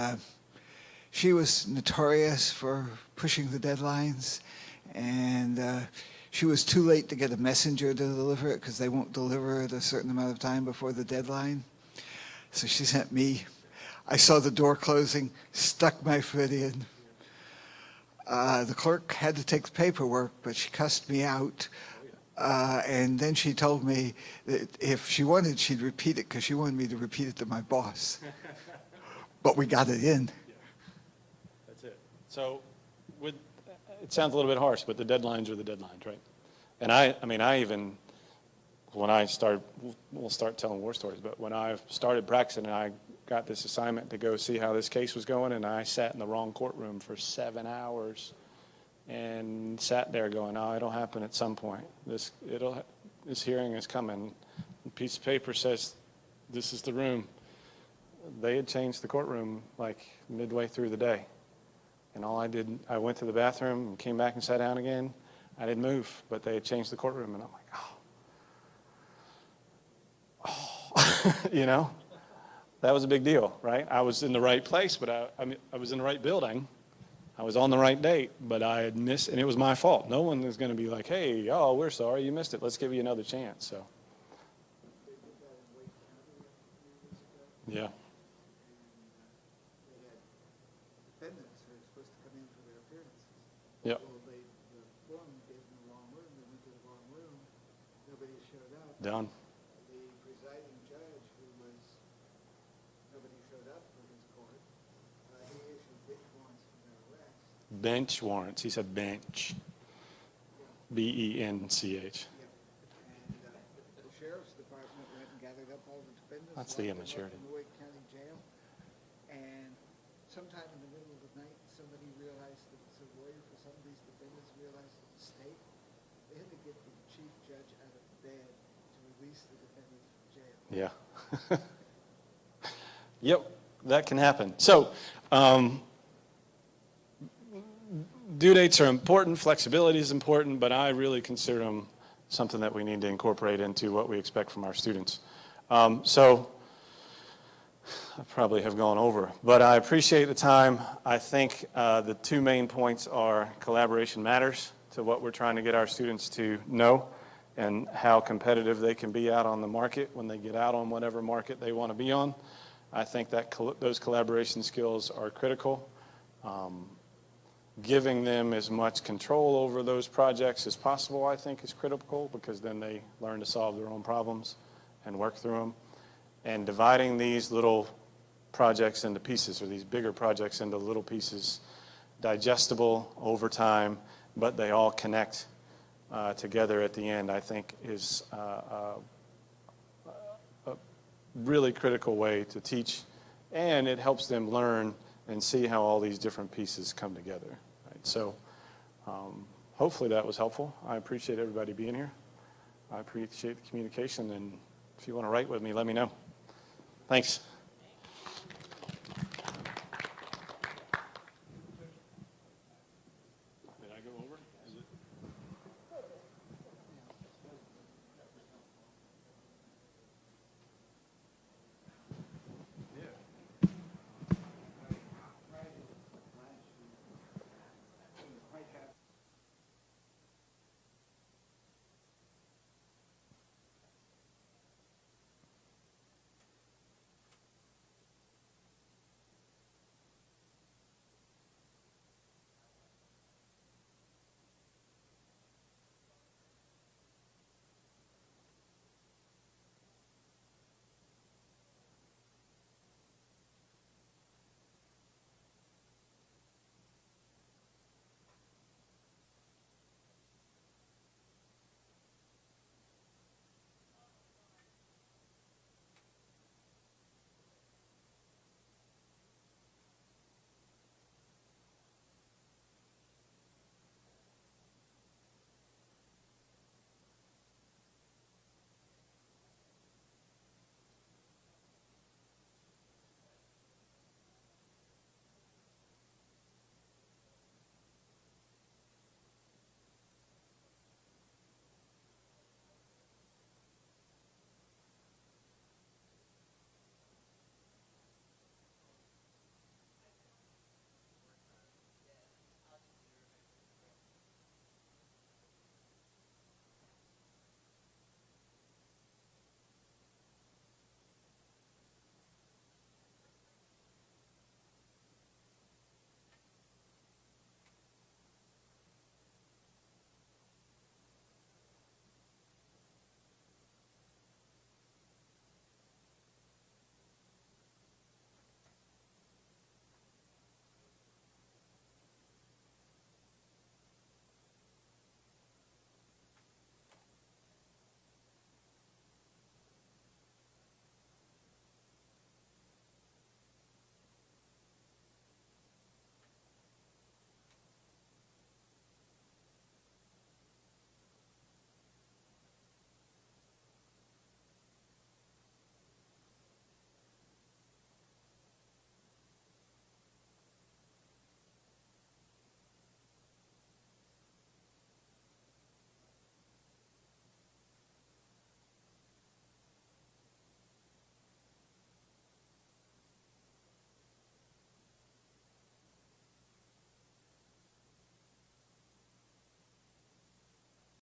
Speaker 5: she was notorious for pushing the deadlines. And she was too late to get a messenger to deliver it because they won't deliver it a certain amount of time before the deadline. So she sent me. I saw the door closing, stuck my foot in. The clerk had to take the paperwork, but she cussed me out. And then she told me that if she wanted, she'd repeat it because she wanted me to repeat it to my boss. But we got it in.
Speaker 14: Yeah. That's it. So it sounds a little bit harsh, but the deadlines are the deadlines, right? And I even, when I started, we'll start telling war stories, but when I started practicing, I got this assignment to go see how this case was going, and I sat in the wrong courtroom for 7 hours and sat there going, oh, it'll happen at some point. This hearing is coming. A piece of paper says, this is the room. They had changed the courtroom like midway through the day. And all I did, I went to the bathroom and came back and sat down again. I didn't move, but they had changed the courtroom, and I'm like, you know, that was a big deal, right? I was in the right place, but I was in the right building. I was on the right date, but I had missed, and it was my fault. No one is going to be like, hey, oh, we're sorry, you missed it. Let's give you another chance. So, yeah.
Speaker 5: Defendants who are supposed to come in for their appearances.
Speaker 14: Yep.
Speaker 5: Well, the foreman gave them the wrong room. They went to the wrong room. Nobody showed up.
Speaker 14: Done.
Speaker 5: The presiding judge, nobody showed up for his court. He issued bench warrants for their arrest.
Speaker 14: Bench warrants. He said bench. BENCH.
Speaker 5: Yeah. And the sheriff's department went and gathered up all the defendants.
Speaker 14: That's the
Speaker 5: locked them up
Speaker 14: immaturity.
Speaker 5: in the Wake County Jail. And sometime in the middle of the night, somebody realized that it's a lawyer for some of these defendants realized a mistake. They had to get the chief judge out of bed to release the defendants from jail.
Speaker 14: Yeah. Yep, that can happen. So, due dates are important, flexibility is important, but I really consider them something that we need to incorporate into what we expect from our students. So, I probably have gone over, but I appreciate the time. I think the two main points are collaboration matters to what we're trying to get our students to know and how competitive they can be out on the market when they get out on whatever market they want to be on. I think that those collaboration skills are critical. Giving them as much control over those projects as possible, I think, is critical, because then they learn to solve their own problems and work through them. And dividing these little projects into pieces, or these bigger projects into little pieces, digestible over time, but they all connect together at the end, I think is a really critical way to teach, and it helps them learn and see how all these different pieces come together. Right? So hopefully that was helpful. I appreciate everybody being here. I appreciate the communication, and if you want to write with me, let me know. Thanks.